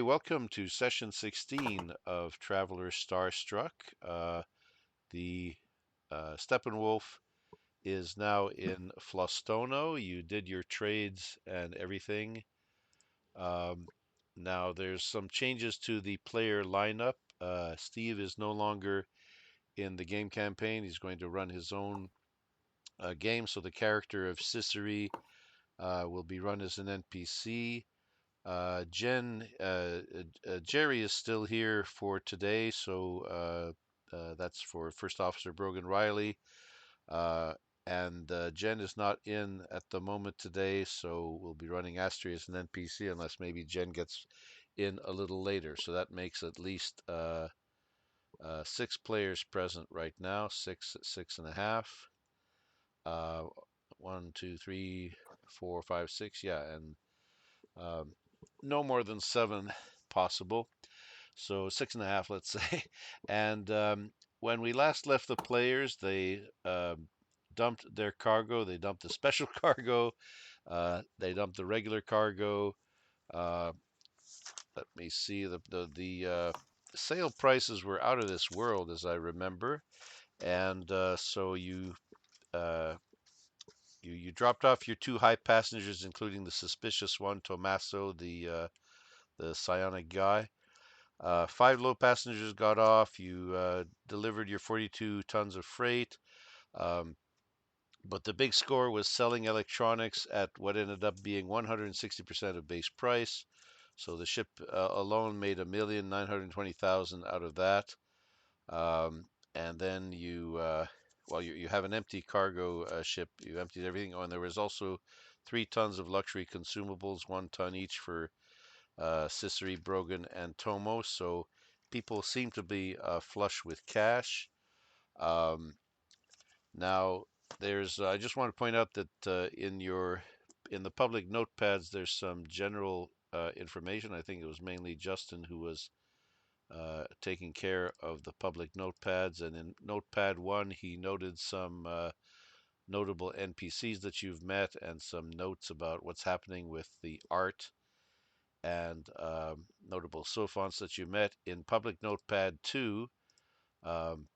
welcome to session 16 of Traveler Starstruck. The Steppenwolf is now in Flostono. You did your trades and everything. Um, Now there's some changes to the player lineup. Steve is no longer in the game campaign. He's going to run his own game. So the character of Sissery will be run as an NPC. Jerry is still here for today, so that's for First Officer Brogan Riley. And Jen is not in at the moment today, so we'll be running Astri as an NPC unless maybe Jen gets in a little later. So that makes at least 6 players present right now, six and a half. Uh, 1, 2, 3, 4, 5, 6, yeah, and um, no more than 7 possible. So 6.5, let's say. And when we last left the players, they dumped their cargo. They dumped the special cargo. They dumped the regular cargo. Uh, Let me see. The sale prices were out of this world, as I remember. And so uh, you dropped off your 2 high passengers, including the suspicious one, Tommaso, the psionic guy. 5 low passengers got off. You delivered your 42 tons of freight. Um, but the big score was selling electronics at what ended up being 160% of base price. So the ship alone made 1,920,000 out of that. And then you have an empty cargo ship. You emptied everything. Oh, and there was also 3 tons of luxury consumables, 1 ton each for Sissery, Brogan, and Tomo. So people seem to be flush with cash. Um, Now, I just want to point out that in the public notepads, there's some general information. I think it was mainly Justin who was taking care of the public notepads. And in Notepad 1, he noted some notable NPCs that you've met and some notes about what's happening with the art and notable Sophons that you met. In Public Notepad 2, um,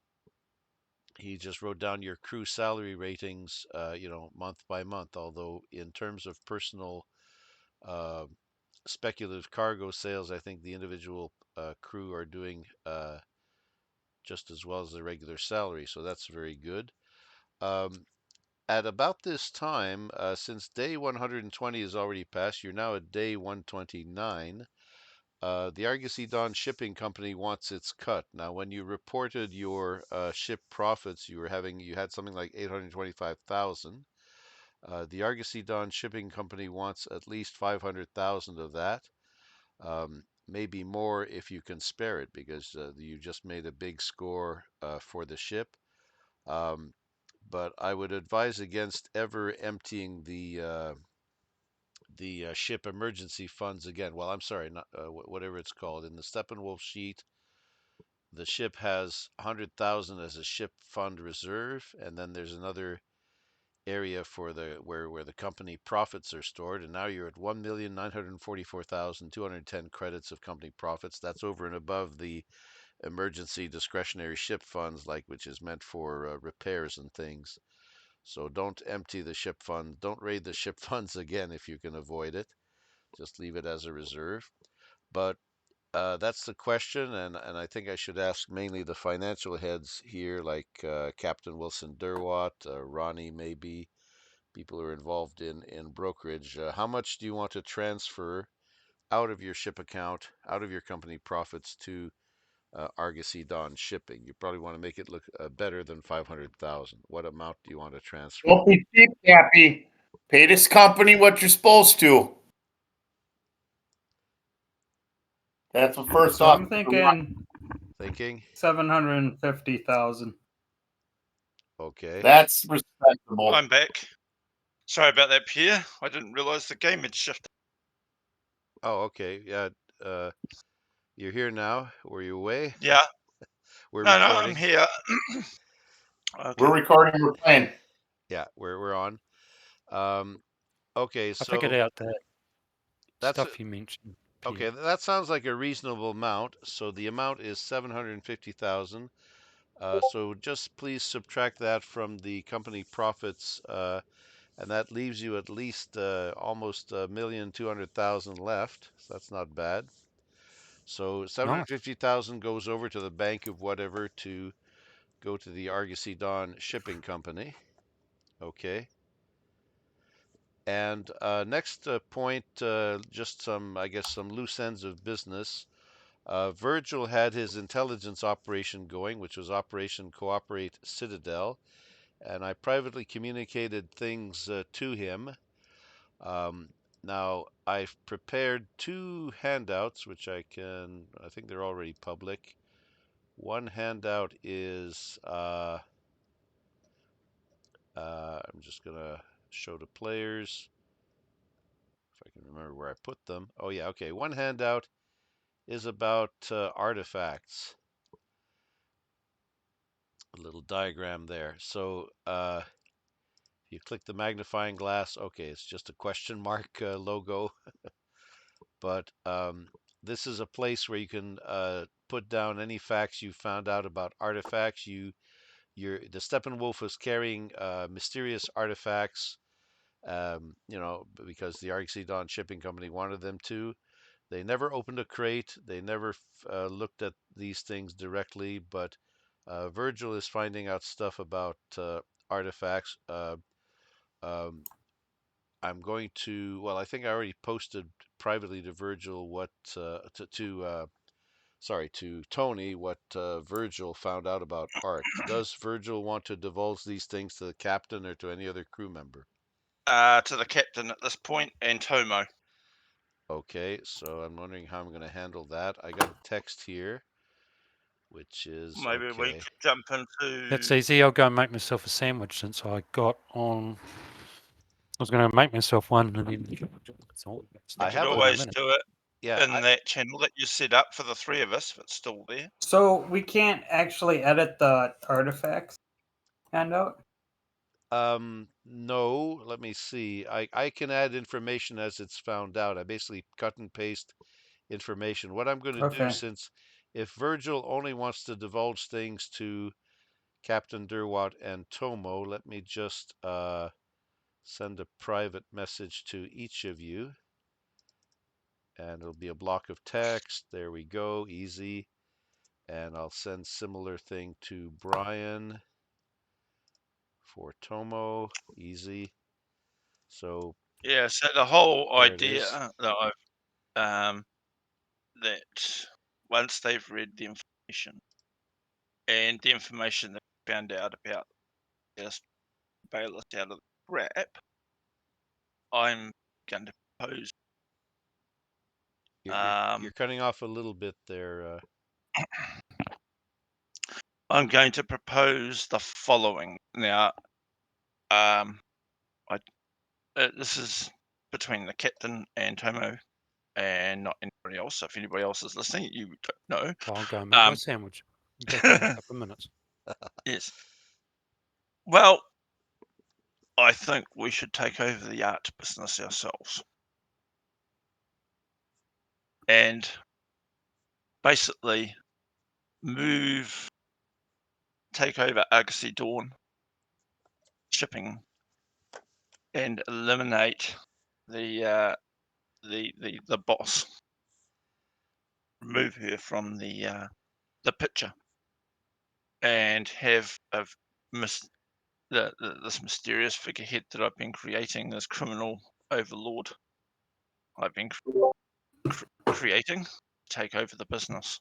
he just wrote down your crew salary ratings, month by month. Although in terms of personal uh, speculative cargo sales, I think the individual crew are doing just as well as the regular salary. So that's very good. Um, at about this time, since day 120 is already passed, you're now at day 129. The Argosy Dawn Shipping Company wants its cut. Now, when you reported your ship profits, you had something like 825,000. The Argosy Dawn Shipping Company wants at least 500,000 of that. Maybe more if you can spare it, because you just made a big score for the ship. But I would advise against ever emptying the ship emergency funds again. Well, I'm sorry, not whatever it's called. In the Steppenwolf sheet, the ship has 100,000 as a ship fund reserve, and then there's another area for where the company profits are stored. And now you're at 1,944,210 credits of company profits. That's over and above the emergency discretionary ship funds, which is meant for repairs and things. So don't empty the ship fund. Don't raid the ship funds again if you can avoid it. Just leave it as a reserve. But that's the question, and I think I should ask mainly the financial heads here, like Captain Wilson Derwatt, Ronnie, maybe people who are involved in brokerage. How much do you want to transfer out of your ship account, out of your company profits to Argosy Dawn Shipping? You probably want to make it look better than 500,000. What amount do you want to transfer? Don't be cheap, Cappy. Pay this company what you're supposed to. That's the first So off. I'm thinking Thinking? 750,000. Okay. That's respectable. I'm back. Sorry about that, Pierre. I didn't realize the game had shifted. Oh, okay. Yeah. You're here now. Were you away? Yeah. We're No, recording. I'm here. Okay. We're recording. We're playing. Yeah, we're on. Okay, I figured so out that that's stuff you mentioned. Okay, that sounds like a reasonable amount. So the amount is 750,000. So just please subtract that from the company profits, and that leaves you at least almost 1,200,000 left. So that's not bad. So 750,000 goes over to the bank of whatever to go to the Argosy Dawn Shipping Company. Okay. And next point, just some, I guess, some loose ends of business. Virgil had his intelligence operation going, which was Operation Cooperate Citadel, and I privately communicated things to him. Now, I've prepared two handouts, which I think they're already public. One handout is, I'm just going to show the players, if I can remember where I put them. Oh, yeah, okay. One handout is about artifacts. A little diagram there. So, you click the magnifying glass, okay, it's just a question mark logo. But this is a place where you can put down any facts you found out about artifacts. The Steppenwolf is carrying mysterious artifacts, because the Argosy Dawn Shipping Company wanted them to. They never opened a crate. They never looked at these things directly, but Virgil is finding out stuff about artifacts. Um, I'm going to, well, I think I already posted privately to Virgil to Tony what Virgil found out about art. Does Virgil want to divulge these things to the captain or to any other crew member? To the captain at this point and Tomo. Okay, so I'm wondering how I'm going to handle that. I got a text here, which is Maybe we okay. could jump into. That's easy. I'll go and make myself a sandwich since I got on. I was going to make myself one and then. I I could have a always minute. do it Yeah, in that channel that you set up for the three of us if it's still there. So we can't actually edit the artifacts handout? no, let me see. I can add information as it's found out. I basically cut and paste information. What I'm going to do, Okay. since if Virgil only wants to divulge things to Captain Derwatt and Tomo, let me just send a private message to each of you. And it'll be a block of text. There we go, easy. And I'll send similar thing to Brian for Tomo, easy. So Yeah, so the whole there it idea is. that that once they've read the information and the information they found out about just bail us out of the crap, I'm going to propose. You're cutting off a little bit there. I'm going to propose the following. Now, this is between the captain and Tomo, and not anybody else. So if anybody else is listening, you don't know. I'll go and make my sandwich. Back in a couple of minutes. Yes. Well, I think we should take over the art business ourselves. And basically take over Argosy Dawn shipping and eliminate the boss. Remove her from the picture and have this mysterious figurehead that I've been creating, this criminal overlord I've been creating, take over the business.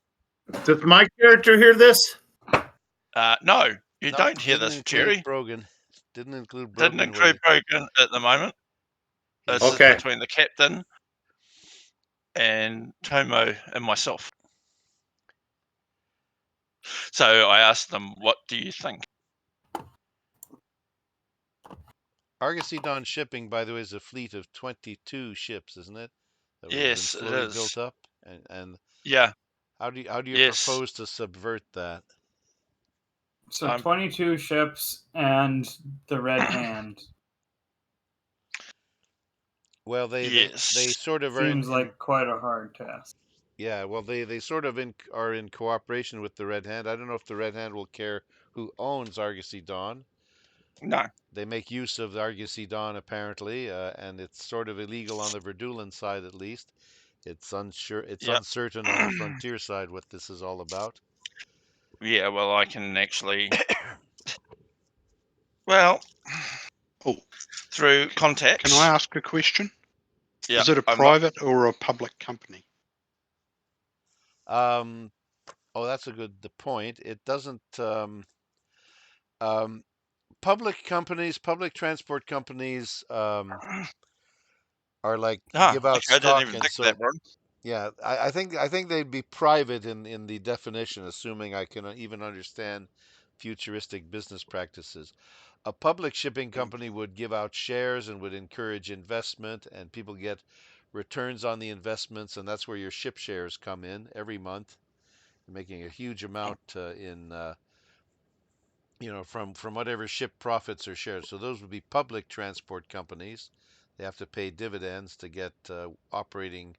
Does my character hear this? No, you Nope, don't hear didn't this, include Jerry. Brogan. Didn't include Didn't Brogan. include Brogan at the moment. This is Okay. between the captain and Tomo and myself. So I asked them, what do you think? Argosy Dawn Shipping, by the way, is a fleet of 22 ships, isn't it? That has been Yes, it slowly is. built up. And Yeah, how do you yes. propose to subvert that? So 22 ships and the Red Hand. Well, they Yes. sort of are Seems in like quite a hard task. yeah. Well, they sort of are in cooperation with the Red Hand. I don't know if the Red Hand will care who owns Argosy Dawn. No. They make use of the Argosy Dawn apparently, and it's sort of illegal on the Verdulan side at least. It's Yep. uncertain on the frontier side what this is all about. Yeah. Well, I can actually. Well, Oh, through contacts. can I ask a question? Yeah. Is it a I'm not. private or a public company? Oh, that's a good point. It doesn't. Um, public companies, public transport companies, are like Ah, give out okay, I didn't stock, even and think of that, so bro. yeah, I think they'd be private in the definition, assuming I can even understand futuristic business practices. A public shipping company would give out shares and would encourage investment, and people get returns on the investments, and that's where your ship shares come in every month, making a huge amount in from whatever ship profits or shares. So those would be public transport companies. They have to pay dividends to get operating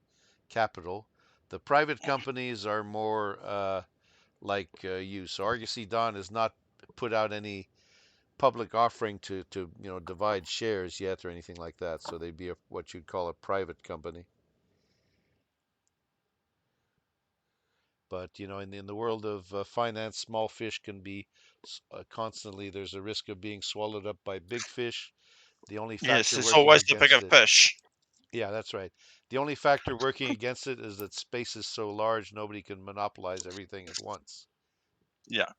capital. The private companies are more like you. So Argosy Dawn has not put out any public offering to divide shares yet or anything like that. So they'd be what you'd call a private company. But in the world of finance, small fish can be constantly. There's a risk of being swallowed up by big fish. The only Yes, factor it's working always the bigger against it, fish. yeah, that's right. The only factor working against it is that space is so large, nobody can monopolize everything at once. Yeah.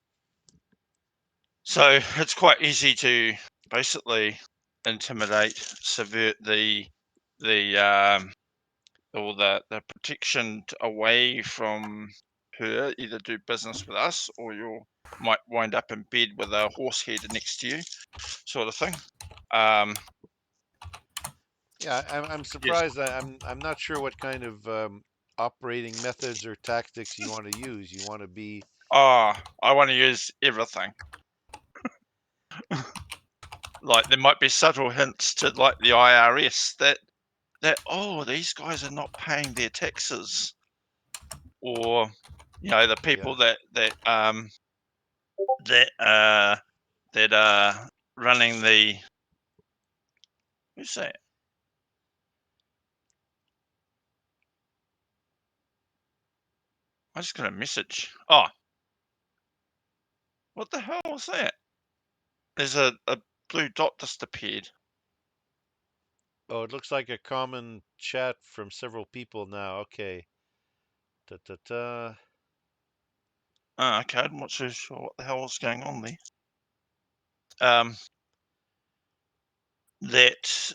So it's quite easy to basically intimidate, subvert the protection away from her. Either do business with us, or you might wind up in bed with a horse head next to you, sort of thing. Yeah, I'm Yes. surprised. I'm not sure what kind of operating methods or tactics you want to use. You want to be Ah, I want to use everything. Like there might be subtle hints to like the IRS that these guys are not paying their taxes, or the people yeah. that are running the who's that? I just got a message. Oh, what the hell was that? There's a blue dot just appeared. Oh, it looks like a common chat from several people now. Okay. Ta ta ta. Oh, okay, I'm not so sure what the hell was going on there. That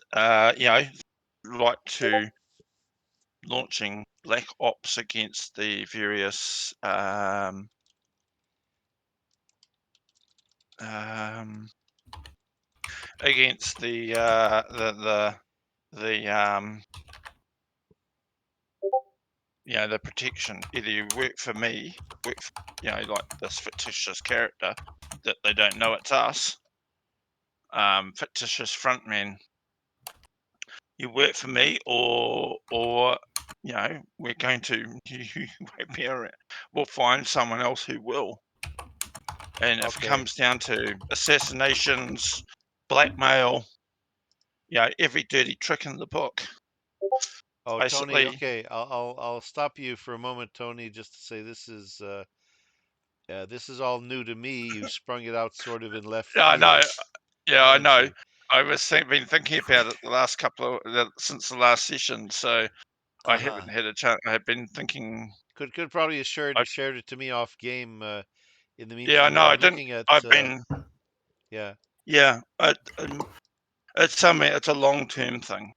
right to launching black ops against the various against the protection. Either you work for me, like this fictitious character that they don't know it's us, fictitious frontman. You work for me, or we're going to we'll find someone else who will. And if it Okay. comes down to assassinations, blackmail, every dirty trick in the book, Oh, Tony. basically. Okay, I'll stop you for a moment, Tony, just to say this is all new to me. You sprung it out sort of in left Yeah, I know. field. Yeah, I Let me know. see. I was been thinking about it the last since the last session, so I Uh-huh. haven't had a chance. I have been thinking. Could probably have I, shared it to me off game. In the yeah, I meantime, know. yeah, I I'm didn't. looking at I've been. yeah, Yeah, it's something. It's a long-term thing,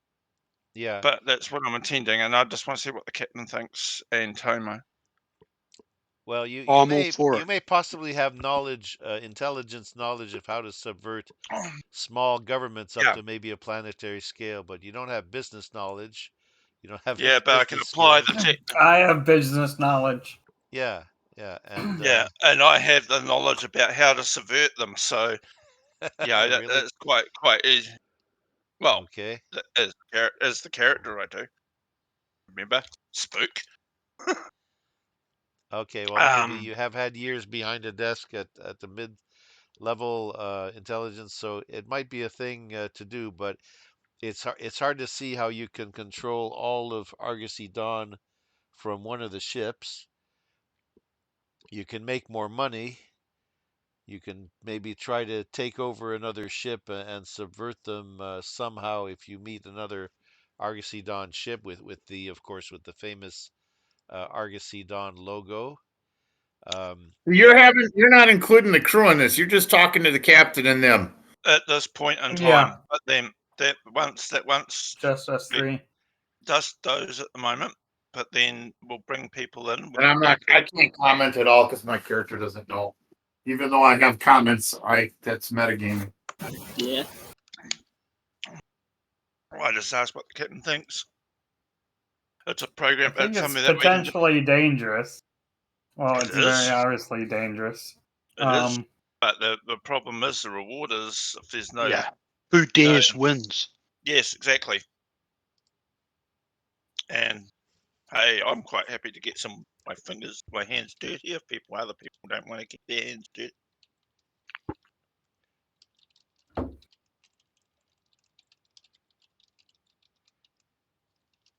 yeah. but that's what I'm intending, and I just want to see what the captain thinks and Tomo. Well, I'm all for you it. may possibly have knowledge, intelligence knowledge of how to subvert small governments up Yeah, to maybe a planetary scale, but you don't have business knowledge. You don't have yeah, any but I can business apply the skills. tech. I have business knowledge. Yeah, yeah, and Yeah, and I have the knowledge about how to subvert them. So really, that's quite easy. Well, Okay. as the character I do. Remember, Spook. Okay. Well, maybe Um, you have had years behind a desk at the mid-level intelligence, so it might be a thing to do. But it's hard to see how you can control all of Argosy Dawn from one of the ships. You can make more money. You can maybe try to take over another ship and subvert them somehow if you meet another Argosy Dawn ship with the, of course, with the famous Argosy Dawn logo. You're not including the crew in this. You're just talking to the captain and them. at this point in time, Yeah. but then that once Just us we three. just those at the moment, but then we'll bring people in. And I can't comment at all because my character doesn't know. Even though I have comments, that's metagaming. Yeah. I just ask what the captain thinks. It's a I program. think It's it's something that we can. potentially dangerous. Well, It it's very is. obviously dangerous. It is. But the problem is the reward is if there's no. Yeah. Who dares wins. Yes, exactly. And hey, I'm quite happy to get my hands dirty if other people don't want to get their hands dirty.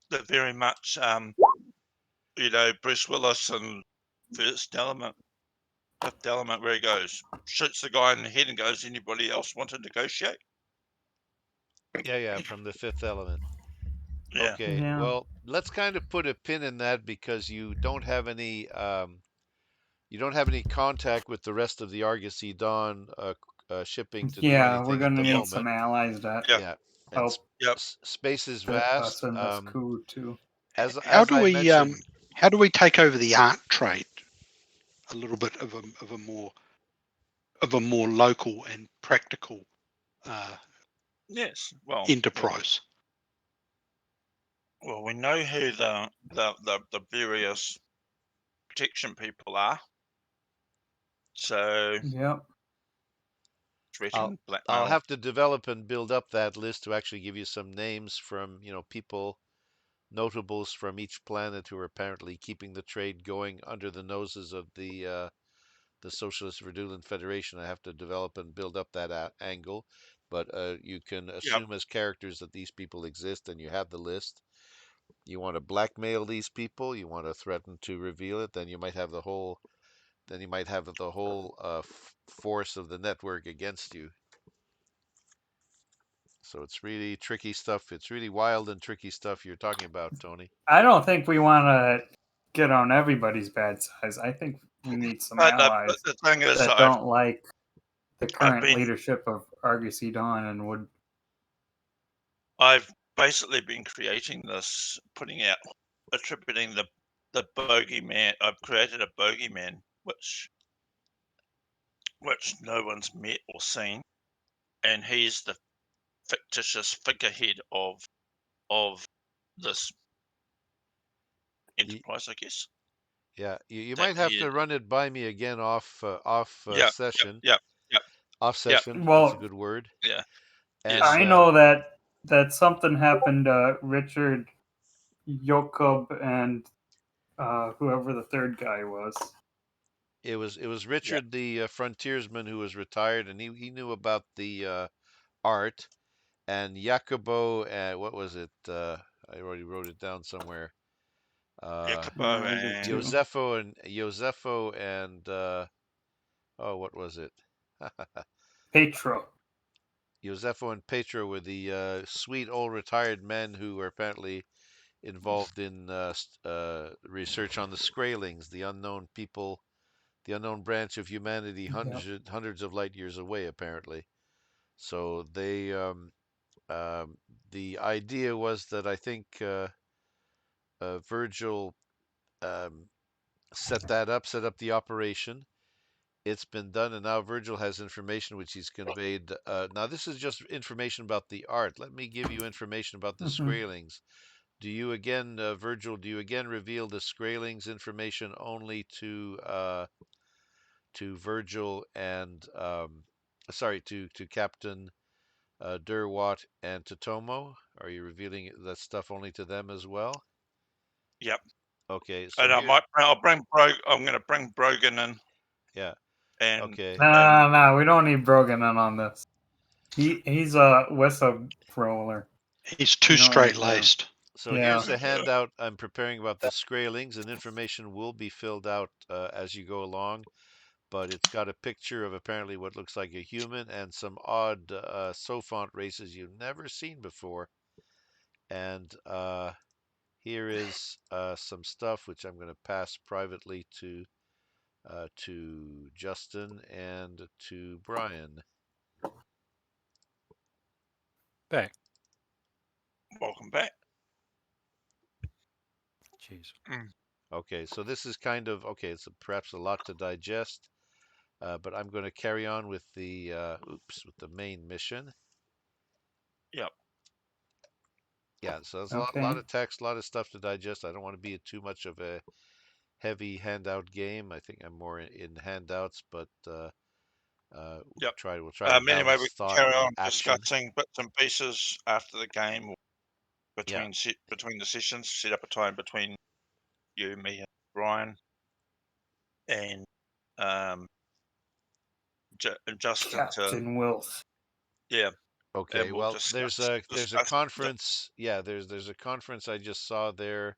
They're very much, Bruce Willis and Fifth Element, where he goes, shoots the guy in the head and goes, anybody else want to negotiate? Yeah, from the Fifth Element. Yeah. Okay, Yeah. well, let's kind of put a pin in that because you don't have any contact with the rest of the Argosy Dawn shipping to do Yeah, we're anything at gonna the need some moment. allies that Yeah. Yeah, and help Yep. space is us vast. in this coup too. As How as do I we mentioned, how do we take over the art trade? A little bit of a more local and practical Yes. Well, enterprise. we know who the various protection people are. So Yep. threaten, I'll blackmail. have to develop and build up that list to actually give you some names from people, notables from each planet who are apparently keeping the trade going under the noses of the Socialist Verdulan Federation. I have to develop and build up that angle, but you can Yep. assume as characters that these people exist, and you have the list. You want to blackmail these people, you want to threaten to reveal it, then you might have the whole force of the network against you. So it's really tricky stuff. It's really wild and tricky stuff you're talking about, Tony. I don't think we want to get on everybody's bad sides. I think we need some But allies the thing is, that don't like the current been- leadership of Argosy Dawn and would. I've basically been creating this, attributing the bogeyman. I've created a bogeyman which no one's met or seen, and he's the fictitious figurehead of this enterprise, I guess. Yeah, you That might have he, to run it by me again off yeah, session. yeah, Off yeah, session. That's a Well, good word. yeah. And I know that something happened to Richard, Jakob, and whoever the third guy was. it was Richard the frontiersman who was retired, and he knew about the art. And Jacobo, what was it? I already wrote it down somewhere. Jacobo I did too. and Josefo and oh, what was it? Petro. Josefo and Petro were the sweet old retired men who were apparently involved in research on the Skraelings, the unknown people, the unknown branch of humanity, Yep. hundreds of light years away, apparently. So the idea was that I think Virgil um, set up the operation. It's been done, and now Virgil has information which he's conveyed. Now, this is just information about the art. Let me give you information about the Hmm. Skraelings. Do you again, Virgil? Do you again reveal the Skraelings information only to Virgil and sorry, to Captain Durwat, and Totomo. Are you revealing that stuff only to them as well? Yep. Okay, so And here, I'll bring I'm going to bring Brogan in. yeah, And okay, No, we don't need Brogan in on this. He's a whistleblower. He's too You don't straight need laced. so Yeah. here's the handout I'm preparing about the Skraelings, and information will be filled out as you go along. But it's got a picture of apparently what looks like a human and some odd Sophont races you've never seen before. And here is some stuff which I'm going to pass privately to Justin and to Brian. Back. welcome back. Jeez. Okay, so this is kind of okay. It's perhaps a lot to digest, but I'm going to carry on with the with the main mission. Yep. Yeah, so there's a lot Okay. of text, a lot of stuff to digest. I don't want to be too much of a heavy handout game. I think I'm more in handouts, but Yep. we'll try to Anyway, we balance can thought carry and on action. discussing bits and pieces after the game, Yeah. between the sessions. Set up a time between you, me, and Brian, and um, Justin to Captain Wills. yeah, Okay. and we'll Well, there's a discuss conference. Yeah, there's a conference I just saw there,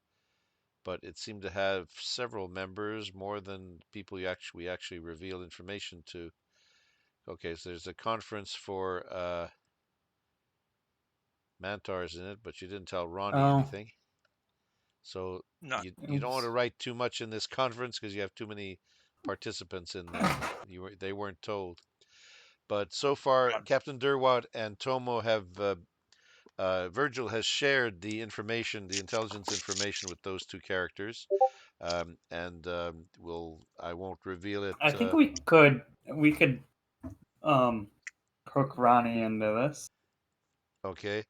but it seemed to have several members, more than people we actually reveal information to. Okay, so there's a conference for Mantars in it, but you didn't tell Ronnie Oh, anything. So no. you don't want to oops. write too much in this conference because you have too many participants in there. They weren't told. But so far, Right. Captain Durwat and Tomo have Virgil has shared the information, the intelligence information with those two characters, and I won't reveal it. I think we could hook Ronnie into this. Okay,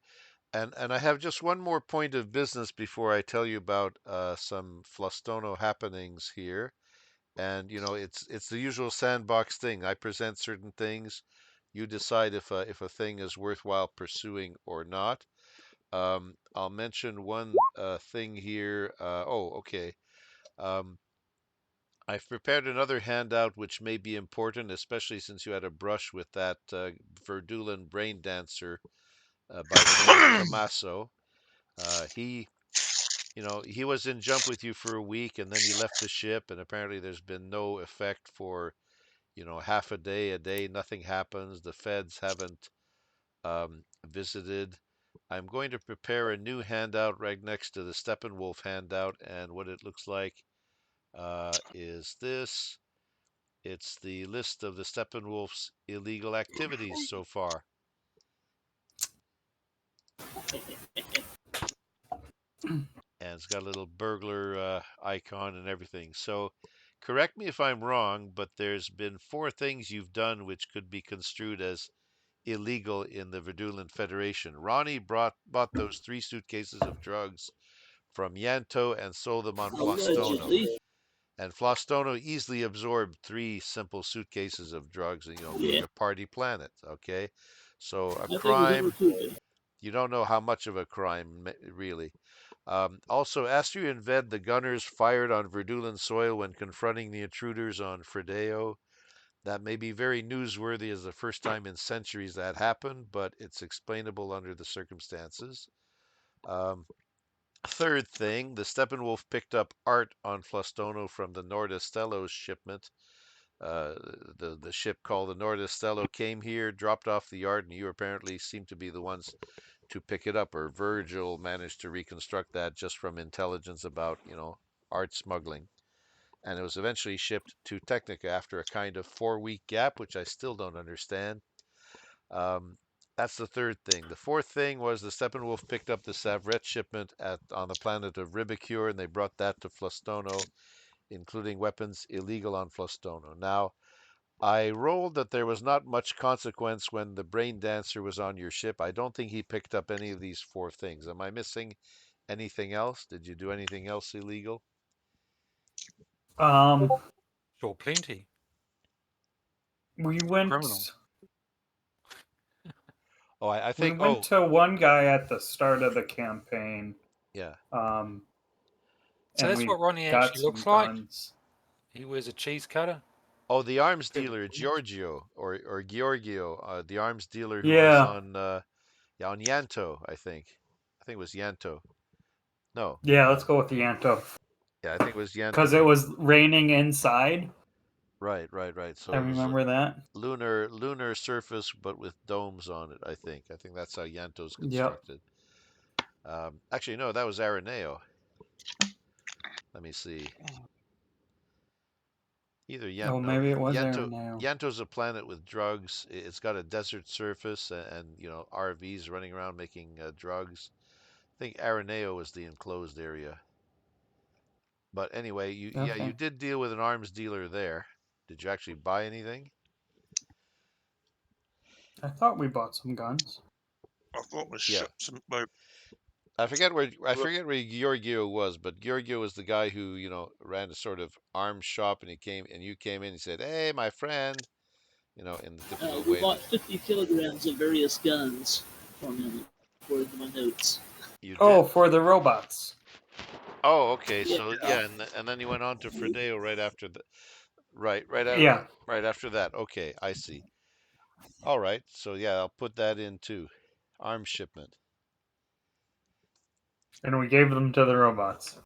and I have just one more point of business before I tell you about some Flastono happenings here. And it's the usual sandbox thing. I present certain things, you decide if a thing is worthwhile pursuing or not. I'll mention one thing here. Okay. Um, I've prepared another handout which may be important, especially since you had a brush with that Verdulan brain dancer by the name of Tommaso. He, he was in jump with you for a week, and then he left the ship, and apparently there's been no effect for half a day, nothing happens. The feds haven't visited. I'm going to prepare a new handout right next to the Steppenwolf handout, and what it looks like is this. It's the list of the Steppenwolf's illegal activities so far. And it's got a little burglar icon and everything. So correct me if I'm wrong, but there's been 4 things you've done which could be construed as illegal in the Verdulan Federation. Ronnie bought those 3 suitcases of drugs from Yanto and sold them on Flastono. And Flastono easily absorbed 3 simple suitcases of drugs, being a party planet. Okay, so a crime. You don't know how much of a crime, really. Also, Astrid and Ved, the gunners, fired on Verdulan soil when confronting the intruders on Fredeo. That may be very newsworthy as the first time in centuries that happened, but it's explainable under the circumstances. Third thing, the Steppenwolf picked up art on Flastono from the Nordestello's shipment. The ship called the Nordestello came here, dropped off the art, and you apparently seem to be the ones to pick it up, or Virgil managed to reconstruct that just from intelligence about, art smuggling. And it was eventually shipped to Technica after a kind of 4-week gap, which I still don't understand. Um, that's the third thing. The fourth thing was the Steppenwolf picked up the Savret shipment on the planet of Ribicure, and they brought that to Flastono, including weapons illegal on Flastono. Now, I rolled that there was not much consequence when the brain dancer was on your ship. I don't think he picked up any of these 4 things. Am I missing anything else? Did you do anything else illegal? Um, Sure, plenty. we went. Criminal. Oh, I We think. went Oh, to one guy at the start of the campaign, yeah. So and that's we what Ronnie got actually some looks like. guns. He wears a cheese cutter. Oh, the arms Pretty dealer, cool. Giorgio or Giorgio, the arms dealer who was Yeah, on yeah, on Yanto, I think. I think it was Yanto. No, yeah. Let's go with the Yanto yeah, I think it was because Yanto. it was raining inside. Right, right, right. I So it was a remember that. lunar surface, but with domes on it. I think. I think that's how Yanto's Yep. constructed. Actually, no, that was Araneo. Let me see. Either Oh, No, maybe it was Yanto. Araneo. Yanto's a planet with drugs. It's got a desert surface and you know RVs running around making drugs. I think Araneo was the enclosed area. But anyway, you Okay. did deal with an arms dealer there. Did you actually buy anything? I thought we bought some guns. I thought we Yeah. shipped some. I forget where Giorgio was, but Giorgio was the guy who, you know, ran a sort of arms shop and you came in and said, "Hey, my friend," you know, in the typical We way bought that 50 kilograms of various guns from him, according to my notes. you Oh, did. for the robots. Oh, okay. Yeah. So yeah, and then you went on to Fredeo right after the Yeah, right after that. Okay, I see. All right. So yeah, I'll put that in too. Arms shipment. and we gave them to the robots.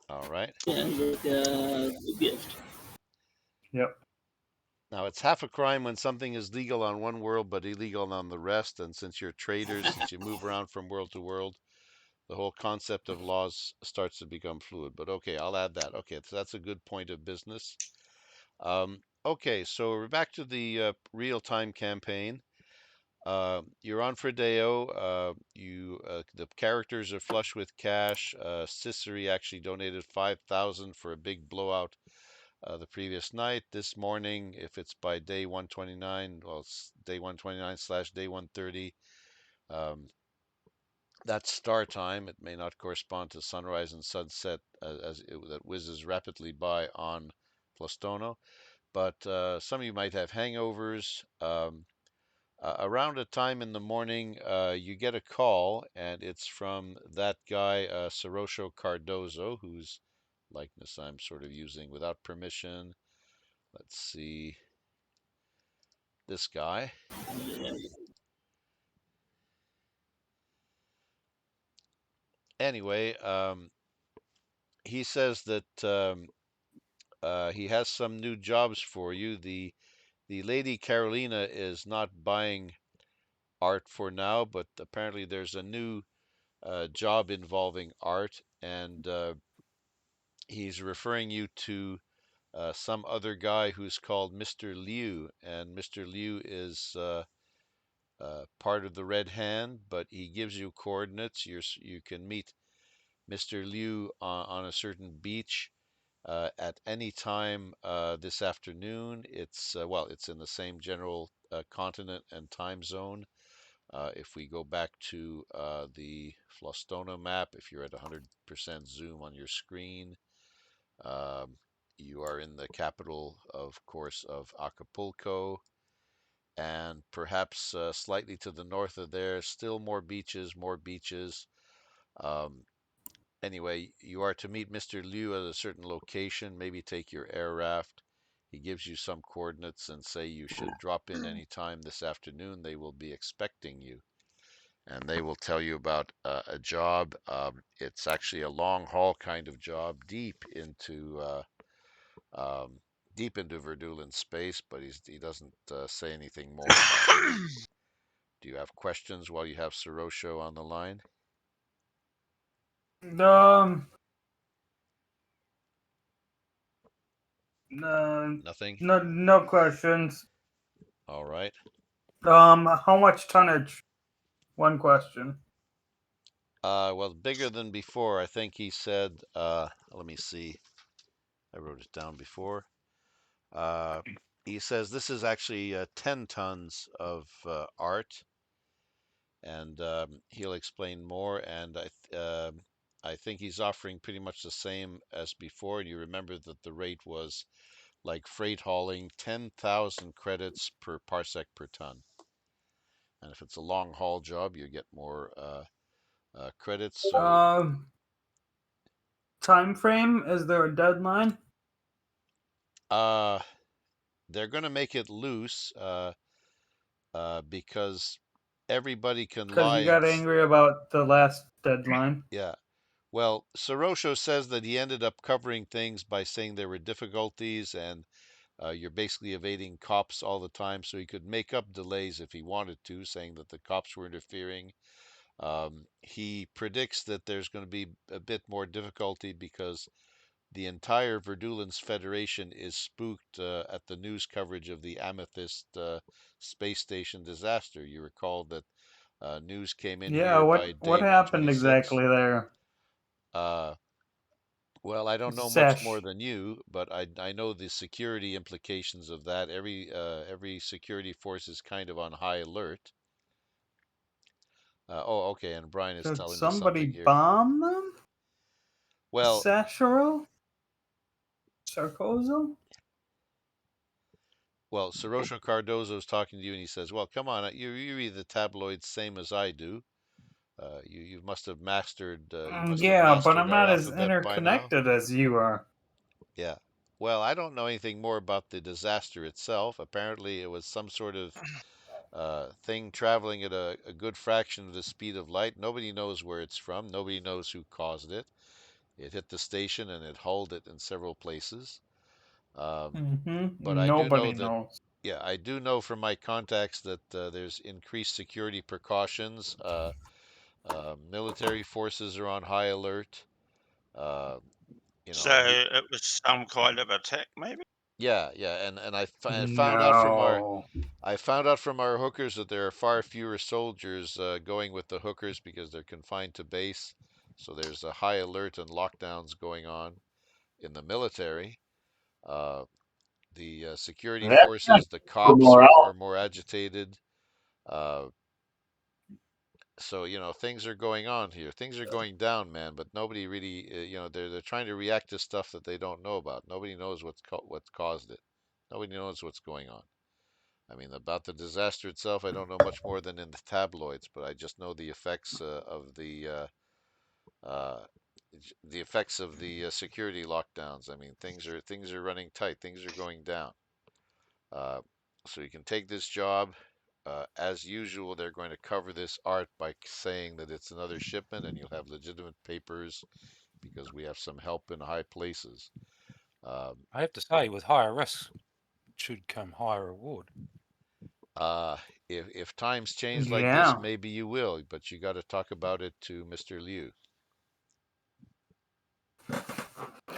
All right. Yeah, like a gift. Yep. Now, it's half a crime when something is legal on one world but illegal on the rest. And since you're traders, since you move around from world to world, the whole concept of laws starts to become fluid. But okay, I'll add that. Okay, so that's a good point of business. Okay, so we're back to the real-time campaign. You're on Fredeo. The characters are flush with cash. Sissery actually donated 5,000 for a big blowout the previous night. This morning, if it's by day 129, well, it's day 129 slash day 130. Um, that's star time. It may not correspond to sunrise and sunset that whizzes rapidly by on Plostono. But some of you might have hangovers. Around a time in the morning, you get a call, and it's from that guy, Sorosho Cardozo, whose likeness I'm sort of using without permission. Let's see. This guy. Anyway, he says that he has some new jobs for you. The lady Carolina is not buying art for now, but apparently there's a new job involving art, and he's referring you to some other guy who's called Mr. Liu, and Mr. Liu is part of the Red Hand, but he gives you coordinates. You can meet Mr. Liu on a certain beach at any time this afternoon. It's in the same general continent and time zone. If we go back to the Flostona map, if you're at 100% zoom on your screen, um, you are in the capital, of course, of Acapulco, and perhaps slightly to the north of there, still more beaches, more beaches. Um, Anyway, you are to meet Mr. Liu at a certain location, maybe take your air raft. He gives you some coordinates and say you should drop in any time this afternoon. They will be expecting you. And they will tell you about a job. It's actually a long haul kind of job, um, deep into Verdulan space, but he doesn't say anything more about it. Do you have questions while you have Sorosho on the line? Um, no, Nothing. no questions. All right. How much tonnage? One question. Well, bigger than before. I think he said, let me see. I wrote it down before. Uh, he says this is actually 10 tons of art, and he'll explain more. And I think he's offering pretty much the same as before. And you remember that the rate was like freight hauling, 10,000 credits per parsec per ton. And if it's a long haul job, you get more credits. So Time frame? Is there a deadline? they're going to make it loose because everybody can Because lie you and got angry about the last deadline. yeah. Well, Sorosho says that he ended up covering things by saying there were difficulties and you're basically evading cops all the time, so he could make up delays if he wanted to, saying that the cops were interfering. He predicts that there's going to be a bit more difficulty because the entire Verdulins Federation is spooked at the news coverage of the Amethyst space station disaster. You recall that news came in Yeah, here by what day happened 126. exactly there? Uh, well, I don't know much more Sesh. than you, but I know the security implications of that. Every security force is kind of on high alert. Oh, okay, and Brian is Did telling me something somebody here. bomb them? Well, Sashiro? Sarkozo? well, Sorosho Cardozo is talking to you, and he says, "Well, come on, you read the tabloids same as I do. You must have mastered Yeah, but I'm our not as alphabet by now." interconnected as you are. Yeah. Well, I don't know anything more about the disaster itself. Apparently, it was some sort of thing traveling at a good fraction of the speed of light. Nobody knows where it's from. Nobody knows who caused it. It hit the station and it hulled it in several places. Um, but I do know Nobody that, knows. yeah, I do know from my contacts that there's increased security precautions. Military forces are on high alert. Uh, you So know, it was some kind of attack, maybe. yeah, yeah, and I found out from No. our hookers that there are far fewer soldiers going with the hookers because they're confined to base. So there's a high alert and lockdowns going on in the military. Uh, the security That's not forces, the for cops are morale. more agitated. Uh, so things are going on here. Things are going down, man. But nobody really, they're trying to react to stuff that they don't know about. Nobody knows what's caused it. Nobody knows what's going on. I mean, about the disaster itself, I don't know much more than in the tabloids, but I just know the effects of uh, the effects of the security lockdowns. I mean, things are running tight. Things are going down. Uh, so you can take this job. As usual, they're going to cover this art by saying that it's another shipment, and you'll have legitimate papers because we have some help in high places. Um, I have to say, with higher risks, should come higher reward. Uh, if times change like this, Yeah. maybe you will, but you got to talk about it to Mr. Liu.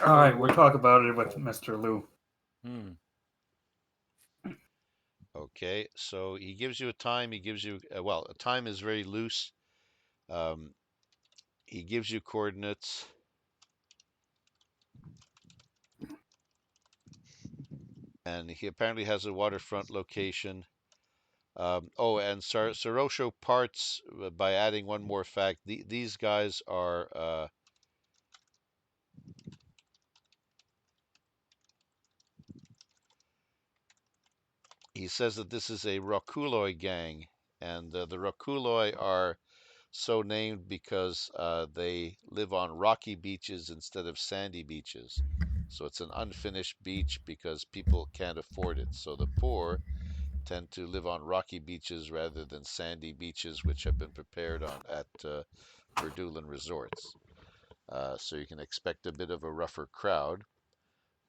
All right, we'll talk about it with Mr. Liu. Hmm. Okay, so he gives you a time. He gives you well, a time is very loose. Um, he gives you coordinates, and he apparently has a waterfront location. Oh, and Sorosho parts by adding one more fact. These guys are. He says that this is a Rokuloi gang, and the Rokuloi are so named because they live on rocky beaches instead of sandy beaches. So it's an unfinished beach because people can't afford it. So the poor tend to live on rocky beaches rather than sandy beaches, which have been prepared on at Verdulin resorts. So you can expect a bit of a rougher crowd.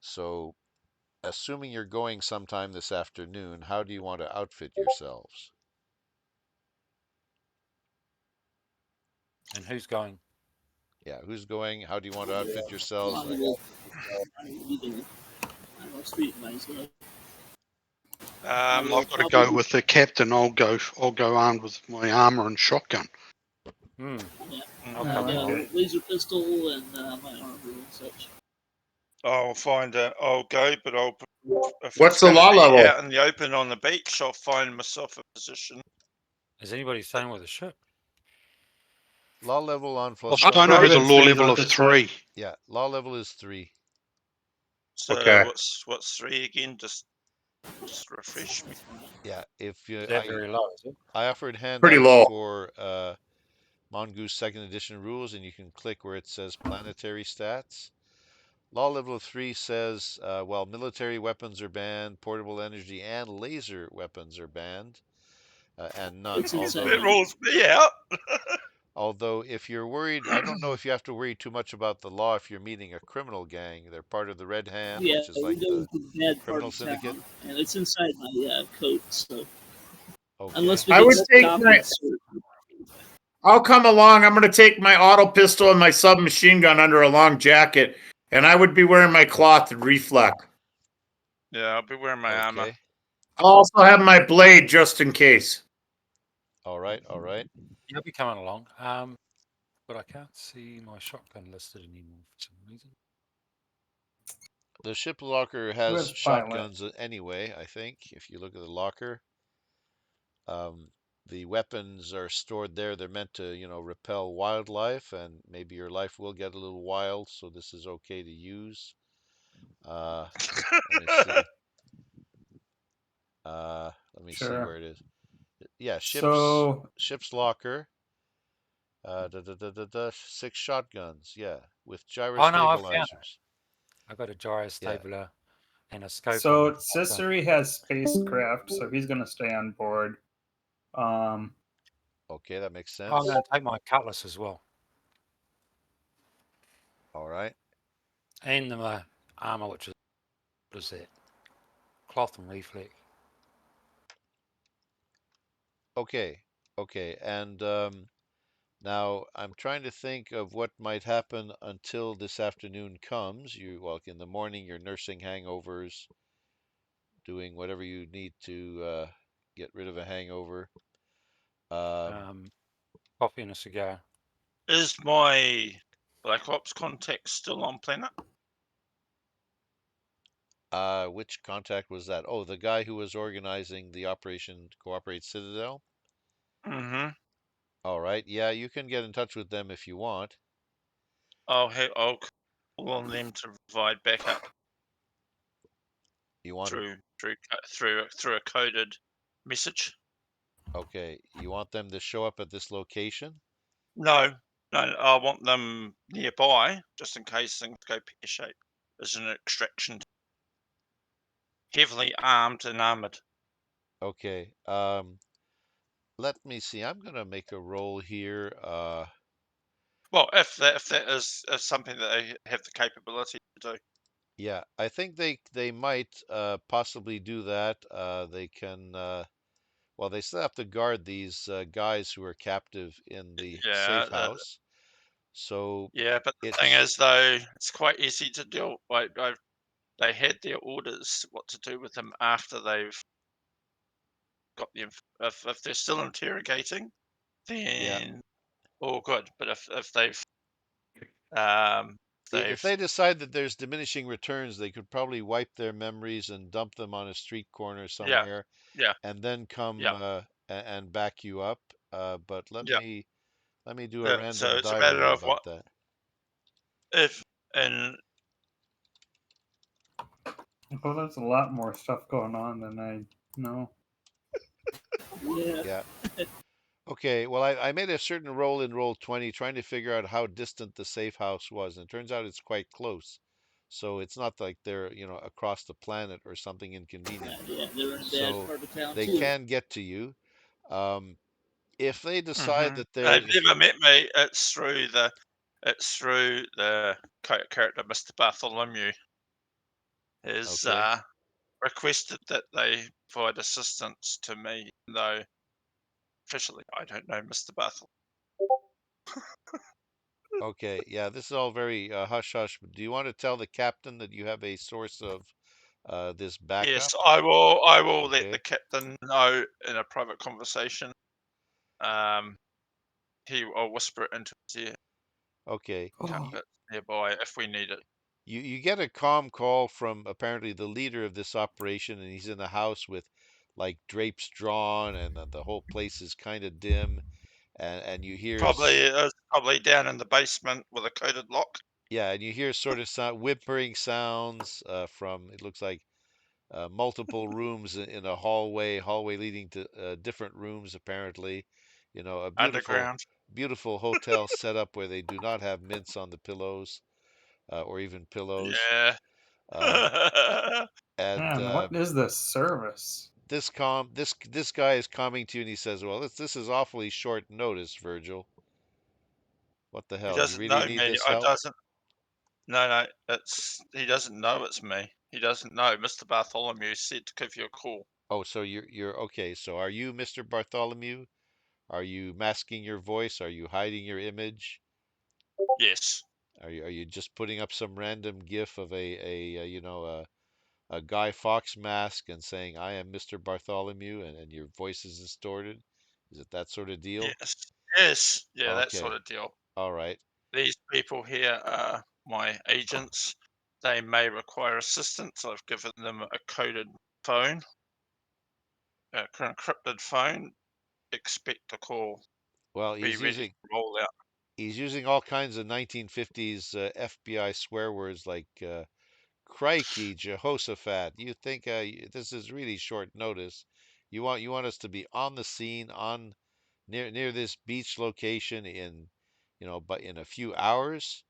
So assuming you're going sometime this afternoon, how do you want to outfit yourselves? And who's going? Yeah, who's going? How do you want to outfit Well, yourselves? I will. Either I don't know, street myself. I've got to Probably. go with the captain. I'll go armed with my armor and shotgun. Hmm. Yeah. I'll I come like along. it. Laser pistol and my armor and such. I'll find a. I'll go, but if What's it's the going to law be level? out in the open on the beach, I'll find myself a position. Is anybody staying with a ship? Law level on Well, plus one. Stoner has a Private law stays level with of the ship. 3. Yeah, law level is 3. So Okay. what's 3 again? Just Just refresh me. Yeah, if you, Is that very low, is it? I offered Pretty handouts low. for Mongoose second edition rules, and you can click where it says planetary stats. Law level 3 says, well, military weapons are banned, portable energy and laser weapons are banned, and none. It's insane. That rules me out. Although, if you're worried, I don't know if you have to worry too much about the law if you're meeting a criminal gang. They're part of the Red Hand, Yeah, which is we like go the to the bad part criminal of syndicate. town, and it's inside my coat. So Okay. unless we I get would take stopped my. and searched. I'll come along. I'm going to take my auto pistol and my submachine gun under a long jacket, and I would be wearing my cloth and reflect. Yeah, I'll be wearing my armor. Okay. I'll also have my blade just in case. All right. All right. Yeah, I'll be coming along. But I can't see my shotgun listed anymore for some reason. The ship locker has Where's shotguns anyway, I think. If you look at the locker, the weapons are stored there. They're meant to, repel wildlife, and maybe your life will get a little wild, so this is okay to use. Let me see. Let me see where Sure. it is. Yeah, So ship's locker. 6 shotguns. Yeah, with gyro Oh no, I found it. stabilizers. I've got a gyro Yeah. stabler and a scope on so the shotgun. Sissery has spacecraft, so he's gonna stay on board. Okay, that makes Oh, I'm sense. going to take my cutlass as well. All right. And the armor, which is, what is that? Cloth and reflect. Okay. Okay. And now I'm trying to think of what might happen until this afternoon comes. Well, in the morning, you're nursing hangovers, doing whatever you need to get rid of a hangover. Coffee and a cigar. Is my Black Ops contact still on planet? Which contact was that? Oh, the guy who was organizing the Operation Cooperate Citadel. Mm-hmm. All right. Yeah, you can get in touch with them if you want. I'll call on them to provide backup You want to, through a coded message. okay, you want them to show up at this location? No, I want them nearby just in case things go pear shaped. There's an extraction. Heavily armed and armored. Okay. Let me see. I'm gonna make a roll here. Well, if that is something that they have the capability to do. Yeah, I think they might possibly do that. They can. Well, they still have to guard these guys who are captive in the safe Yeah, house. So yeah, but the thing it's is, though, it's quite easy to deal. They had their orders what to do with them after they've got the. If they're still interrogating, yeah. then all good. But if they've If they decide that there's diminishing returns, they could probably wipe their memories and dump them on a street corner yeah somewhere, yeah and then come yeah and back you up. But yeah let me do a yeah. So random it's a die matter roll of about what that. if and well, there's a lot more stuff going on than I know. Yeah. Yeah. Okay. Well, I made a certain roll in roll 20, trying to figure out how distant the safe house was, and it turns out it's quite close. So it's not like they're, across the planet or something inconvenient. Yeah, they're in a bad So part of town they too. can get to you. If they decide mhm. that They've there's, never met me. It's through the character Mr. Bartholomew has okay, requested that they provide assistance to me, though officially I don't know Mr. Bartholomew. okay, yeah, this is all very hush hush. But do you want to tell the captain that you have a source of this backup? Yes, I will let the Okay, captain know in a private conversation. Um, I'll whisper it into his ear. okay. Carpet nearby if we need it. You get a comm call from apparently the leader of this operation, and he's in the house with like drapes drawn, and the whole place is kind of dim, and you hear Probably down in the basement with a coded lock. yeah, and you hear sort of sound whimpering sounds from it looks like multiple rooms in a hallway leading to different rooms apparently. You know, a Underground. beautiful hotel setup where they do not have mints on the pillows or even pillows. Yeah. Um, and Man, what is this service? this guy is coming to you and he says, "Well, this is awfully short notice, Virgil. What the He hell? You doesn't really know need me. this I help?" doesn't. No. He doesn't know it's me. He doesn't know. Mr. Bartholomew said to give you a call. Oh, so you're okay. So are you Mr. Bartholomew? Are you masking your voice? Are you hiding your image? Yes. Are you just putting up some random gif of a Guy Fawkes mask and saying I am Mr. Bartholomew and your voice is distorted? Is it that sort of deal? Yes. Yes. Yeah, that sort Okay. of deal. All right. These people here are my agents. They may require assistance. I've given them a coded phone, an encrypted phone. Expect a call. Well, Be ready to roll out. he's using all kinds of 1950s FBI swear words like crikey, Jehoshaphat. You think this is really short notice? You want us to be on the scene on near this beach location in but in a few hours?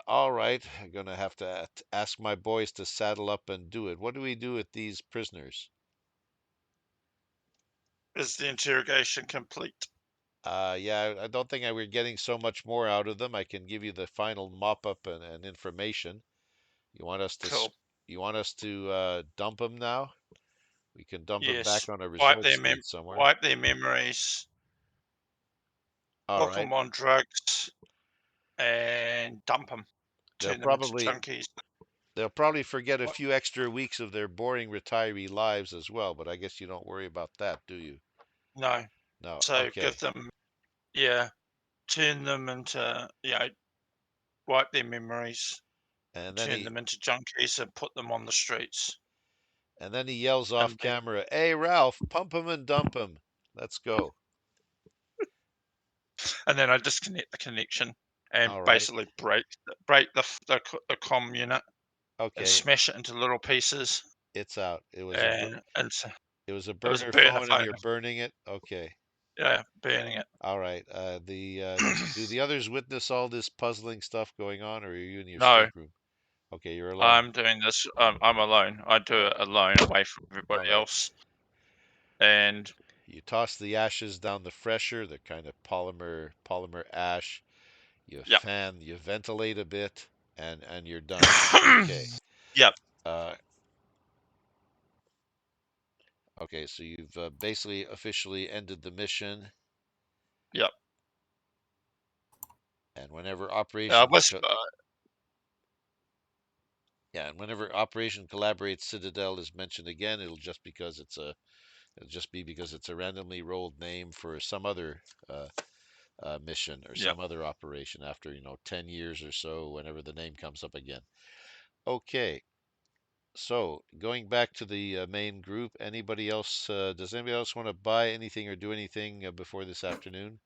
All right, I'm gonna have to ask my boys to saddle up and do it. What do we do with these prisoners? Is the interrogation complete? Yeah, I don't think we're getting so much more out of them. I can give you the final mop up and information. You want us to Cool. you want us to dump them now? We can dump them Yes. back on a Wipe resort their street somewhere. wipe their memories. All Hook right. them on drugs and dump them. They'll Turn them into probably junkies. they'll probably forget a What? few extra weeks of their boring retiree lives as well, but I guess you don't worry about that, do you? No. No. So give Okay. them, turn them into, wipe their memories, And then turn he them into junkies and put them on the streets. and then he yells off And they, camera, "Hey Ralph, pump him and dump him. Let's go." and then I disconnect the connection and All right. basically break the comm unit and Okay. smash it into little pieces It's out. and It was a it was a burner burner phone and phone. you're burning it. Okay. Yeah, burning it. All right. Do the others witness all this puzzling stuff going on, or are you in your No, stateroom? Okay, you're alone. I'm doing this. I'm alone. I do it alone, away from All everybody right. else. And You toss the ashes down the fresher, the kind of polymer ash. yep, You ventilate a bit, and you're done. Okay. yep, Uh, okay. So you've basically officially ended the mission, yep. and whenever Operation Whisper. yeah, and whenever Operation Collaborate Citadel is mentioned again, it'll just be because it's a randomly rolled name for some other mission or Yep. some other operation after 10 years or so, whenever the name comes up again. Okay. So, going back to the main group, does anybody else want to buy anything or do anything before this afternoon?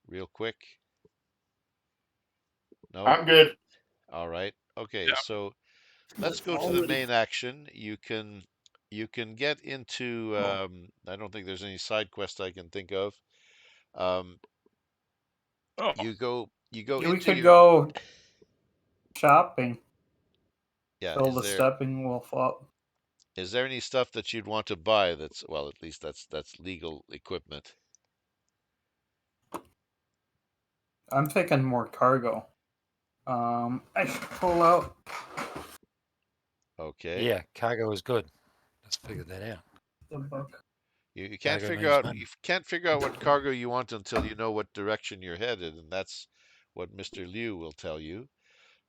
Real quick? No? I'm good. All right. Okay, Yep. so let's go to the Already. main action. You can get into I don't think there's any side quest I can think of. Um, Oh, you go We into could your go shopping yeah, till the stepping will fall. is there any stuff that you'd want to buy that's well, at least that's legal equipment? I'm thinking more cargo. I should pull out. Okay. Yeah, cargo is good. Let's figure that out. The book. You can't Cargo figure means out money. what cargo you want until you know what direction you're headed, and that's what Mr. Liu will tell you.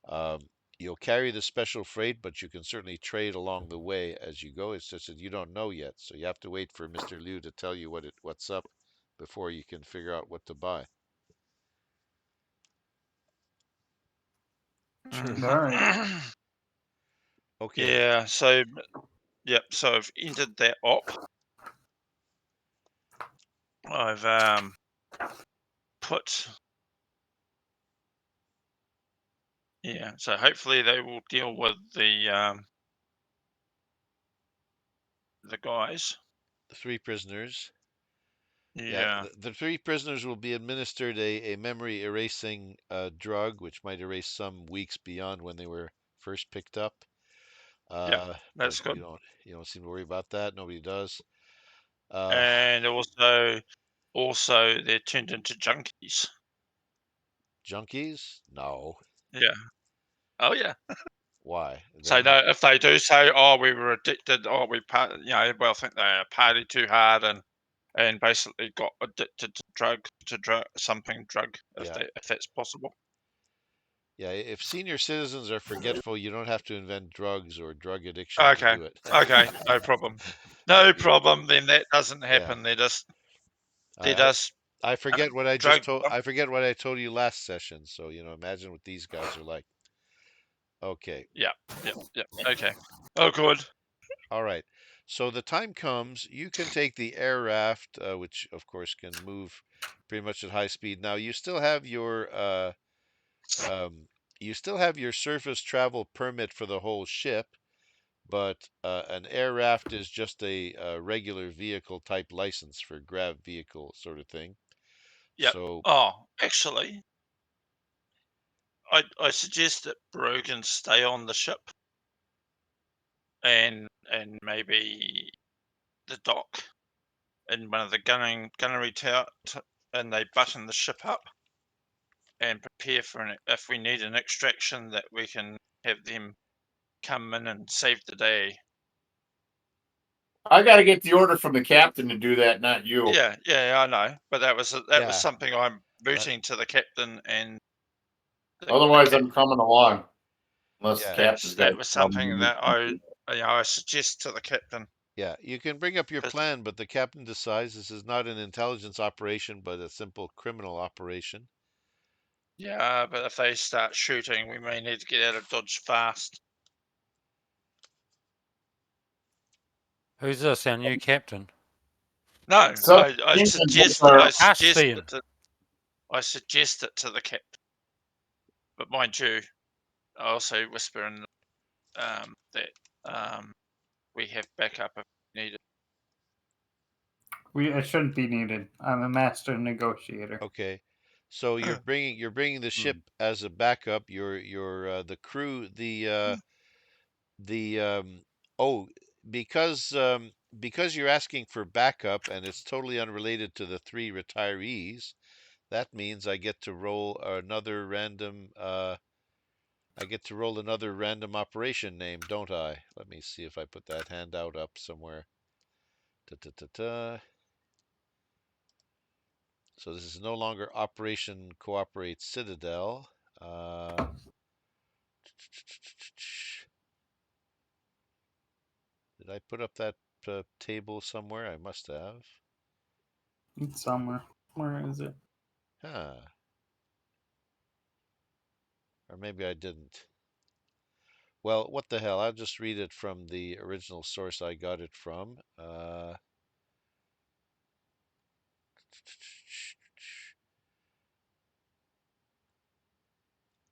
Um, you'll carry the special freight, but you can certainly trade along the way as you go. It's just that you don't know yet, so you have to wait for Mr. Liu to tell you what's up before you can figure out what to buy. True. All right. Okay, yeah. So, yep. So I've entered that op. I've put. Yeah. So hopefully they will deal with the the guys. The 3 prisoners. Yeah. The 3 prisoners will be administered a memory erasing drug, which might erase some weeks beyond when they were first picked up. But That's good. you don't seem to worry about that. Nobody does. And also they're turned into junkies. Junkies? No. Yeah. Oh yeah. Why? So no, if they do say, "Oh, we were addicted," or we well, think they partied too hard and basically got addicted to drug, Yeah. if that's possible. Yeah, if senior citizens are forgetful, you don't have to invent drugs or drug addiction to Okay. do it. Okay. No problem. No problem. Then that doesn't Yeah. happen. They're just I forget what I drug. I forget what I told you last session. So, imagine what these guys are like. Okay. Yeah. Okay. Oh, good. All right. So the time comes, you can take the air raft, which of course can move pretty much at high speed. Now you still have your surface travel permit for the whole ship, but an air raft is just a regular vehicle type license for grab vehicle sort of thing. Yep. So Oh, actually, I suggest that Brogan stay on the ship and maybe the dock in one of the gunnery tower, and they button the ship up and prepare for if we need an extraction, that we can have them come in and save the day. I got to get the order from the captain to do that, not you. Yeah, I know, but that was Yeah. something I'm mooting to the captain and. Otherwise, I'm coming along. Unless Yeah. the captain's got That was something that I suggest to the captain. Yeah, you can bring up your plan, but the captain decides this is not an intelligence operation, but a simple criminal operation. Yeah, but if they start shooting, we may need to get out of Dodge fast. Who's this? Our new captain? No, So, I suggest it to the captain. But mind you, I also whisper in that we have backup if needed. It shouldn't be needed. I'm a master negotiator. Okay, so you're bringing the ship as a backup. The crew the oh because you're asking for backup and it's totally unrelated to the 3 retirees. That means I get to roll another random operation name, don't I? Let me see if I put that handout up somewhere. So this is no longer Operation Cooperate Citadel. Did I put up that table somewhere? I must have. It's somewhere. Where is it? Huh. Or maybe I didn't. Well, what the hell? I'll just read it from the original source I got it from.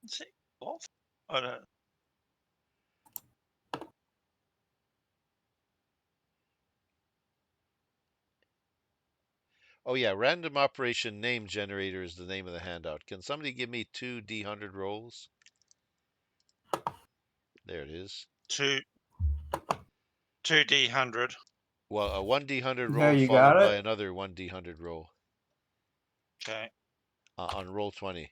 Is it off? I don't. Oh yeah, random operation name generator is the name of the handout. Can somebody give me 2 D100 rolls? There it is. 2 D100. Well, a 1 D100 There, roll you followed got by it? another 1 D100 roll Okay. on roll 20.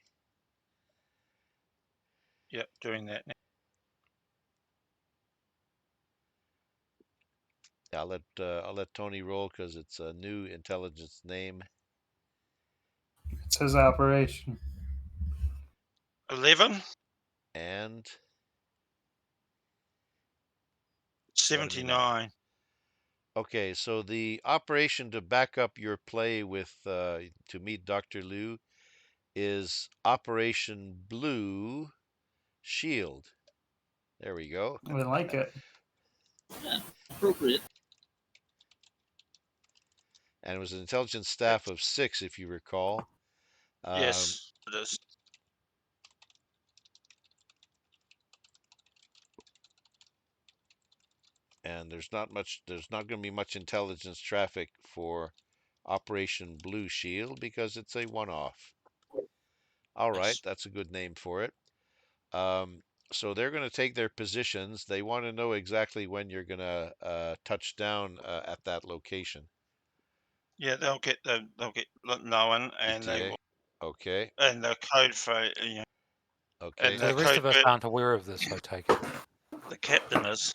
Yep, doing that now. Yeah, I'll let Tony roll because it's a new intelligence name. It says operation. 11. And 79. Okay, so the operation to back up your play with to meet Dr. Liu is Operation Blue Shield. There we go. We like it. Yeah, appropriate. And it was an intelligence staff of 6, if you recall. Yes, it is. and there's not going to be much intelligence traffic for Operation Blue Shield because it's a one-off. All right, Yes. that's a good name for it. So they're going to take their positions. They want to know exactly when you're going to touch down at that location. Yeah, they'll get known, and they ETA. will, Okay. and the code for Okay. and So the the rest code of us word, aren't aware of this, I take it. the captain is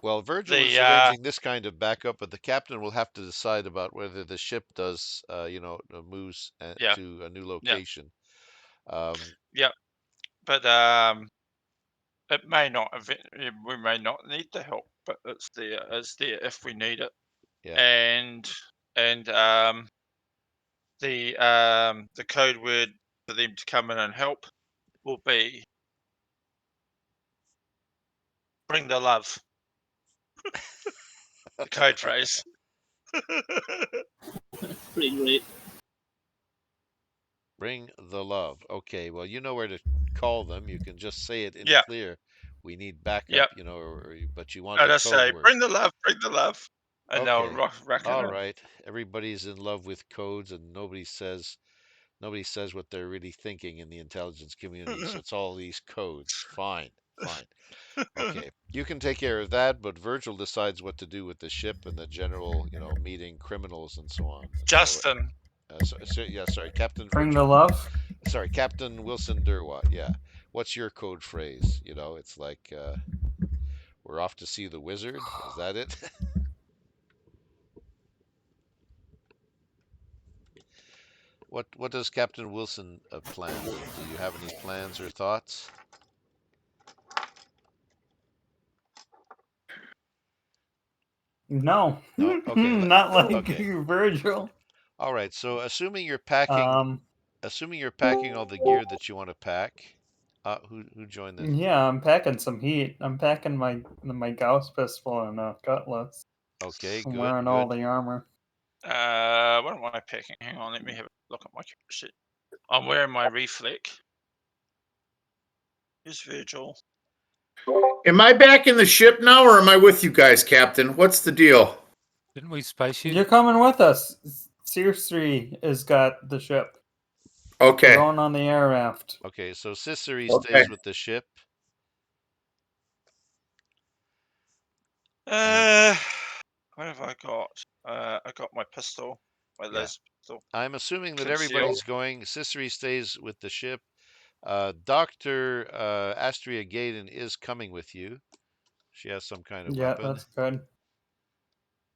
Well, Virgil is the arranging this kind of backup, but the captain will have to decide about whether the ship does, moves yeah to a new yeah location. Um, yeah, but it may not. We may not need the help, but it's there. It's there if we need it. yeah. And the code word for them to come in and help will be bring the love. The code phrase. Pretty great. Bring the love. Okay, well, you know where to call them. You can just say it in Yeah. clear. We need backup, Yep. but you want I the just code say word. bring the love, and they'll Okay. rock it All in. right. Everybody's in love with codes and nobody says what they're really thinking in the intelligence community. So it's all these codes. Fine. Fine. Okay. You can take care of that, but Virgil decides what to do with the ship and the general, meeting criminals and so on. So, Justin, sorry, Captain Bring the Virgil. love. Sorry, Captain Wilson Derwatt. Yeah. What's your code phrase? It's like we're off to see the wizard. Is that it? What does Captain Wilson plan? Do you have any plans or thoughts? No, No. Okay. not like Okay. Virgil. All right. So assuming you're Um, packing all the gear that you want to pack. Who joined the? yeah, I'm packing some heat. I'm packing my Gauss pistol and cutlass. Okay. I'm Good. wearing all Good. the armor. what am I packing? Hang on, let me have a look at my shit. I'm wearing my reflect. Here's Virgil. Am I back in the ship now, or am I with you guys, Captain? What's the deal? Didn't we space you? You're coming with us. Ss16 has got the ship. We're Okay. going on the air raft. Okay. So Sissery Okay. stays with the ship. What have I got? I got my pistol, my Yeah. laser pistol. I'm assuming that Concealed. everybody's going. Sissery stays with the ship. Dr. Astria Gaydon is coming with you. She has some kind of Yeah, weapon. that's good.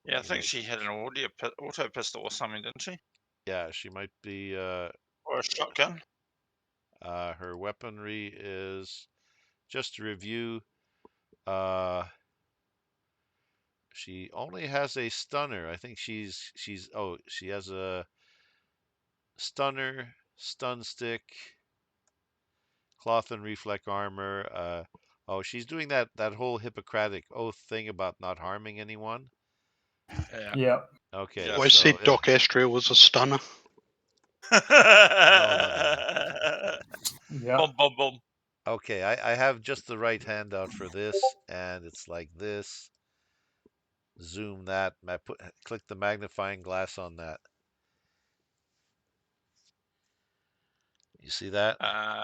Yeah, I think Okay. she had an auto pistol or something, didn't she? Yeah, she might be. Or a shotgun. Her weaponry is, just to review. She only has a stunner. I think she has a stunner, stun stick, cloth and reflect armor. She's doing that whole Hippocratic oath thing about not harming anyone. Yeah. Yeah. Okay, Yeah. Always so said Doc Astria was a stunner. no. Yeah. Boom, boom, boom. Okay, I have just the right handout for this, and it's like this. Zoom that. Click the magnifying glass on that. You see that? I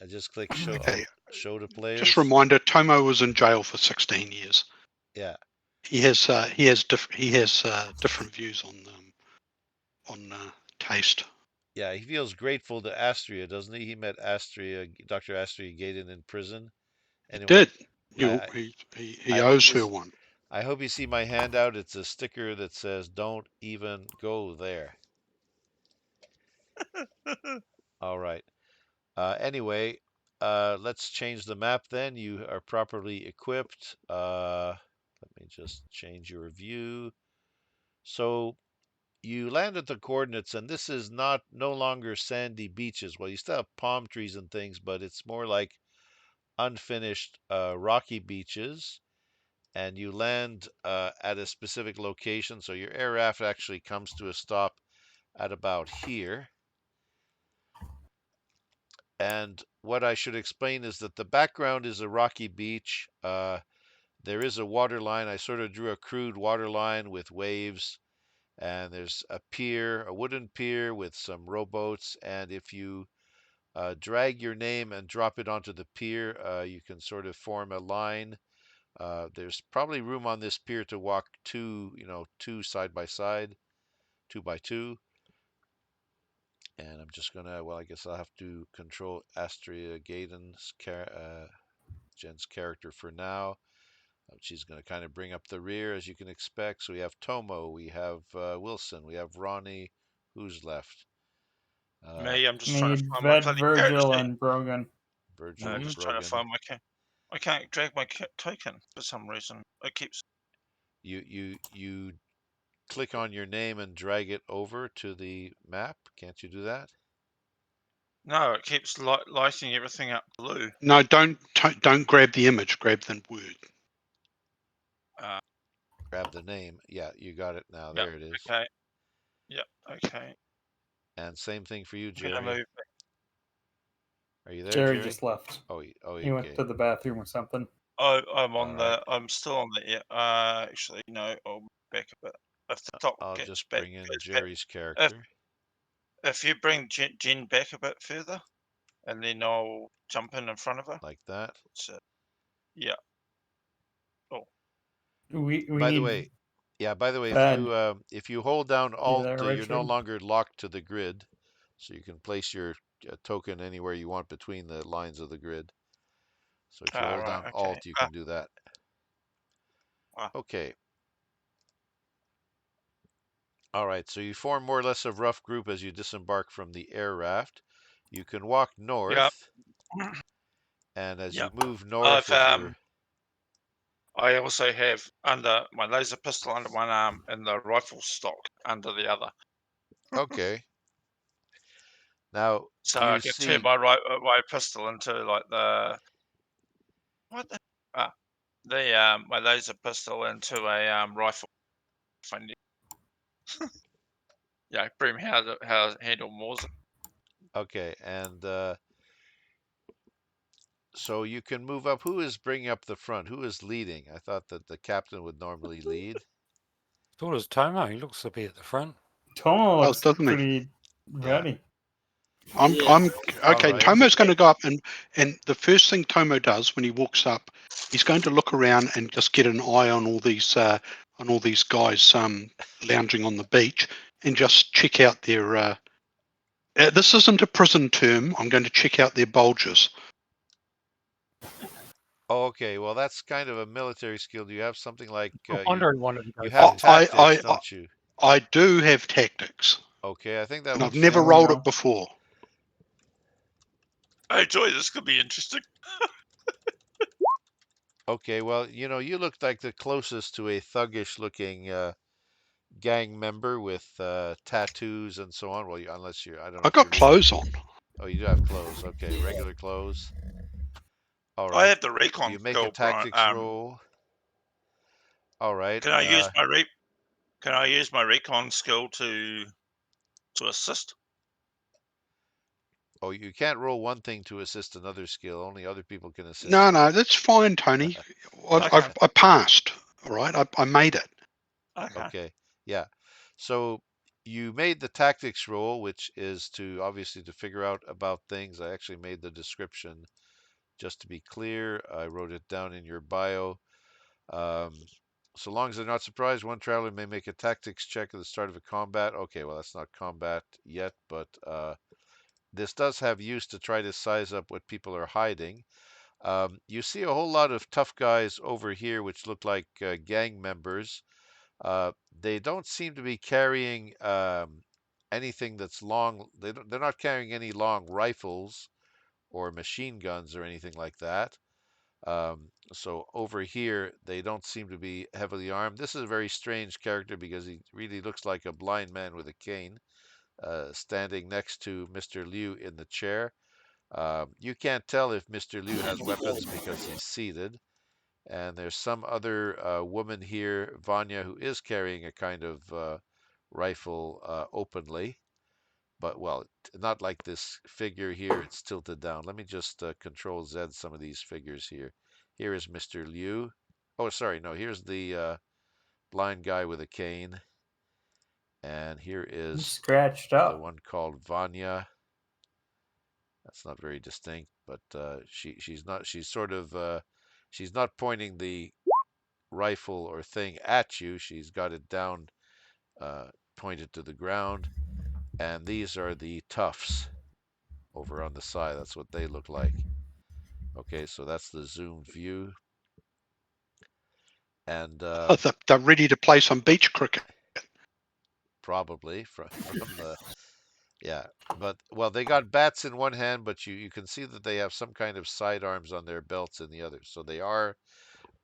just click show. Okay. Show to Just players. a reminder, Tomo was in jail for 16 years. Yeah. He has different views on taste. Yeah, he feels grateful to Astria, doesn't he? He met Dr. Astria Gaydon in prison. He Anyway, did. I, He owes her one. I hope you see my handout. It's a sticker that says, "Don't even go there." All right. Anyway, let's change the map then. You are properly equipped. Let me just change your view. So you land at the coordinates, and this is no longer sandy beaches. Well, you still have palm trees and things, but it's more like unfinished rocky beaches. And you land at a specific location. So your air raft actually comes to a stop at about here. And what I should explain is that the background is a rocky beach. There is a water line. I sort of drew a crude water line with waves, and there's a pier, a wooden pier with some rowboats. And if you drag your name and drop it onto the pier, you can sort of form a line. There's probably room on this pier to walk two side by side, 2 by 2. And I'm just gonna, well, I guess I'll have to control Astria Jen's character for now. She's going to kind of bring up the rear, as you can expect. So we have Tomo, we have Wilson, we have Ronnie. Who's left? Me, I'm just trying to Need find my Vet, bloody character Virgil, sheet. and Brogan. Virgil, Just trying to Brogan. find my I can't drag my token for some reason. It keeps. You click on your name and drag it over to the map. Can't you do that? No, it keeps lighting everything up blue. No, don't grab the image. Grab the word. Grab the name. Yeah, you got it now. Yep. There it is. Okay. Yep. Okay. And same thing for you, I'm gonna Jerry. move. Are you there, Jerry Jerry? just left. Oh, He went okay. to the bathroom or something. I'm on Alright. the. I'm still on the. Yeah. Actually, no. I'll back a bit. If the top I'll gets just back, bring in goes back. Jerry's character. If you bring Jen back a bit further, and then I'll jump in front of her. Like that. So, yeah. Oh. We By the need way, yeah, by the way, Ben. if you hold down You Alt, there, you're no Richard? longer locked to the grid, so you can place your token anywhere you want between the lines of the grid. So if you hold Right. down Okay. Alt, you can do that. Okay. All right, so you form more or less a rough group as you disembark from the air raft. You can walk Yep. north, and as you Yep. move north I've with your I also have under my laser pistol under one arm and the rifle stock under the other, okay. Now so I you can turn see, my pistol into like the what the my laser pistol into a rifle. Funny, yeah, Brim how handle Mors. okay, and so you can move up. Who is bringing up the front? Who is leading? I thought that the captain would normally lead. So does Tomo. He looks to be at the front. Tomo Oh, looks doesn't he? pretty Yeah. ready. I'm Yeah. All okay. right. Tomo's going to go up, and the first thing Tomo does when he walks up, he's going to look around and just get an eye on all these guys lounging on the beach, and just check out their. This isn't a prison term. I'm going to check out their bulges. Oh, okay. Well, that's kind of a military skill. Do you have something like I wonder who wanted to go you have first. tactics, don't you? I do have tactics, Okay, I think that and would I've never There fit. we rolled go. it before. Oh joy, this could be interesting. Okay, well, you look like the closest to a thuggish looking gang member with tattoos and so on. Well, unless I don't know I if you're got really. clothes on. Oh, you do have clothes. Okay, regular clothes. All I right. have the recon You make a skill, Brian. tactics roll. All right. Can I use my recon skill to assist? Oh, you can't roll one thing to assist another skill. Only other people can assist No, you. no, that's fine, Tony. Okay. I passed. All right, I made it. Okay. Okay. Yeah. So you made the tactics roll, which is to obviously to figure out about things. I actually made the description just to be clear. I wrote it down in your bio. Um, so long as they're not surprised, one traveler may make a tactics check at the start of a combat. Okay, well, that's not combat yet, but this does have use to try to size up what people are hiding. You see a whole lot of tough guys over here, which look like gang members. Uh, they don't seem to be carrying anything that's long. They're not carrying any long rifles or machine guns or anything like that. So over here, they don't seem to be heavily armed. This is a very strange character because he really looks like a blind man with a cane, standing next to Mr. Liu in the chair. You can't tell if Mr. Liu has weapons because he's seated. And there's some other woman here, Vanya, who is carrying a kind of rifle openly. but well, not like this figure here. It's tilted down. Let me just Control Z some of these figures here. Here is Mr. Liu. Oh, sorry, no. Here's the blind guy with a cane, and here He's is scratched the up. one called Vanya. That's not very distinct, but she's not. She's not pointing the rifle or thing at you. She's got it down, pointed to the ground. And these are the toughs over on the side. That's what they look like. Okay, so that's the zoomed view. And They're ready to play some beach cricket. probably from the, yeah. But, well, they got bats in one hand, but you can see that they have some kind of sidearms on their belts in the other. So they are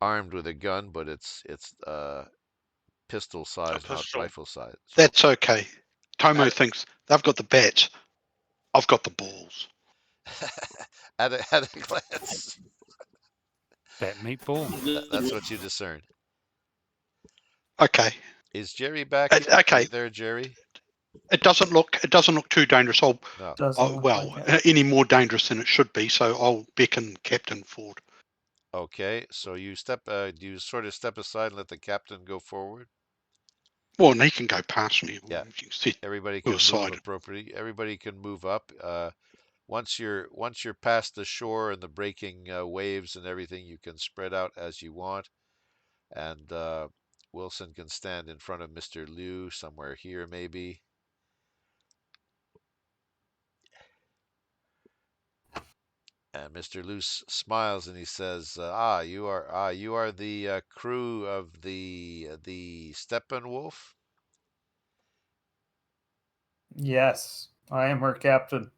armed with a gun, but it's pistol A size, not pistol. rifle size. So That's okay. Tomo at, thinks they've got the bats. I've got the balls. at a glance, That meatball. that's what you discern. Okay. Is Jerry back yet? Are Okay. you there, Jerry? It doesn't look too dangerous. No. Doesn't look Well, like it. any more dangerous than it should be. So I'll beckon Captain Ford. Okay, so you you sort of step aside and let the captain go forward? Well, and he can go past me. Yeah. You can sit Everybody to can a move side. appropriately. Everybody can move up. Once you're past the shore and the breaking waves and everything, you can spread out as you want. And Wilson can stand in front of Mr. Liu somewhere here, maybe. And Mr. Liu smiles and he says, you are the crew of the Steppenwolf." Yes, I am her captain.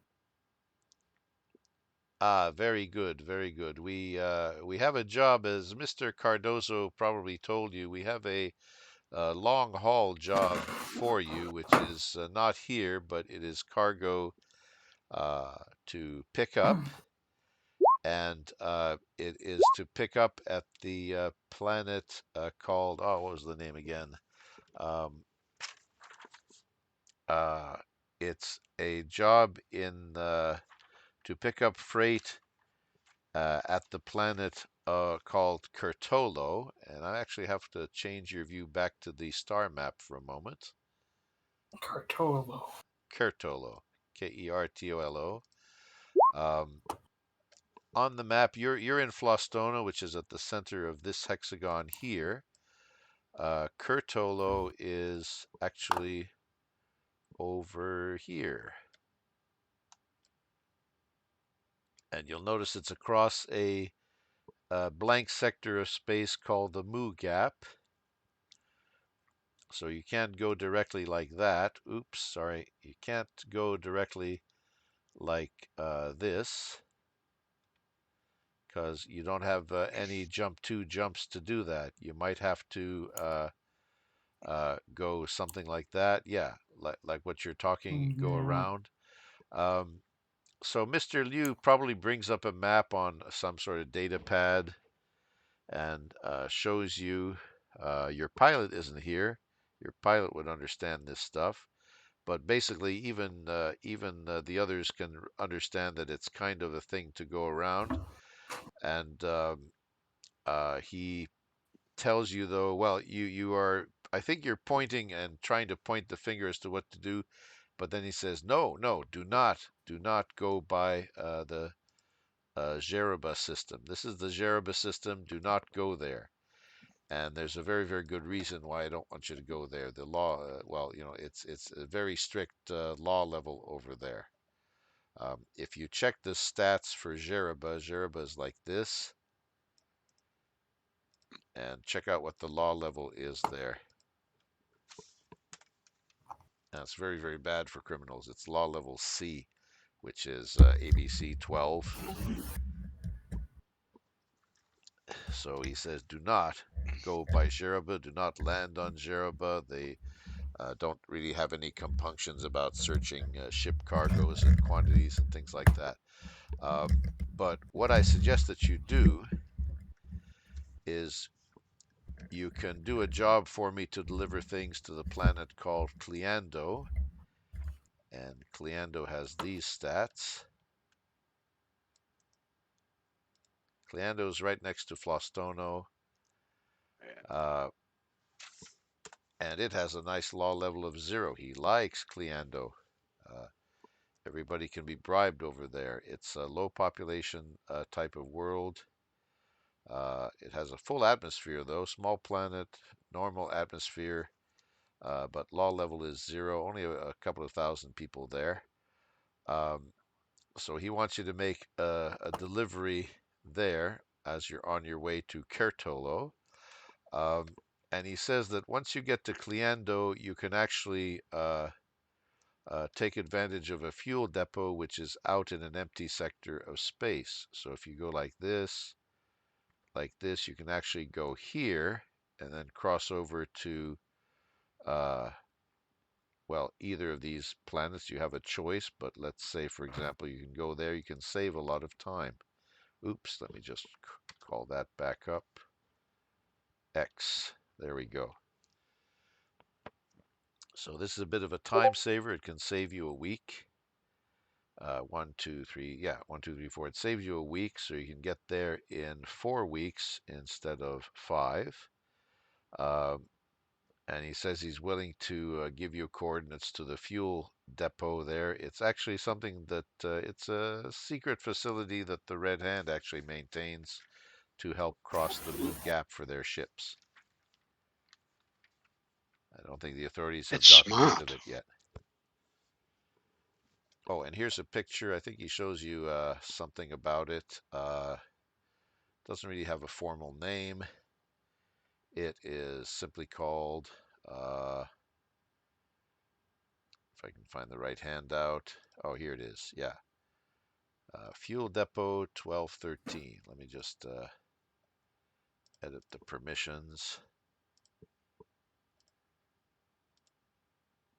Ah, very good, very good. We have a job, as Mr. Cardozo probably told you. We have a long haul job for you, which is not here, but it is cargo to pick up, and it is to pick up at the planet called, oh, what was the name again? Um, uh, it's a job in to pick up freight at the planet called Kertolo, and I actually have to change your view back to the star map for a moment. Cartolo. Kertolo, Kertolo. Um, on the map, you're in Flostona, which is at the center of this hexagon here. Kertolo is actually over here, and you'll notice it's across a blank sector of space called the Mu Gap. So you can't go directly like that. Oops, sorry. You can't go directly like this because you don't have any jumps to do that. You might have to go something like that. Yeah, like what you're talking, go Yeah. around. Um, so Mr. Liu probably brings up a map on some sort of data pad and shows you. Your pilot isn't here. Your pilot would understand this stuff. But basically, even the others can understand that it's kind of a thing to go around. And he tells you, though, well, you are, I think you're pointing and trying to point the finger as to what to do. But then he says, no, do not go by the Jeroba system. This is the Jeroba system. Do not go there. And there's a very, very good reason why I don't want you to go there. The law, well, it's a very strict law level over there. If you check the stats for Jeroba, Jeroba is like this, and check out what the law level is there. And it's very, very bad for criminals. It's law level C, which is ABC 12. So he says, do not go by Jeroba, do not land on Jeroba. They don't really have any compunctions about searching ship cargoes and quantities and things like that. But what I suggest that you do is you can do a job for me to deliver things to the planet called Cleando. And Cleando has these stats. Cleando's right next to Flostono. And it has a nice law level of 0. He likes Cleando. Everybody can be bribed over there. It's a low population type of world. It has a full atmosphere, though. Small planet, normal atmosphere, but law level is 0. Only a couple of thousand people there. So he wants you to make a delivery there as you're on your way to Kertolo. And he says that once you get to Cleando, you can actually take advantage of a fuel depot which is out in an empty sector of space. So if you go like this, you can actually go here and then cross over to, well, either of these planets. You have a choice, but let's say, for example, you can go there. You can save a lot of time. Oops, let me just call that back up. X. There we go. So this is a bit of a time saver. It can save you a week. 1, 2, 3, yeah, 1, 2, 3, 4. It saves you a week, so you can get there in 4 weeks instead of 5. And he says he's willing to give you coordinates to the fuel depot there. It's actually something that it's a secret facility that the Red Hand actually maintains to help cross the Mu Gap for their ships. I don't think the authorities have It's gotten wind of smart. it yet. Oh, and here's a picture. I think he shows you something about it. Doesn't really have a formal name. It is simply called, if I can find the right handout. Oh, here it is. Yeah. Fuel Depot 1213. Let me just edit the permissions.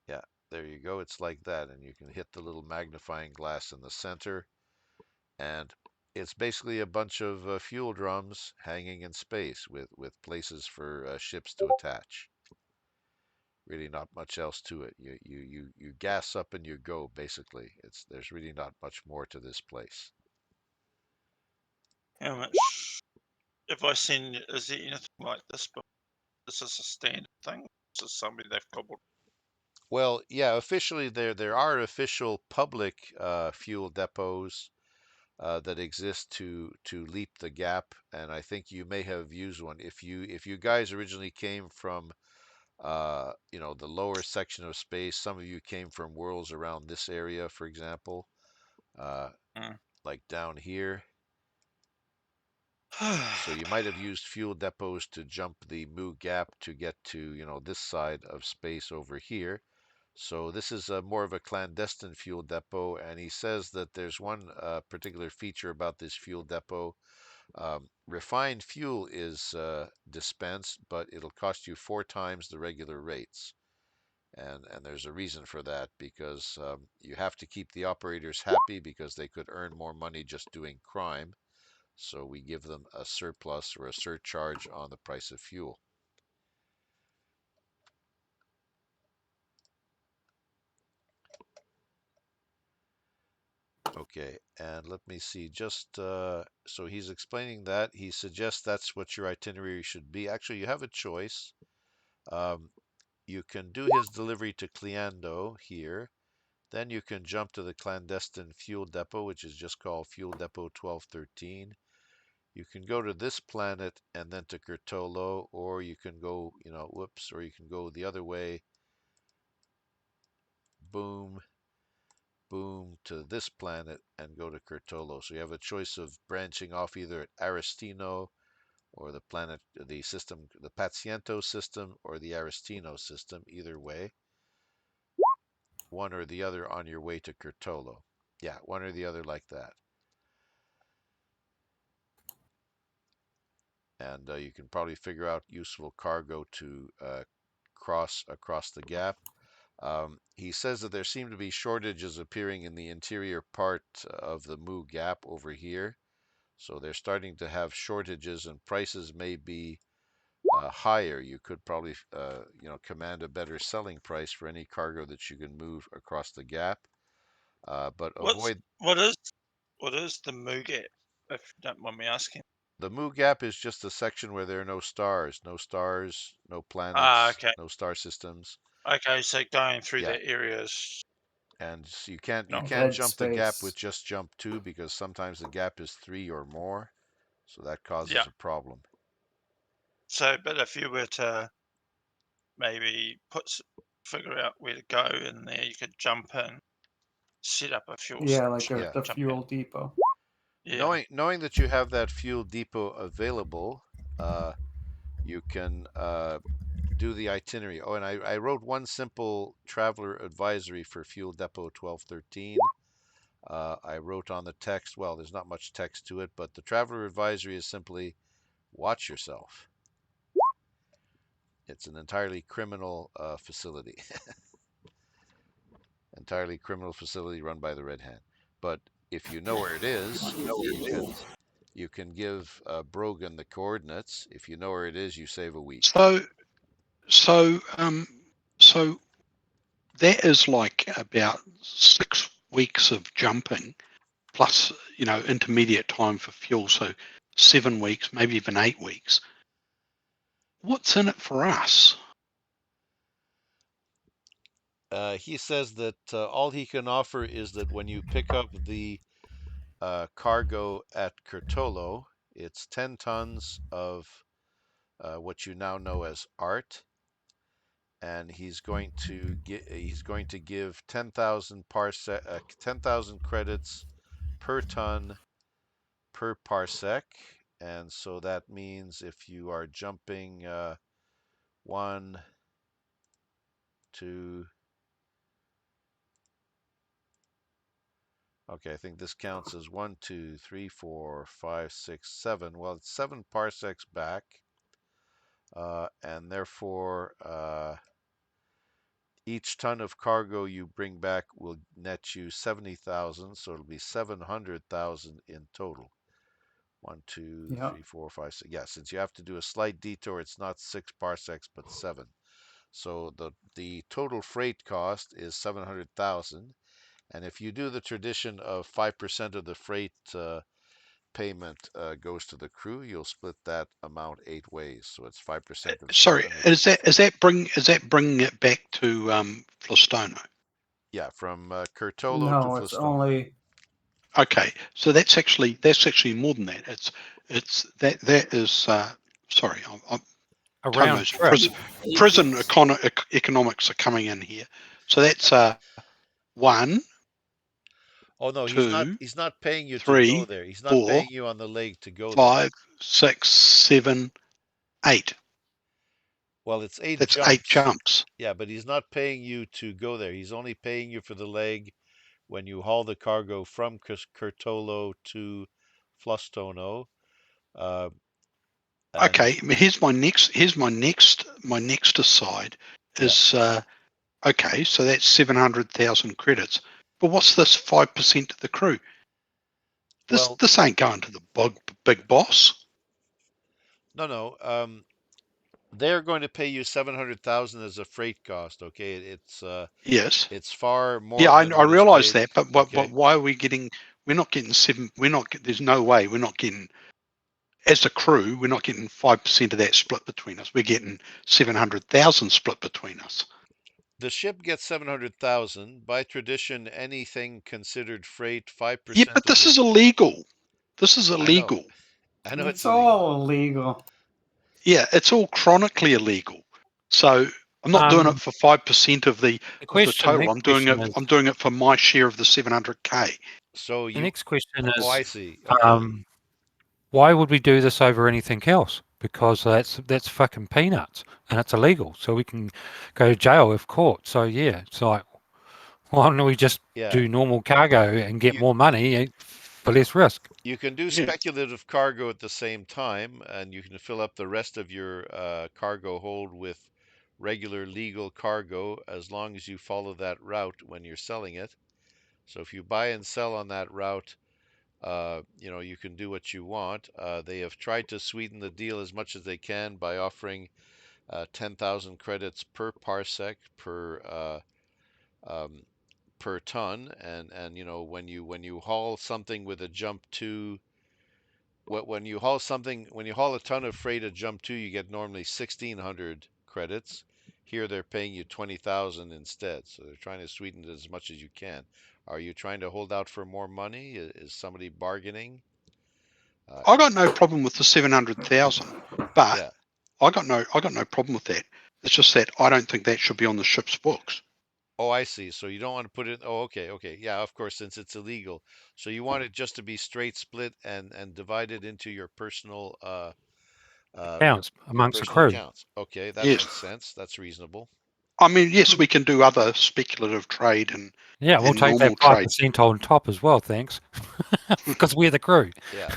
Yeah, there you go. It's like that. And you can hit the little magnifying glass in the center. And it's basically a bunch of fuel drums hanging in space with places for ships to attach. Really not much else to it. You gas up and you go, basically. There's really not much more to this place. How much? If I send, is there anything like this? But this is a standard thing. This is somebody they've cobbled. Well, yeah, officially there are official public fuel depots that exist to leap the gap, and I think you may have used one. If you guys originally came from the lower section of space, some of you came from worlds around this area, for example, uh, Mm. like down here. So you might have used fuel depots to jump the Mu Gap to get to this side of space over here. So this is more of a clandestine fuel depot, and he says that there's one particular feature about this fuel depot. Refined fuel is dispensed, but it'll cost you 4 times the regular rates. And there's a reason for that, because you have to keep the operators happy because they could earn more money just doing crime. So we give them a surplus or a surcharge on the price of fuel. Okay, and let me see, just so he's explaining that. He suggests that's what your itinerary should be. Actually, you have a choice. Um, you can do his delivery to Cleando here. Then you can jump to the clandestine fuel depot, which is just called Fuel Depot 1213. You can go to this planet and then to Curtolo, or you can go, or you can go the other way. Boom, boom to this planet and go to Curtolo. So you have a choice of branching off either at Aristino or the planet, the system, the Paziento system or the Aristino system, either way. One or the other on your way to Curtolo. Yeah, one or the other like that. And you can probably figure out useful cargo to cross across the gap. He says that there seem to be shortages appearing in the interior part of the Mu Gap over here. So they're starting to have shortages, and prices may be higher, you could probably command a better selling price for any cargo that you can move across the gap. But What's avoid what is the Moo Gap, if you don't mind me asking? the Moo Gap is just a section where there are no stars, no Ah, planets, okay. no star systems. Okay, so going through Yeah, that area is and so you can't not Dead jump the gap space. with just jump 2 because sometimes the gap is 3 or more, so that yeah. causes a problem. So, but if you were to maybe figure out where to go in there, you could jump in, set up a fuel Yeah, like station, a, Yeah. the jump out. fuel depot. Yeah. Knowing that you have that fuel depot available, you can do the itinerary. Oh, and I wrote one simple traveler advisory for Fuel Depot 1213. I wrote on the text, well, there's not much text to it, but the traveler advisory is simply watch yourself. It's an entirely criminal facility. Entirely criminal facility run by the Red Hand. But if you know where it is, you can give Brogan the coordinates. If you know where it is, you save a week. So that is like about 6 weeks of jumping plus, intermediate time for fuel. So 7 weeks, maybe even 8 weeks. What's in it for us? He says that all he can offer is that when you pick up the cargo at Curtolo, it's 10 tons of what you now know as art, and he's going to give 10,000 credits per ton per parsec, and so that means if you are jumping 1, 2. Okay, I think this counts as 1, 2, 3, 4, 5, 6, 7. Well, it's 7 parsecs back, and therefore each ton of cargo you bring back will net you 70,000, so it'll be 700,000 in total. 1, 2, Yeah. 3, 4, 5, 6. Yeah, since you have to do a slight detour, it's not 6 parsecs but 7. So the total freight cost is 700,000, and if you do the tradition of 5% of the freight payment goes to the crew, you'll split that amount 8 ways. So it's 5% of Sorry, 7. is that bringing it back to Flastono? Yeah, from Curtolo to No, it's Flistone. only Okay, so that's actually more than that. It's that is sorry, A round Tomo's trip. prison economics are coming in here. So that's 1, Oh no, 2, he's not paying you to go 3, there. He's not 4, paying you on the leg to go there. 5, 6, 7, 8. Well, it's 8 That's 8 jumps. jumps. Yeah, but he's not paying you to go there. He's only paying you for the leg when you haul the cargo from Curtolo to Flustono. Uh, and Okay, here's my next aside yeah, is okay, so that's 700,000 credits. But what's this 5% of the crew? well, This ain't going to the big boss. no. They're going to pay you 700,000 as a freight cost. Okay, Yes. it's far more Yeah, I than what is realise paid. that, but Okay, why are we getting? We're not getting seven. We're not. There's no way we're not getting. As a crew, we're not getting 5% of that split between us. We're getting 700,000 split between us. the ship gets 700,000 by tradition. Anything considered freight, Yeah, 5% but of this the. is illegal. This is I know, illegal. I know it's it's illegal. all illegal. Yeah, it's all chronically illegal. So I'm not doing it for 5% of the total. Next question is, I'm doing it for my share of the 700K. So the you, next question oh, is, I see. Okay, why would we do this over anything else? Because that's fucking peanuts and it's illegal. So we can go to jail if caught. So yeah, it's like, why don't we just yeah. do normal cargo and get You more money for less risk? you can do Yeah. speculative cargo at the same time, and you can fill up the rest of your cargo hold with regular legal cargo as long as you follow that route when you're selling it. So if you buy and sell on that route, you can do what you want. They have tried to sweeten the deal as much as they can by offering 10,000 credits per parsec um, per ton, and when you haul something with a jump 2, when you haul a ton of freight at jump 2, you get normally 1,600 credits. Here they're paying you 20,000 instead, so they're trying to sweeten it as much as you can. Are you trying to hold out for more money? Is somebody bargaining? I got no problem with the 700,000, but Yeah. I got no problem with that. It's just that I don't think that should be on the ship's books. Oh, I see. So you don't want to put it. Oh, okay, okay. Yeah, of course, since it's illegal. So you want it just to be straight split and divided into your personal Counts your amongst the personal crew. accounts. Okay, that Yes. makes sense. That's reasonable. I mean, yes, we can do other speculative trade Yeah, we'll and take normal that 5% trade. on top as well, thanks. Because we're the crew. Yeah.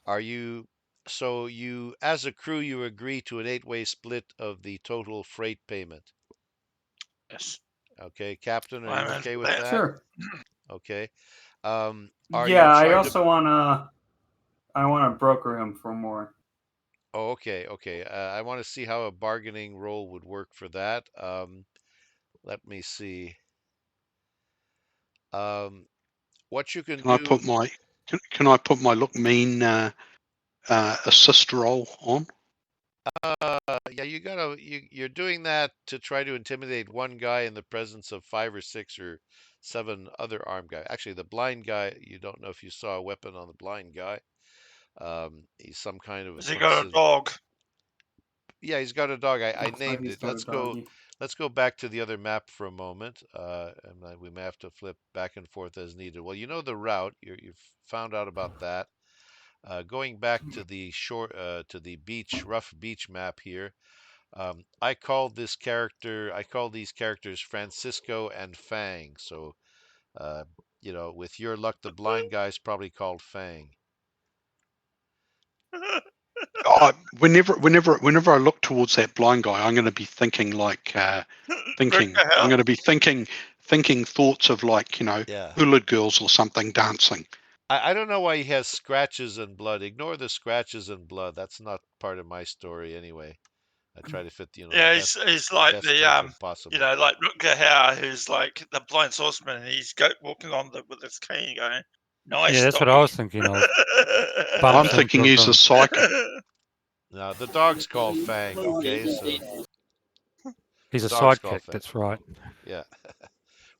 Are you so you as a crew you agree to an 8-way split of the total freight payment? Yes. Okay, Captain, are I'm you in okay for with that. that? Sure. Okay. Are you Yeah, I trying to also wanna broker him for more. Oh, okay, okay. I want to see how a bargaining role would work for that. Let me see. Um, what you can Can I do. put my can I put my look mean assist role on? Yeah, you're doing that to try to intimidate one guy in the presence of 5 or 6 or 7 other armed guys. Actually, the blind guy, you don't know if you saw a weapon on the blind guy. He's some kind of Has he got a dog? Yeah, he's got a dog. I Looks like named he's it. got a doggy. Let's go back to the other map for a moment, and we may have to flip back and forth as needed. Well, you know the route. You've found out about that. Going back to the shore, to the beach, rough beach map here. I called this character. I call these characters Francisco and Fang. So, uh, with your luck, the blind guy's probably called Fang. Whenever I look towards that blind guy, I'm going to be thinking like Rick the I'm hell? going to be thinking thoughts of like Yeah. hula girls or something dancing. I don't know why he has scratches and blood. Ignore the scratches and blood. That's not part of my story anyway. I try to fit, the Yeah, best he's like best the token possible. like Rutger Hauer, who's like the blind swordsman, and he's walking on with his cane, going, Yeah, "Nice that's what I doggy." was thinking of. I'm Bumps thinking into he's a them. psychic. Now the dog's called Fang, okay? So He's the a dog's called sidekick, Fang. that's right. Yeah.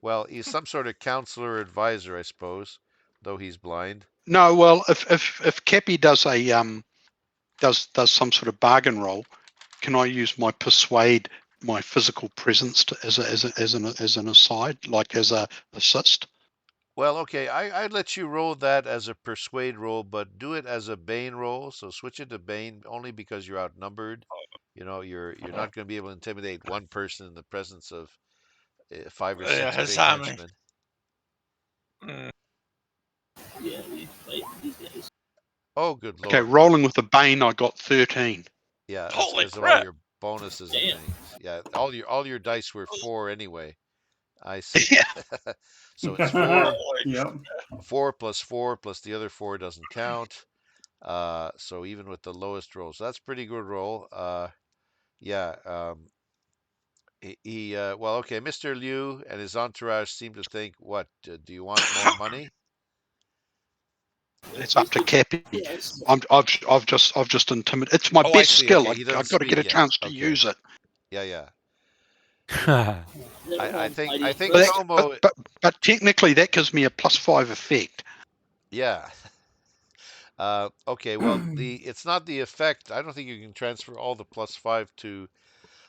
Well, he's some sort of counselor or advisor, I suppose, though he's blind. No, well, if Cappy does a does some sort of bargain roll, can I use my persuade, my physical presence as an aside, like as a assist? Well, okay, I'd let you roll that as a persuade roll, but do it as a Bane roll. So switch it to Bane only because you're outnumbered. You're not going to be able to intimidate one person in the presence of 5 or 6 his big army. henchmen. Yeah, we fight these guys. Oh, good Okay, lord. rolling with the Bane, I got 13. Yeah, that's Holy because of all crap! your bonuses and Damn. things. Yeah, all your dice were 4 anyway. I see. Yeah. So it's 4, Holy 4 plus 4 plus the other 4 doesn't count. So even with the lowest roll, so that's pretty good roll. Yeah. Well, okay. Mr. Liu and his entourage seem to think, what? Do you want more money? That's up to Cappy. Yes. I've just intimidated. It's my Oh, I best see. skill. Okay, he doesn't I've got to speak get a yet. chance to Okay. use it. Yeah, yeah. They're all I fighting think for But, us. Tomo. but technically that gives me a +5 effect. Yeah. Okay. Well, it's not the effect. I don't think you can transfer all the +5 to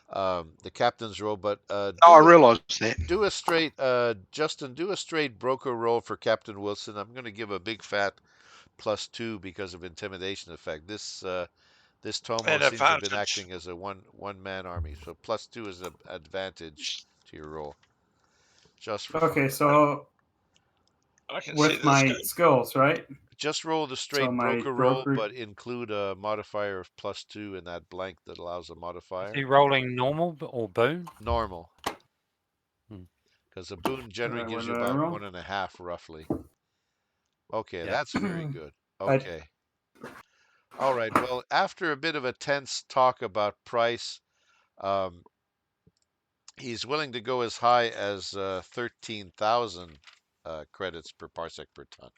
the captain's roll, but No, I realise that. do a straight Justin, do a straight broker roll for Captain Wilson. I'm going to give a big fat +2 because of intimidation effect. This Tomo an seems to have been advantage. acting as a one man army, so +2 is an advantage to your roll, just for fun. Okay, so I can see with this my going. skills, right? Just roll the So straight my broker roll, broker. but include a modifier of +2 in that blank that allows a Is modifier. he rolling normal or boon? Normal, Hmm. because a boon generally What gives you did I about roll? 1.5 roughly. Okay, Yeah. that's very good. I- Okay. All right. Well, after a bit of a tense talk about price, um, he's willing to go as high as 13,000 credits per parsec per ton.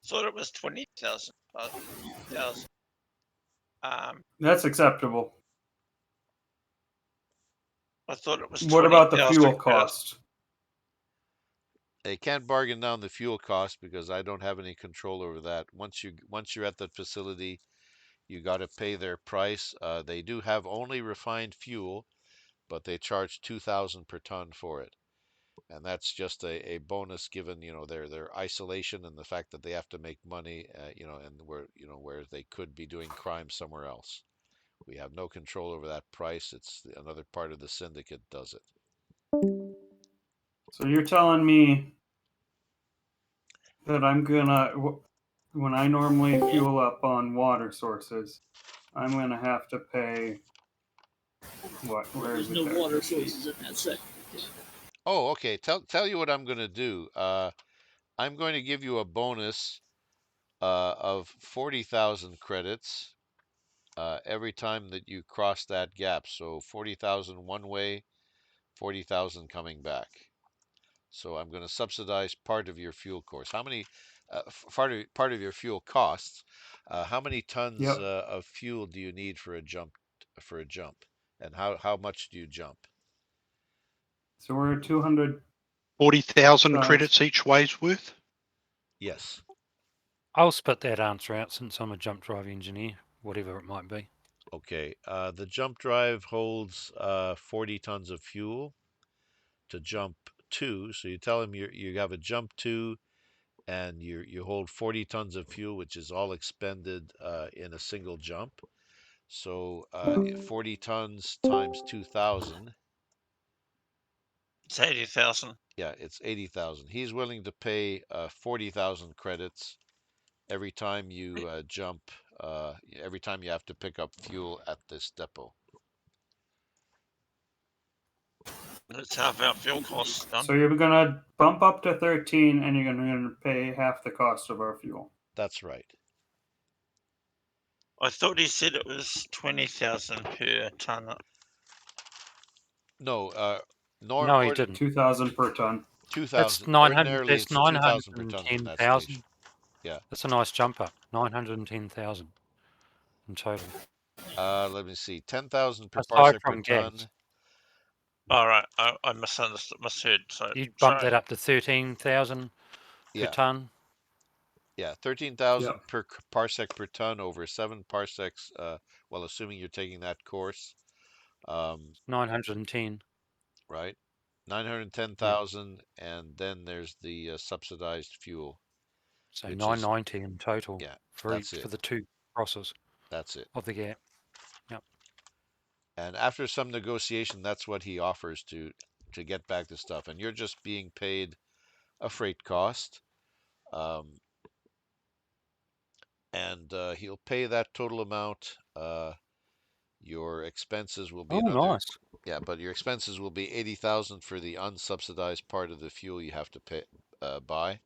Thought it was 20,000. That's acceptable. I thought it was What about the 20,000 fuel credits. cost? They can't bargain down the fuel cost because I don't have any control over that. Once you're at the facility, you got to pay their price. They do have only refined fuel, but they charge 2,000 per ton for it, and that's just a bonus given their isolation and the fact that they have to make money, and where they could be doing crime somewhere else. We have no control over that price. It's another part of the syndicate does it. So you're telling me that I'm gonna, when I normally fuel up on water sources, I'm gonna have to pay what? Where There's is it no there? water sources in that sector. Oh, okay. Tell you what I'm going to do. I'm going to give you a bonus of 40,000 credits every time that you cross that gap. So 40,000 one way, 40,000 coming back. So I'm going to subsidize part of your fuel cost. How many part of your fuel costs? How many tons Yep. of fuel do you need for a jump? And how much do you jump? So we're at 200. 40,000 Tons. credits each way's worth. Yes. I'll spit that answer out since I'm a jump drive engineer, whatever it might be. Okay. The jump drive holds 40 tons of fuel to jump to. So you tell him you have a jump to, and you hold 40 tons of fuel, which is all expended in a single jump. So 40 tons times 2,000. It's 80,000. Yeah, it's 80,000. He's willing to pay 40,000 credits every time you jump. Every time you have to pick up fuel at this depot. That's half our fuel costs done. So you're gonna bump up to 13, and you're gonna pay half the cost of our fuel. That's right. I thought he said it was 20,000 per ton. No, No, he didn't. 2,000 per ton. 2,000. 900. Ordinarily, That's it's 2,000 per ton from that 910,000. station. Yeah. That's a nice jump up. 910,000 in total. Let me see. 10,000 per Aside parsec per from ton. gas. All right, I misunderstood, misheard. So You bump sorry. that up to 13,000 per Yeah. ton. Yeah, 13,000 Yep. per parsec per ton over 7 parsecs. Well, assuming you're taking that course, 910. right? 910,000, and then there's the subsidized fuel, So which is 990 in total yeah, for that's each for it. the two crosses That's it. of the gap. Yep. And after some negotiation, that's what he offers to get back the stuff, and you're just being paid a freight cost, and he'll pay that total amount. Your expenses will be Oh, another. nice. Yeah, but your expenses will be 80,000 for the unsubsidized part of the fuel you have to pay buy.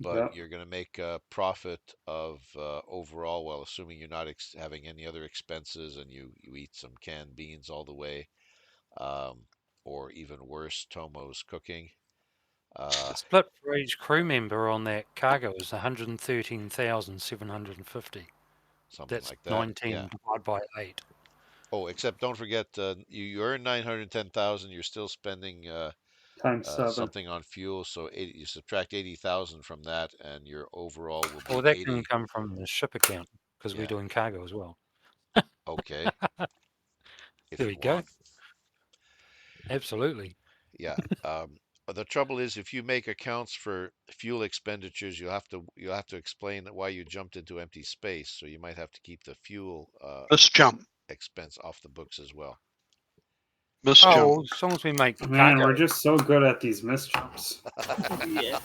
But Yep. you're going to make a profit of overall, well, assuming you're not having any other expenses and you eat some canned beans all the way, or even worse, Tomo's cooking. The split for each crew member on that cargo is 113,750. Something That's like that. 19 Yeah. divided by 8. Oh, except don't forget, you earn 910,000. You're still spending Times 7. something on fuel, so you subtract 80,000 from that, and your overall will be Well, that 80. can come from the ship account because Yeah. we're doing cargo as well. Okay. If There you we go. want. Absolutely. Yeah. The trouble is, if you make accounts for fuel expenditures, you'll have to explain why you jumped into empty space. So you might have to keep the fuel Miss jump. expense off the books as well. Miss Oh, jump. well, as long as we make Man, cargo. we're just so good at these misjumps. Yeah.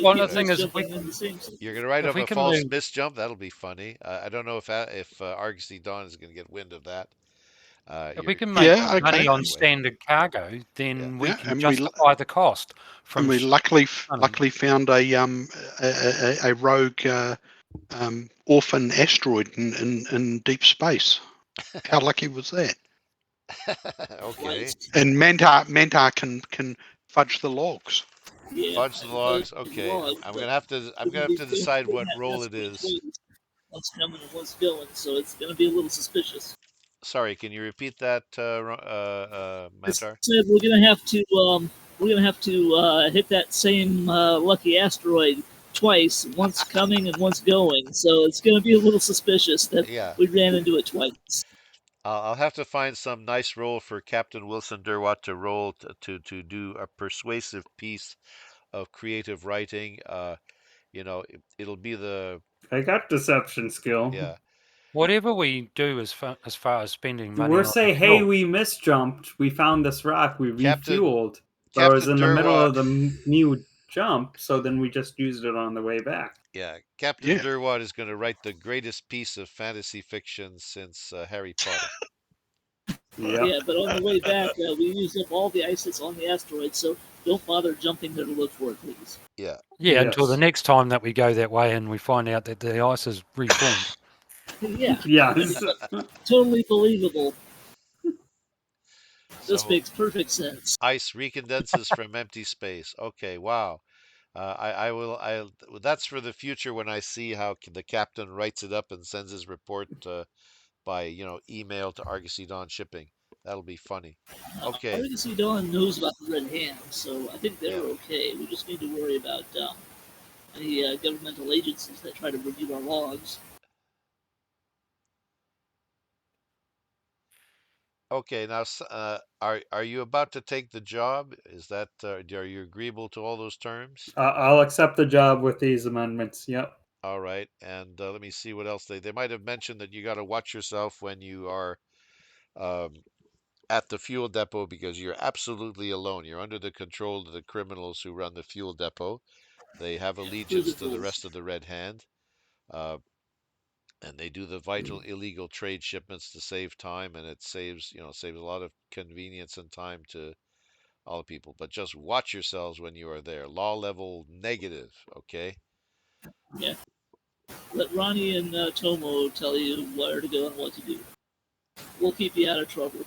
Well, Keep the thing is, if we jumping in the same. You're going to write if up we a can false learn, miss jump. That'll be funny. I don't know if Argosy Dawn is going to get wind of that. If we can make Yeah, money okay. on anyway. standard cargo, then we Yeah, can and we justify the cost from. and we luckily found a rogue orphan asteroid in deep space. How lucky was that? Okay. Right. And Mantar can fudge the logs. Yeah, Fudge the I can tell you logs. the Okay. logs, I'm but gonna have to we're gonna be decide we're what gonna role have it separate is. ways. One's coming and one's going, so it's gonna be a little suspicious. Sorry, can you repeat that, I Mantar? said we're gonna have to hit that same lucky asteroid twice. Once coming and once going, so it's gonna be a little suspicious that Yeah. we ran into it twice. I'll have to find some nice role for Captain Wilson Derwatt to roll to do a persuasive piece of creative writing. It'll be the I got deception skill. yeah. Whatever we do as far as spending money We're on say, hey, fuel. we misjumped. We found this rock. We Captain refueled, but it was Captain in the middle Derwatt. of the new jump. So then we just used it on the way back. Yeah, Captain Yeah. Derwatt is going to write the greatest piece of fantasy fiction since Harry Potter. Yep. Yeah, but on the way back, we used up all the ice that's on the asteroid, so don't bother jumping there to look for it, please. Yeah. Yeah, until the Yes. next time that we go that way and we find out that the ice is reformed. Yeah, Yes. totally believable. This So makes perfect sense. ice recondenses from empty space. Okay, wow. I will. That's for the future when I see how the captain writes it up and sends his report by email to Argosy Dawn Shipping. That'll be funny. Okay. Argosy Dawn knows about the Red Hand, so I think they're Yeah. okay. We just need to worry about any governmental agencies that try to review our logs. Okay. Now, are you about to take the job? Is that are you agreeable to all those terms? I'll accept the job with these amendments. Yep. All right. And let me see what else they might have mentioned that you got to watch yourself when you are um, at the fuel depot because you're absolutely alone. You're under the control of the criminals who run the fuel depot. They have allegiance to the Physicals. rest of the Red Hand, uh, and they do the vital illegal trade shipments to save time, and it saves a lot of convenience and time to all the people. But just watch yourselves when you are there. Law level negative, okay? Yeah. Let Ronnie and Tomo tell you where to go and what to do. We'll keep you out of trouble.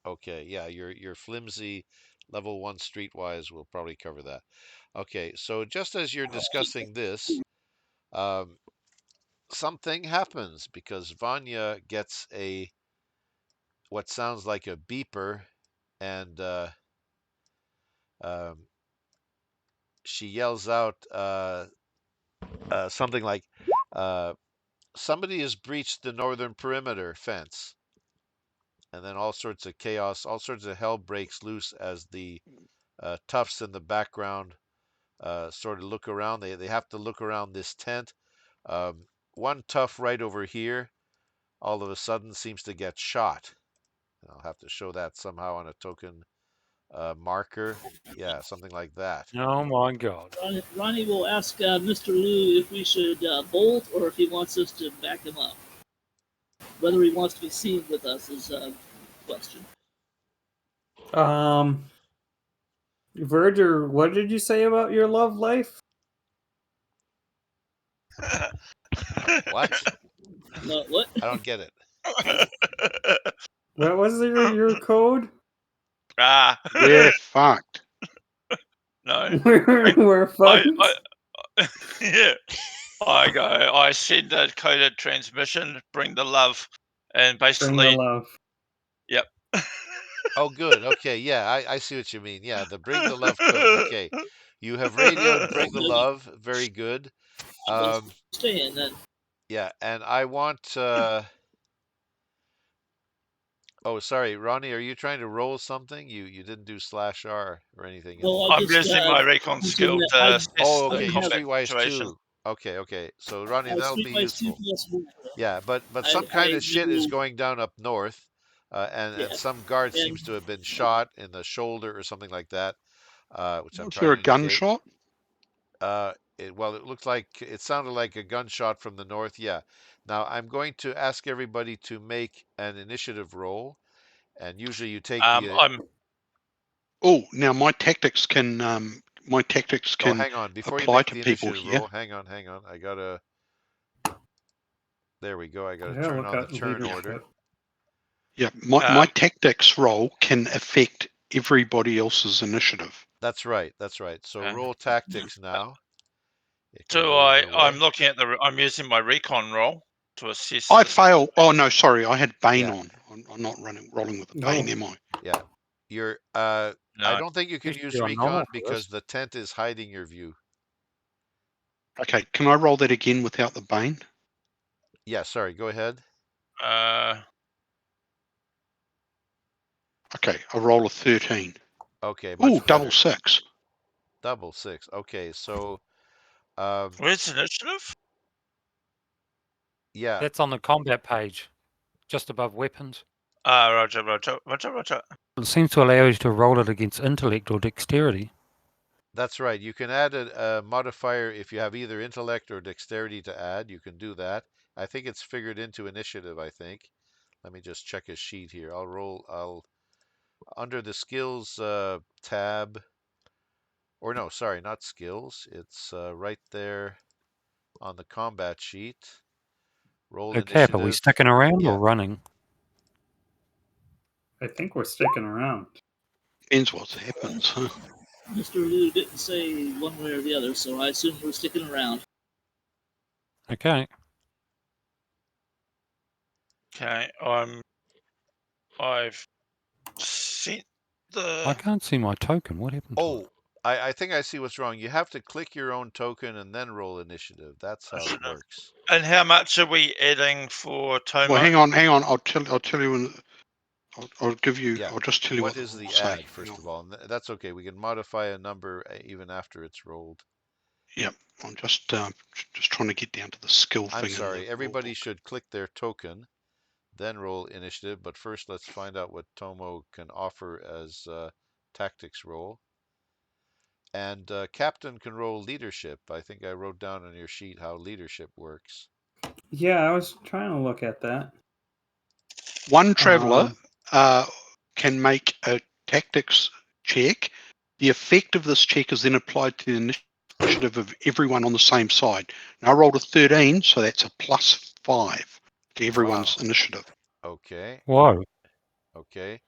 Okay, yeah, your flimsy level one streetwise will probably cover that. Okay, so just as you're discussing this, um, something happens because Vanya gets a what sounds like a beeper, and um, she yells out something like, uh, "Somebody has breached the northern perimeter fence." And then all sorts of chaos, all sorts of hell breaks loose as the toughs in the background sort of look around. They have to look around this tent. Um, One tough right over here all of a sudden seems to get shot. I'll have to show that somehow on a token marker. Yeah, something like that. Oh my God. Ronnie will ask Mr. Liu if we should bolt or if he wants us to back him up. Whether he wants to be seen with us is a question. Verger, what did you say about your love life? What? No, what? I don't get it. What was your code? Ah, We're fucked. no. We're fucked. Yeah. I send a coded transmission, bring the love, and Bring the basically, love. yep. Oh, good. Okay, yeah, I see what you mean. Yeah, the bring the love code. Okay, you have radioed bring the love. Very good. Let's Um, stay in then. yeah, and I want. Oh, sorry, Ronnie. Are you trying to roll something? You didn't do /R or anything in Well, the. I I'm just using my recon using skill that to assess Oh, I the okay. don't You have combat streetwise situation. too. Okay, okay. So Ronnie, that'll be Streetwise 2 useful. plus 1. Yeah, but some kind I of shit is know, going down up north, and yeah, some guard and seems to have been shot in the shoulder or something like that, which I'm Was trying there to a indicate. gunshot? Well, it looked like it sounded like a gunshot from the north. Yeah. Now I'm going to ask everybody to make an initiative roll, And usually you take I'm Oh, now my tactics can Oh, hang on. Before you apply make to the people initiative here. roll, hang on. I gotta. There we go. I gotta Yeah, turn look on the at turn leadership. order. Yeah, my Um, tactics roll can affect everybody else's initiative. That's right. That's right. So Okay. roll tactics now. It can so go either way. I'm looking at I'm using my recon roll to assess. I this. fail. Oh no, sorry, I had Bane Yeah. on. I'm not rolling with the No. Bane, am I? Yeah. You're. No, I don't think you can Usually use you're on normal recon for because this. the tent is hiding your view. Okay, can I roll that again without the Bane? Yeah. Sorry. Go ahead. Okay, I roll a 13. Okay. Ooh, Much double better. 6. Double 6. Okay. So. where's initiative? Yeah. That's on the combat page, just above weapons. Roger. It seems to allow you to roll it against intellect or dexterity. That's right. You can add a modifier if you have either intellect or dexterity to add. You can do that. I think it's figured into initiative, I think. Let me just check his sheet here. I'll under the skills tab, or no, sorry, not skills. It's right there on the combat sheet. Roll Okay, are we initiative. sticking around Yeah. or running? I think we're sticking around. Depends what happens, huh? Mr. Liu didn't say one way or the other, so I assume we're sticking around. Okay. Okay, I've sent I the. can't see my token. What happened to it? Oh, I think I see what's wrong. You have to click your own token and then roll initiative. That's how it works. And how much are we adding for Tomo? Well, hang on. I'll tell you when. I'll give you. Yeah. I'll just tell you What what the is the rules say. add, first of all? And that's okay. We can modify a number even after it's rolled. Yep, I'm just trying to get down to the skill I'm thing in the sorry. rule Everybody book. should click their token, then roll initiative. But first, let's find out what Tomo can offer as tactics roll. And Captain can roll leadership. I think I wrote down on your sheet how leadership works. Yeah, I was trying to look at that. One traveller can make a tactics check. The effect of this check is then applied to the initiative of everyone on the same side. Now I rolled a 13, so that's a +5 to everyone's Wow. initiative. Okay. Whoa. Okay.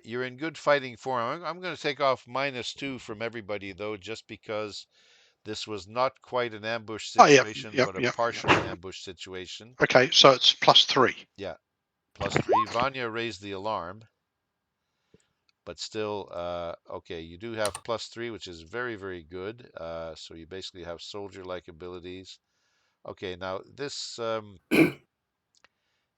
You're in good fighting form. I'm going to take off -2 from everybody, though, just because this was not quite an ambush Oh, yep, situation, yep, but a yep. partial ambush situation. Okay, so it's +3. Yeah, +3. Vanya raised the alarm, but still, okay, you do have +3, which is very, very good. So you basically have soldier-like abilities. Okay, now this,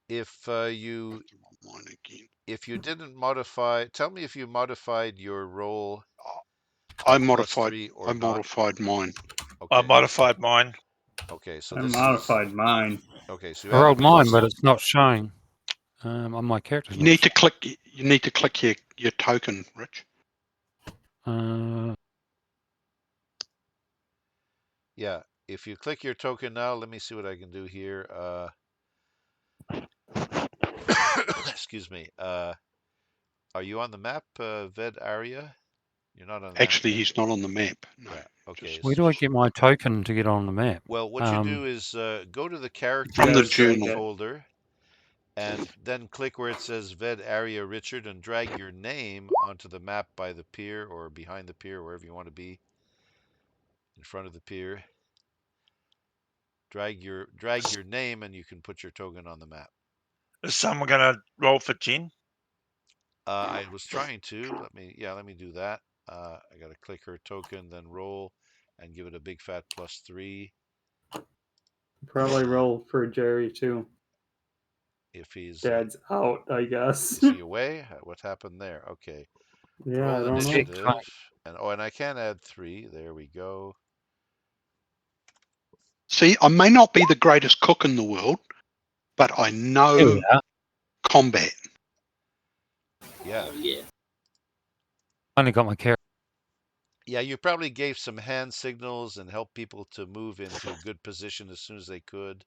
if you Mine again. if you didn't modify, tell me if you modified your roll I to modified. +3 or I not. modified mine. I Okay, modified mine. okay, so I this is modified mine. okay. So you I rolled added mine, but it's not showing. On my character's You not need to showing. click. You need to click your token, Rich. Yeah, if you click your token now, let me see what I can do here. Excuse me. Are you on the map, Ved Aria? You're not on the map Actually, yet. he's not on the map. No. Yeah. Okay. Where do I get my token to get on the map? Well, what you do is go to the From the characters journal. folder, and then click where it says Ved Aria Richard, and drag your name onto the map by the pier or behind the pier, wherever you want to be. In front of the pier. Drag your name, and you can put your token on the map. Is someone going to roll for Jen? I was trying to. Let me do that. I got to click her token, then roll, and give it a big fat +3. Probably roll for Jerry too. If he's Dad's out, I guess. is he away? What happened there? Okay. Yeah, I Roll don't know. initiative, and I can add 3. There we go. See, I may not be the greatest cook in the world, but I There know we are. combat. Yeah. Oh, yeah. I only got my character. Yeah, you probably gave some hand signals and helped people to move into a good position as soon as they could.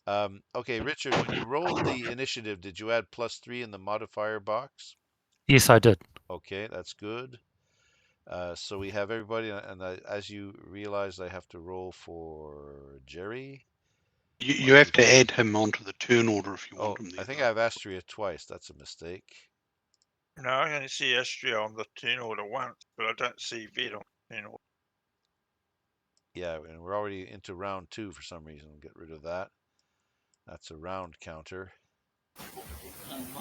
Okay, Richard, when you rolled the initiative, did you add +3 in the modifier box? Yes, I did. Okay, that's good. So we have everybody, and as you realize, I have to roll for Jerry. You have to add him onto the turn order if you Oh, want him there. I think though. I've Astria twice. That's a mistake. No, I only see Astria on the turn order once, but I don't see Ved on the turn order. Yeah, and we're already into round 2 for some reason. We'll get rid of that. That's a round counter. My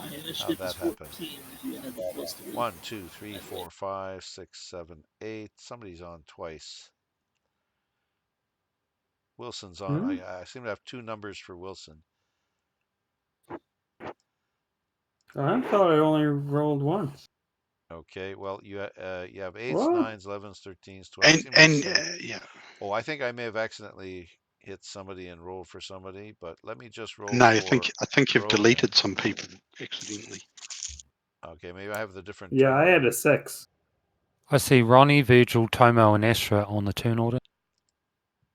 How'd initiative is that happen? 14. If you add the plus 3. 1, 2, 3, 4, 5, 6, 7, 8. Somebody's on twice. Wilson's on. I seem to have 2 numbers for Wilson. I thought I only rolled once. Okay, well, you have 8s, What? 9s, 11s, 13s, 12s. And yeah, Oh, I think I may have accidentally hit somebody and rolled for somebody, but let me just roll no, I for think you've Brogan. deleted some people accidentally. Okay, maybe I have the different. Yeah, turn I had order. a 6. I see Ronnie, Virgil, Tomo, and Astra on the turn order.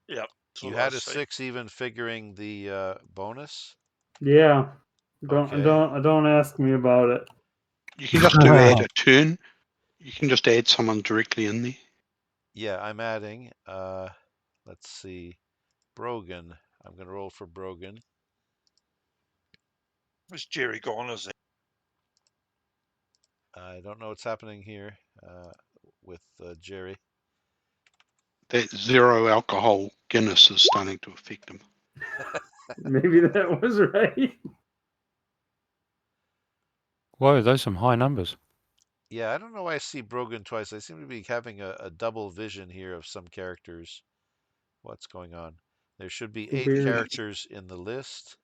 Yep. that's You what I had a see. 6 even figuring the bonus. Yeah. Okay. Don't ask me about it. You can just do add a turn. You can just add someone directly in there. Yeah, I'm adding. Let's see, Brogan. I'm gonna roll for Brogan. Is Jerry gone? Is he? I don't know what's happening here with Jerry. That 0 alcohol Guinness is starting to affect him. Maybe that was right. Whoa, those are some high numbers. Yeah, I don't know why I see Brogan twice. I seem to be having a double vision here of some characters. What's going on? There should be 8 Weird. characters in the list.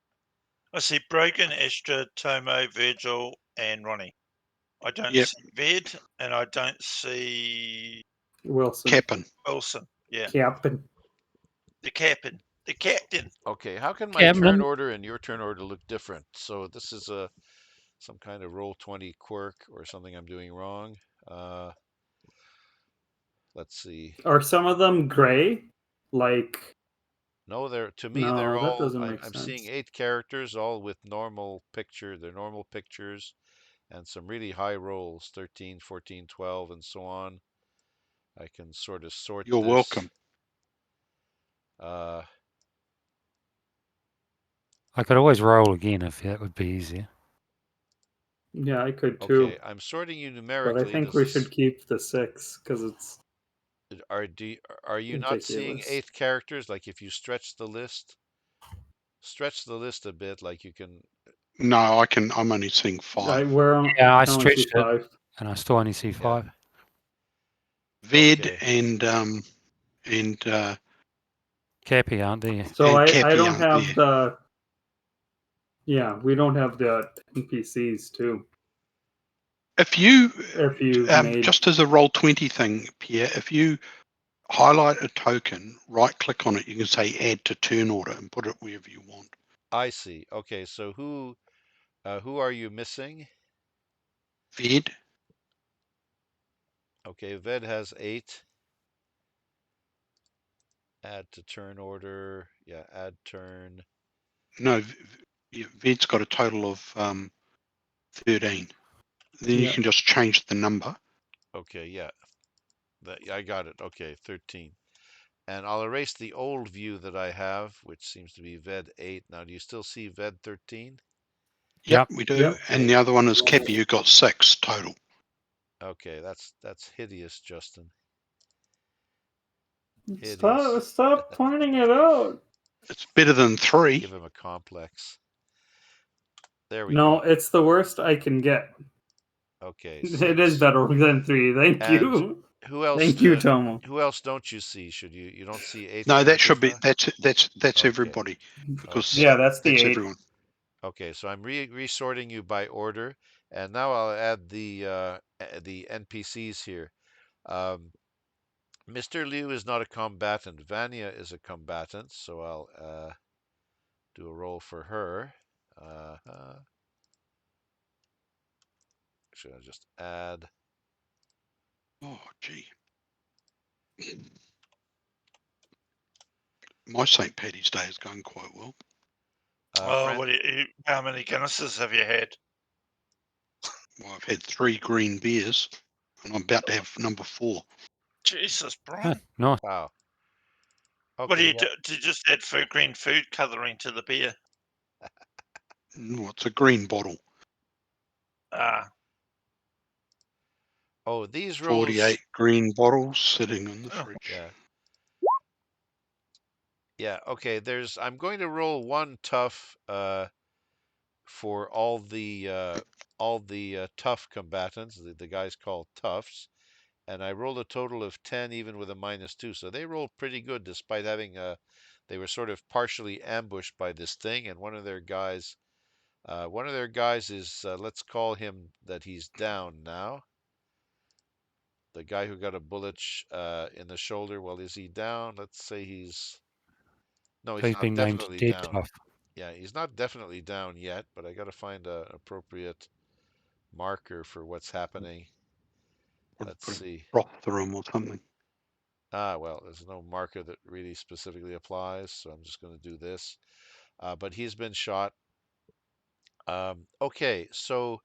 I see Brogan, Astra, Tomo, Virgil, and Ronnie. I don't Yep. see Ved, and I don't see Wilson. Captain. Wilson. Yeah, Captain. the captain. The captain. Okay, how can my turn Captain. order and your turn order look different? So this is some kind of roll 20 quirk or something I'm doing wrong. Let's see. Are some of them gray? Like, No, to me they're no, that all. doesn't make I'm seeing sense. 8 characters, all with normal picture. They're normal pictures, and some really high rolls, 13, 14, 12, and so on. I can sort of sort You're this. welcome. I could always roll again if that would be easier. Yeah, I could too. Okay, I'm sorting you But numerically. I think we should keep the 6 because it's Are you not seeing ridiculous. 8 characters? Like if you stretch the list a bit, like you can. No, I'm only seeing 5. Yeah, I can only see stretched it, 5. and I still only see 5. Ved Okay. and Cappy aren't there. So and I Cappy don't aren't have there. the. Yeah, we don't have the NPCs too. If you If you've made. just as a roll 20 thing, Pierre, if you highlight a token, right click on it, you can say add to turn order and put it wherever you want. I see. Okay, so who are you missing? Ved. Okay, Ved has 8. Add to turn order. Yeah, add turn. No, Ved's got a total of 13. Then you can just change the number. Okay, yeah. I got it. Okay, 13. And I'll erase the old view that I have, which seems to be Ved 8. Now, do you still see Ved 13? Yep, we do. Yep. And the other one is Cappy, who got 6 total. Okay, that's hideous, Justin. Hideous. Stop pointing it out. It's better than 3. Give him a complex. There we No, go. it's the worst I can get. Okay, It is 6. better than 3. Thank And you. who else? Thank you, Tomo. Who else don't you see? You don't see 8 No, that characters should be now? that's Okay. everybody because Okay. Yeah, that's the that's 8. everyone. Okay, so I'm resorting you by order, and now I'll add the NPCs here. Mr. Liu is not a combatant. Vanya is a combatant, so I'll do a roll for her. Should I just add? Oh, gee. My St. Paddy's Day is going quite well. Fran, How many Guinnesses have you had? Well, I've had 3 green beers, and I'm about to have number 4. Jesus, Ah, Brian. nice. wow. What do Okay, you do? Do you just add green food colouring to the beer? No, it's a green bottle. Ah, oh, these rules. 48 green bottles sitting in the Oh. fridge. Yeah. Yeah. Okay. I'm going to roll one tough for all the tough combatants, the guys called toughs, and I rolled a total of 10, even with a -2. So they rolled pretty good, despite having they were sort of partially ambushed by this thing, and one of their guys is let's call him that he's down now. The guy who got a bullet in the shoulder. Well, is he down? Let's say no, he's He's not been named definitely dead down. tough. Yeah, he's not definitely down yet, but I got to find an appropriate marker for what's happening. Let's Put a see. broth through 'em or something. Well, there's no marker that really specifically applies, so I'm just going to do this. But he's been shot. Okay, so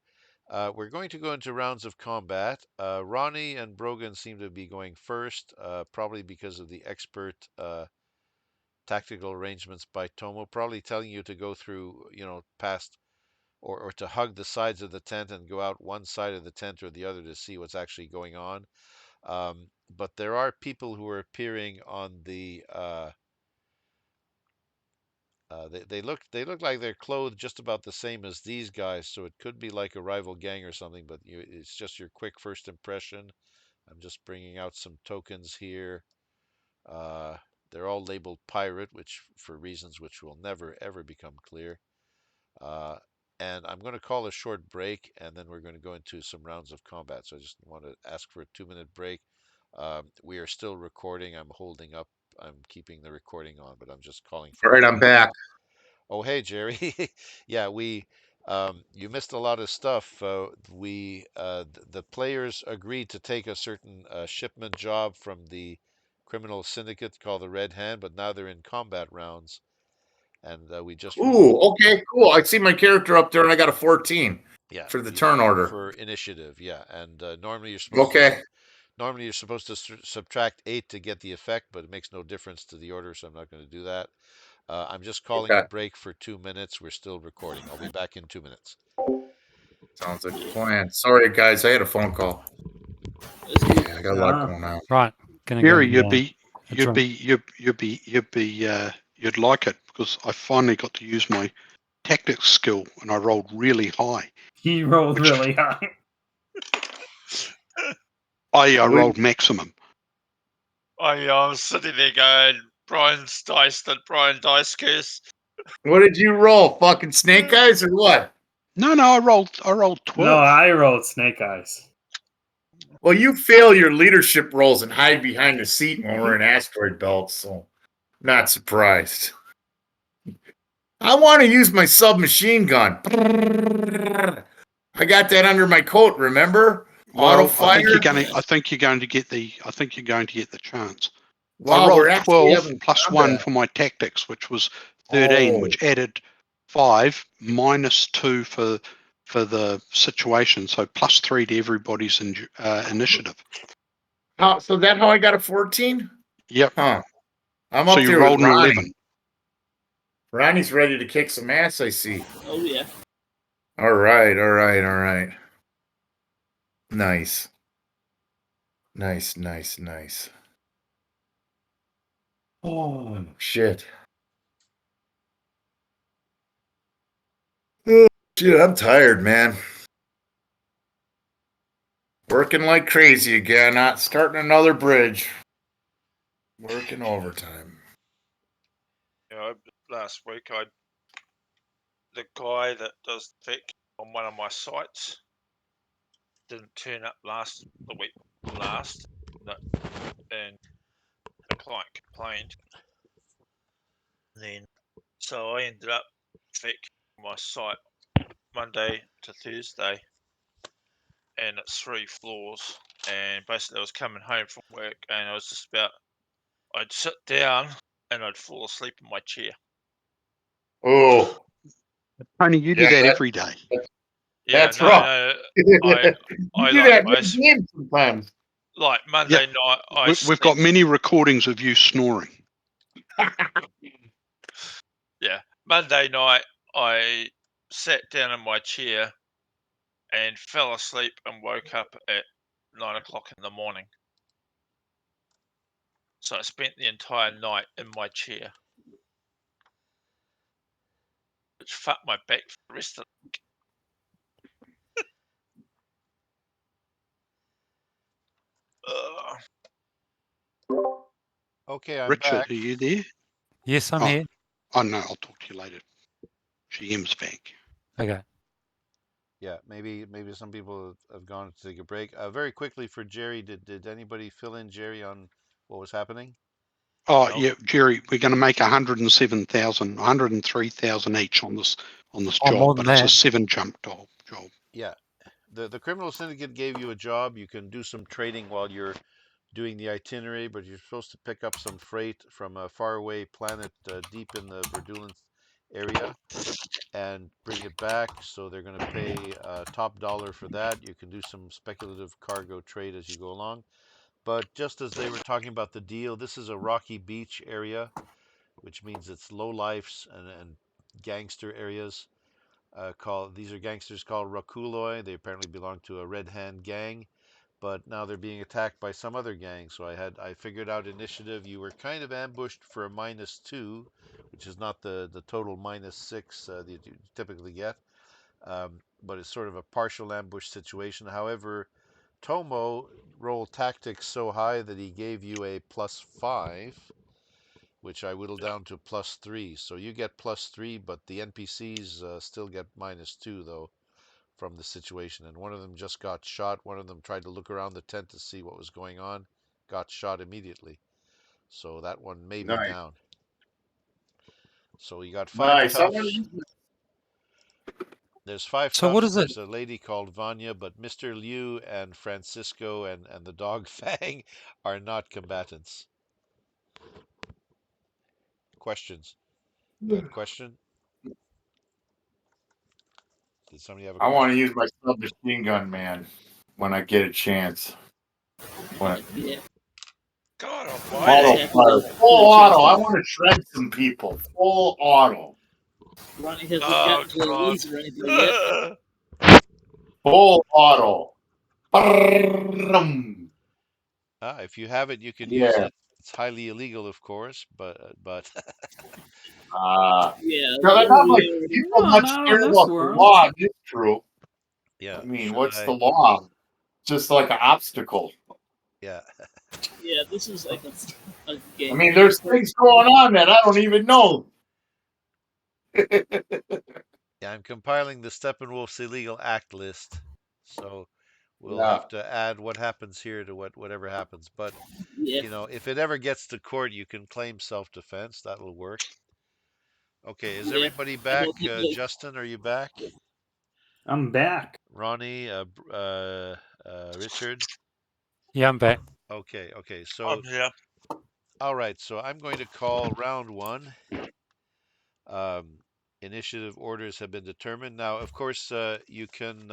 we're going to go into rounds of combat. Ronnie and Brogan seem to be going first, probably because of the expert tactical arrangements by Tomo, probably telling you to go through, past or to hug the sides of the tent and go out one side of the tent or the other to see what's actually going on. But there are people who are appearing on the. They look like they're clothed just about the same as these guys, so it could be like a rival gang or something. But it's just your quick first impression. I'm just bringing out some tokens here. Uh, they're all labeled pirate, which for reasons which will never ever become clear. Uh, and I'm going to call a short break, and then we're going to go into some rounds of combat. So I just want to ask for a 2-minute break. We are still recording. I'm keeping the recording on, but I'm just calling for All a right, I'm 2 minute. back. Oh, hey, Jerry. Yeah, you missed a lot of stuff. The players agreed to take a certain shipment job from the criminal syndicate called the Red Hand, but now they're in combat rounds, and we just Ooh, removed. okay, cool. I see my character up there, and I got a 14 Yeah, for the turn order. for initiative. Yeah, and Okay. normally you're supposed to subtract 8 to get the effect, but it makes no difference to the order, so I'm not going to do that. I'm just calling a Okay. break for 2 minutes. We're still recording. I'll be back in 2 minutes. Sounds like a plan. Sorry, guys, I had a phone call. Yeah, I got a lot going on. Right. Gonna Gary, go. you'd like it because I finally got to use my tactics skill and I rolled really high. He rolled really high. I rolled maximum. I was sitting there going, Brian's dice, that Brian dice curse. What did you roll? Fucking snake eyes or what? No, I rolled 12. No, I rolled snake eyes. Well, you fail your leadership roles and hide behind the seat when we're in asteroid belts, so not surprised. I want to use my submachine gun. I got that under my coat, remember? Auto Well, fire. I think you're going to get the chance. Wow, I we're rolled actually 12 having plus combat. 1 for my tactics, which was 13, Oh. which added 5 minus 2 for the situation, so plus 3 to everybody's initiative. So that how I got a 14? Yep. Huh. I'm So up you there rolled with an Ronnie. 11. Ronnie's ready to kick some ass, I see. Oh yeah. All right. Nice. Oh, shit. Oh, shit, I'm tired, man. Working like crazy again, not starting another bridge. Working overtime. Last week, the guy that does the fic on one of my sites didn't turn up the week last, and the client complained. Then, so I ended up fic on my site Monday to Thursday, and it's 3 floors. And basically, I was coming home from work, and I'd sit down and I'd fall asleep in my chair. Oh, Tony, you do Yeah, that every day. Yeah, That's no, right. I You do that mid-game sometimes. like Monday night. We've got many recordings of you snoring. Monday night. I sat down in my chair and fell asleep and woke up at 9 o'clock in the morning. So I spent the entire night in my chair, which fucked my back for the rest of the Okay, I'm Richard, back. are you there? Yes, I'm Oh. here. Oh, no, I'll talk to you later. GM's back. Okay. Yeah, maybe some people have gone to take a break. Very quickly for Jerry, did anybody fill in Jerry on what was happening? Oh, No? yeah, Jerry, we're going to make 107,000, 103,000 each on this Oh, job, more but than it's a that. 7-jump job. Yeah. The criminal syndicate gave you a job. You can do some trading while you're doing the itinerary, but you're supposed to pick up some freight from a faraway planet deep in the Verdulan area and bring it back. So they're going to pay top dollar for that. You can do some speculative cargo trade as you go along. But just as they were talking about the deal, this is a rocky beach area, which means it's low lifes and gangster areas. These are gangsters called Rakuloi. They apparently belong to a Red Hand gang, but now they're being attacked by some other gang. So I figured out initiative. You were kind of ambushed for a -2, which is not the total -6 that you typically get, but it's sort of a partial ambush situation. However, Tomo rolled tactics so high that he gave you a +5, which I whittled down to +3. So you get +3, but the NPCs still get -2 though from the situation. And one of them just got shot. One of them tried to look around the tent to see what was going on, got shot immediately. So that one may be Nice. down. So you got 5 Nice. I want to toughs. use There's 5 So what toughs. is it? There's a lady called Vanya, but Mr. Liu and Francisco and the dog Fang are not combatants. Questions? You had a question? Did somebody have a I want to question? use my submachine gun, man, when I get a chance. When Yeah. God auto almighty. fire, full auto. I want to shred some people. Full auto. Ronnie hasn't Oh, gotten to the God. laser anybody yet. Full auto. Brrrrum. If you have it, you can use Yeah. it. It's highly illegal, of course, but Yeah, Because I got like we already. people Well, much not care on this about the world. law. It's true. yeah. I mean, Should what's the I? law? Just like an obstacle. Yeah. Yeah, this is like a game. I mean, there's things going on that I don't even know. Yeah, I'm compiling the Steppenwolf's illegal act list, so we'll Yeah. have to add what happens here to whatever happens. But Yeah, if it ever gets to court, you can claim self-defense. That'll work. Okay, is yeah. everybody I back? don't think they. Justin, are you back? I'm back. Ronnie, Richard. Yeah, I'm back. Okay. I'm So, here. all right. So I'm going to call round one. Um, Initiative orders have been determined. Now, of course, you can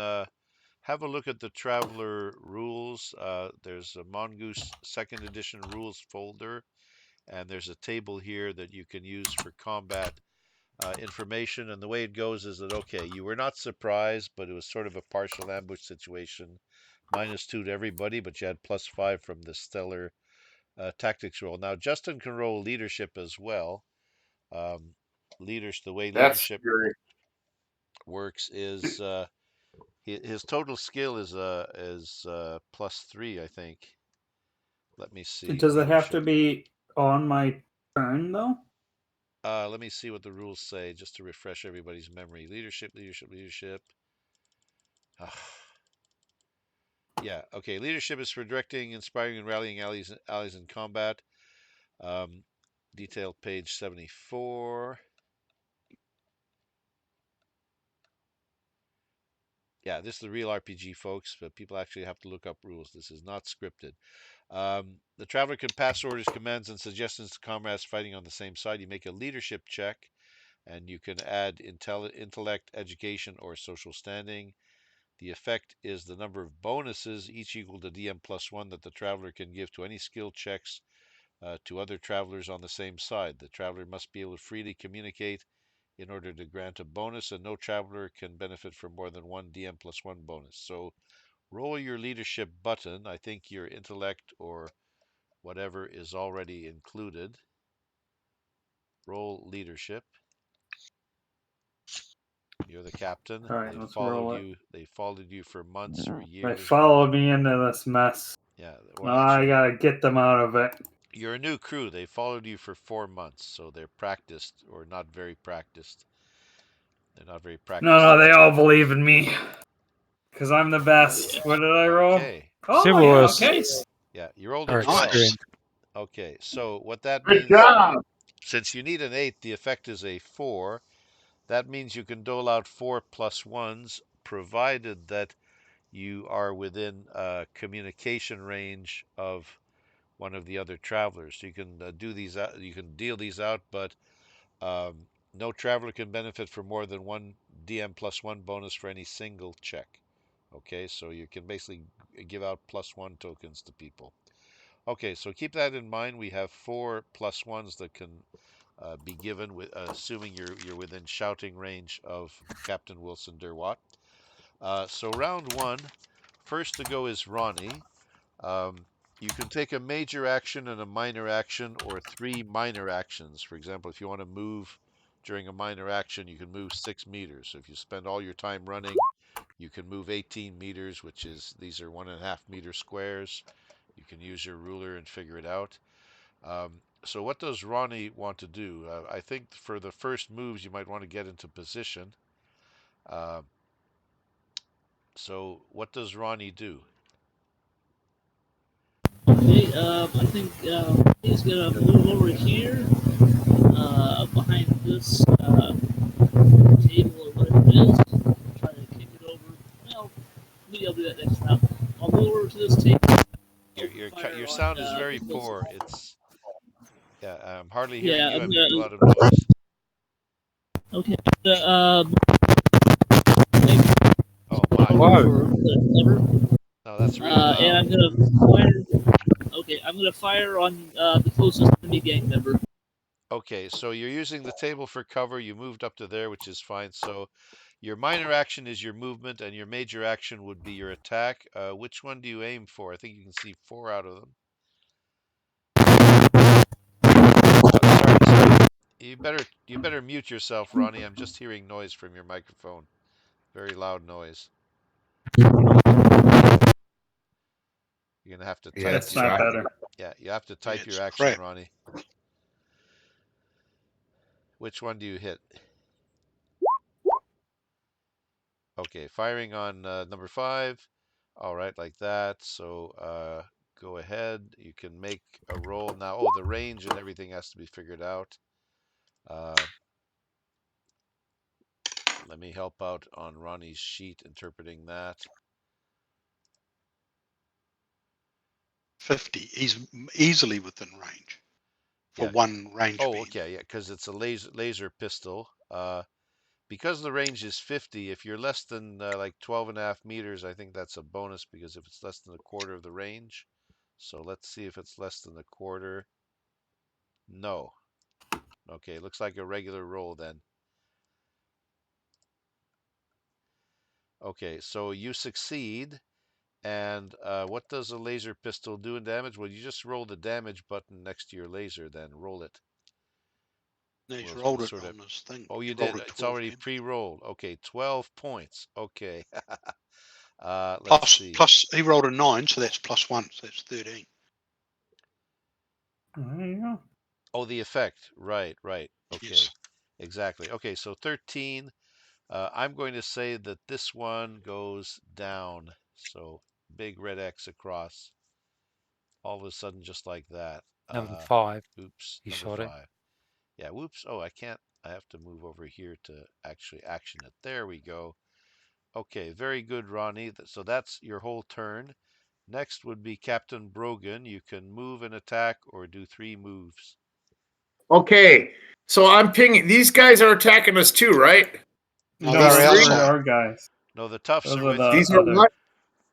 have a look at the Traveler rules. There's a Mongoose second edition rules folder, and there's a table here that you can use for combat information. And the way it goes is that, okay, you were not surprised, but it was sort of a partial ambush situation. -2 to everybody, but you had +5 from the stellar tactics roll. Now, Justin can roll leadership as well. The way That's leadership scary. works is his total skill is +3, I think. Let me see. Does it have to Leadership. be on my turn though? Let me see what the rules say, just to refresh everybody's memory. Leadership. Ah, yeah, okay. Leadership is for directing, inspiring, and rallying allies in combat. Um, Detailed page 74. Yeah, this is the real RPG, folks, but people actually have to look up rules. This is not scripted. The traveler can pass orders, commands, and suggestions to comrades fighting on the same side. You make a leadership check. and you can add intellect, education, or social standing. The effect is the number of bonuses, each equal to DM +1, that the traveler can give to any skill checks to other travelers on the same side. The traveler must be able to freely communicate in order to grant a bonus, and no traveler can benefit from more than one DM +1 bonus. So roll your leadership button. I think your intellect or whatever is already included. Roll leadership. You're the captain. All right, They let's followed roll it. you. They followed you for months or They years. followed me into this mess. Yeah. Now Well, I actually, gotta get them out of it. you're a new crew. They followed you for 4 months, so they're practiced or not very practiced. They're not very practiced. No, they all believe in me. Because I'm the best. What did I roll? Okay. Oh, yeah, Civilists okay. Yeah, you rolled a are 12. Nice. experienced. Okay, so what that Good means, job. since you need an 8, the effect is a 4. That means you can dole out 4 +1s, provided that you are within communication range of one of the other travelers. So you can do these out, you can deal these out, but no traveler can benefit from more than one DM +1 bonus for any single check. Okay, so you can basically give out +1 tokens to people. Okay, so keep that in mind. We have 4 +1s that can be given, with assuming you're within shouting range of Captain Wilson Derwatt. So round one, first to go is Ronnie. You can take a major action and a minor action, or 3 minor actions. For example, if you want to move during a minor action, you can move 6 meters. So if you spend all your time running, you can move 18 meters, which is, these are 1.5 meter squares. You can use your ruler and figure it out. So what does Ronnie want to do? I think for the first moves, you might want to get into position. Uh, so what does Ronnie do? Okay, I think he's gonna move over here, behind this table or whatever it is. Try to kick it over. Well, maybe I'll do that next round. I'll move over to this table. Your Open fire your on sound is very the closest. poor. It's yeah. I'm hardly hearing Yeah, you. I'm I'm hearing a gonna. lot of noise. Okay. Oh my. Whoa. For the lever. No, that's really And loud. I'm gonna fire. Okay, I'm gonna fire on the closest enemy gang member. Okay, so you're using the table for cover. You moved up to there, which is fine. So your minor action is your movement, and your major action would be your attack. Which one do you aim for? I think you can see 4 out of them. Sorry. You better mute yourself, Ronnie. I'm just hearing noise from your microphone. Very loud noise. You're gonna have to Yeah, type it's That's your not shocking. better. yeah. You have to Yeah, type it's your action, crap. Ronnie. Which one do you hit? Okay, firing on number 5. All right, like that. So go ahead. You can make a roll now. Oh, the range and everything has to be figured out. Uh, let me help out on Ronnie's sheet interpreting that. 50. He's easily within range for Yeah. one range Oh, band. okay. Yeah, because it's a laser pistol. Because the range is 50, if you're less than like 12.5 meters, I think that's a bonus, because if it's less than a quarter of the range. So let's see if it's less than a quarter. No. Okay, looks like a regular roll then. Okay, so you succeed. And what does a laser pistol do in damage? Well, you just roll the damage button next to your laser, then roll it. No, he's We'll rolled it sort of. on his thing. Oh, He's you rolled did. a It's 12 already damage. pre-rolled. Okay, 12 points. Okay. Let's Plus, see. plus, he rolled a 9, so that's +1, so that's 13. There you go. Oh, the effect. Right. Okay. Yes. Exactly. Okay, so 13. I'm going to say that this one goes down. So big red X across. All of a sudden, just like that. Number 5, Oops, he number shot it. 5. Yeah, whoops. Oh, I can't. I have to move over here to actually action it. There we go. Okay, very good, Ronnie. So that's your whole turn. Next would be Captain Brogan. You can move and attack or do 3 moves. Okay. So I'm pinging. These guys are attacking us too, right? No, No, they're These those three? are outside. our guys. No, the toughs Those are are with the you. These are other. what?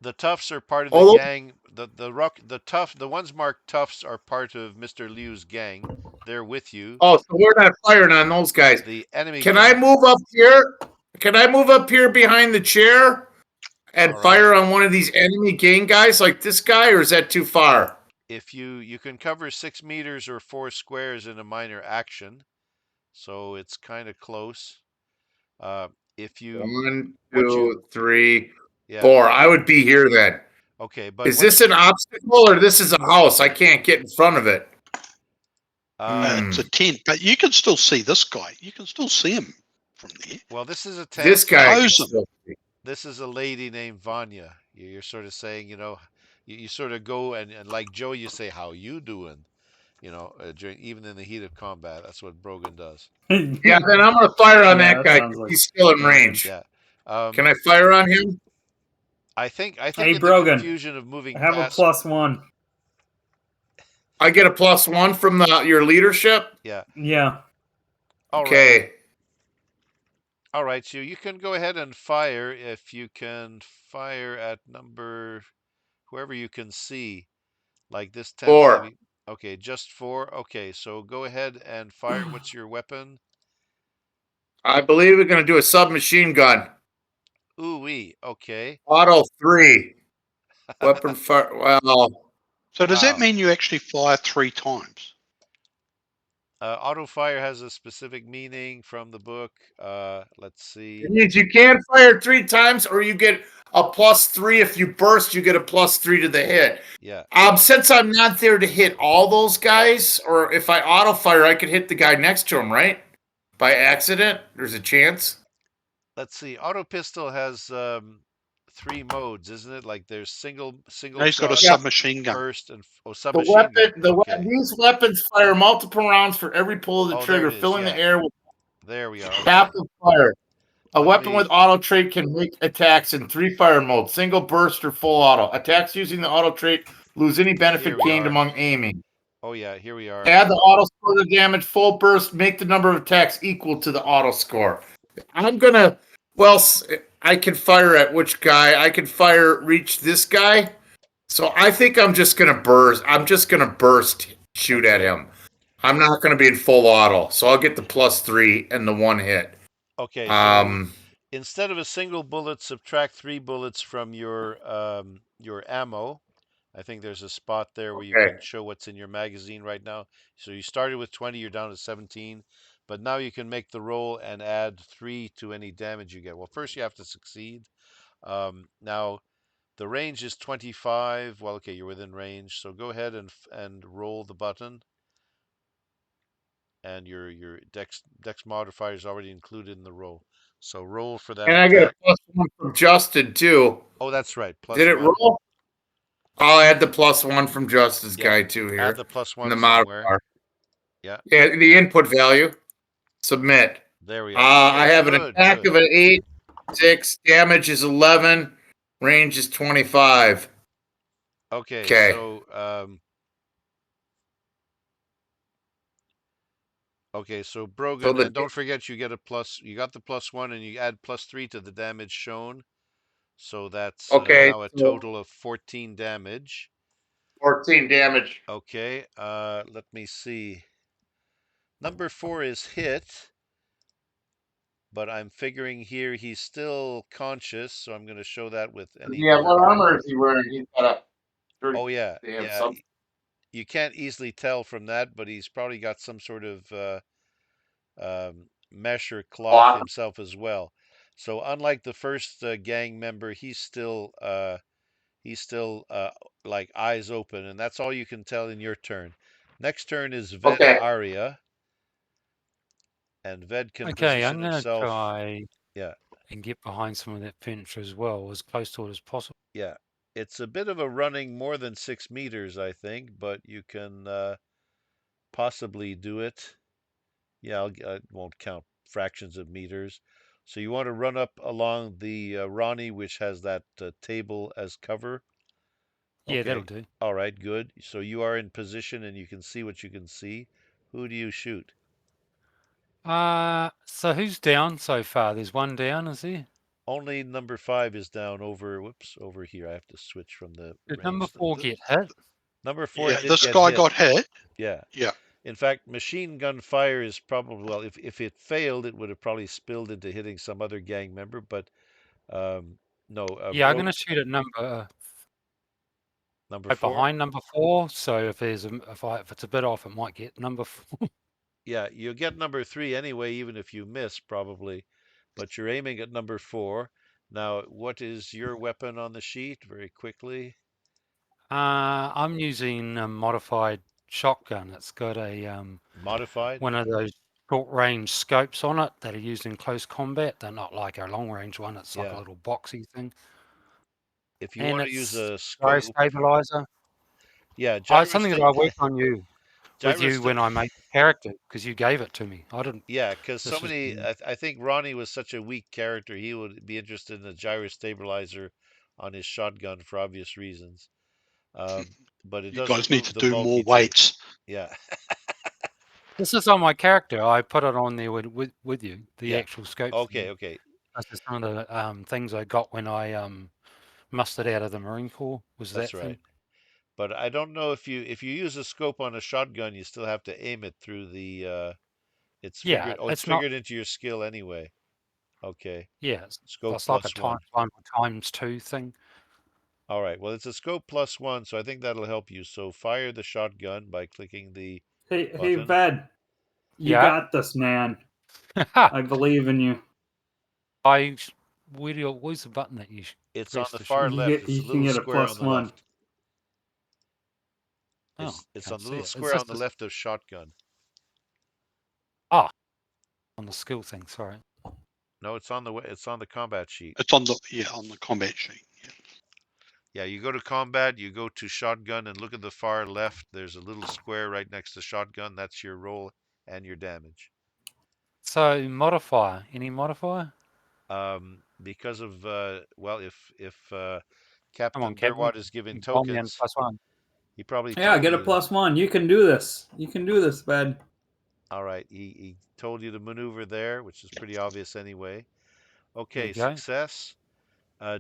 The toughs are part of the Oh, gang. The ones marked toughs are part of Mr. Liu's gang. They're with you. oh, so we're not firing on those guys. The enemy Can I gang. move up here? Can I move up here behind the chair and All right. fire on one of these enemy gang guys like this guy, or is that too far? If you can cover 6 meters or 4 squares in a minor action, so it's kind of close. If you One, what you 2, 3, yeah 4. I would be here then. okay, but Is what this an obstacle or this is a house? I can't get in front of it. It's a tent, but you can still see this guy. You can still see him from there. well, this is a This tent. guy I can Pose him. still see. This is a lady named Vanya. You're sort of saying, you sort of go and like Joe, you say, "How you doing?" During even in the heat of combat. That's what Brogan does. Yeah, then I'm gonna fire on Yeah, that that guy. sounds like He's still in Brogan. range. Yeah. Can I fire on him? I think Hey, in the Brogan, confusion of moving I have a past, +1. I get a +1 from your leadership. yeah. Yeah. All right. Okay. All right. So you can go ahead and fire if you can fire at number whoever you can see. Like this tent 4. maybe. Okay, just 4. Okay, so go ahead and fire. What's your weapon? I believe we're gonna do a submachine gun. Ooh-wee. Okay. Auto 3. Weapon fire. Well, So does that Wow. mean you actually fire 3 times? Auto fire has a specific meaning from the book. Let's see. it means you can fire 3 times, or you get a +3 if you burst. You get a +3 to the hit. Yeah. Since I'm not there to hit all those guys, or if I auto fire, I could hit the guy next to him, right? By accident, there's a chance. Let's see. Auto pistol has 3 modes, isn't it? Like there's No, single he's got a shot, Yeah. submachine gun. burst, and The submachine gun. Okay. these weapons fire multiple rounds for every pull of the Oh, there trigger, it is. filling Yeah. the air with There we are. half Okay. of fire. A Let weapon with me. auto trait can make attacks in 3 fire modes: single, burst, or full auto. Attacks using the auto trait lose any Here benefit we gained are. among aiming. Oh yeah. Here we are. Add the auto score to damage. Full burst, make the number of attacks equal to the auto score. I'm gonna. Well, I can fire at which guy? I can reach this guy. So I think I'm just gonna burst. I'm just gonna burst, shoot at Okay. him. I'm not gonna be in full auto, so I'll get the +3 and the 1 hit. Okay. So Um, instead of a single bullet, subtract 3 bullets from your ammo. I think there's a spot there where you okay. can show what's in your magazine right now. So you started with 20, you're down to 17, but now you can make the roll and add 3 to any damage you get. Well, first you have to succeed. Now the range is 25. Well, okay, you're within range. So go ahead and roll the button, and your dex modifier is already included in the roll. So roll for that And I get a attack. +1 from Justin too. Oh, that's right. Did Plus it one. roll? I'll add the +1 from Justin's Yeah. guy too Add here the plus in the one somewhere. modifier. Yeah. Yeah, the input value. Submit. There we are. I Okay. have an Good. attack Good. of an 8, 6. Damage is 11. Range is 25. Okay. Okay. So So Brogan, the and don't forget you get a plus. You got the +1, and you add +3 to the damage shown. So that's okay. now a So total of 14 damage. 14 damage. Okay. Let me see. Number 4 is hit, but I'm figuring here he's still conscious, so I'm going to show that with any Yeah, what marker. armor is he wearing? He's got a. Oh yeah, They have yeah. some. You can't easily tell from that, but he's probably got some sort of mesh or cloth Cloth. himself as well. So unlike the first gang member, he's still like eyes open, and that's all you can tell in your turn. Next turn is Ved Okay. Aria, and Ved can Okay, I'm position going to himself. try Yeah, and get behind some of that fence as well, as close to it as possible. yeah. It's a bit of a running more than 6 meters, I think, but you can possibly do it. Yeah, I won't count fractions of meters. So you want to run up along the Ronnie, which has that table as cover. Yeah, that'll Okay. do. All right, good. So you are in position and you can see what you can see. Who do you shoot? So who's down so far? There's one down, is there? Only number 5 is down over. Whoops, over here. I have to switch from the Did number range. 4 get hit? Number 4 Yeah, did this get guy hit. got hit. Yeah. Yeah. In fact, machine gun fire is probably, well, if it failed, it would have probably spilled into hitting some other gang member. But no, Yeah, I'm going to shoot at number number right 4. behind number 4. So if there's if it's a bit off, it might get number 4. Yeah, you'll get number 3 anyway, even if you miss, probably. But you're aiming at number 4. Now, what is your weapon on the sheet? Very quickly. I'm using a modified shotgun. It's got a Modified. one of those short-range scopes on it that are used in close combat. They're not like a long-range one. It's like a Yeah. little boxy thing, If you and want to use it's a gyro scope, stabilizer. yeah, It's something that I worked on with you when I made the character because you gave it to me. I didn't. Yeah, because This was I think Ronnie was such a weak character, he would be interested in a gyro stabilizer on his shotgun for obvious reasons. But it You does guys need remove to the do more bulky tape. weights. Yeah, This is on my character. I put it on there with you. The yeah. actual scope. Okay, okay. This is some of the things I got when I mustered out of the Marine Corps. Was That's that right. thing? But I don't know if you use a scope on a shotgun, you still have to aim it through the it's Yeah, figured oh it's it's not. figured into your skill anyway. Okay. Yeah, Scope it's like a plus 1. times 2 thing. All right. Well, it's a scope plus 1, so I think that'll help you. So fire the shotgun by clicking the Hey, button. Ved, you Yeah. got this, man. I believe in you. Where's the button that you? It's press on the to far shoot? left. It's You the can little get a square on plus the one. left. Oh, It's can't on the see little it. square on the left of shotgun. On the skill thing. Sorry. No, it's on the combat sheet. It's on the combat sheet. Yeah. Yeah, you go to combat, you go to shotgun, and look at the far left. There's a little square right next to shotgun. That's your roll and your damage. So modifier. Any modifier? Because of well, if Come Captain on, Captain. Burwatt is giving You can call me in tokens, +1. he probably Yeah, told get a you. +1. You can do this. You can do this, Ved. All right, he told you to maneuver there, which is pretty obvious anyway. There Okay, you go. success.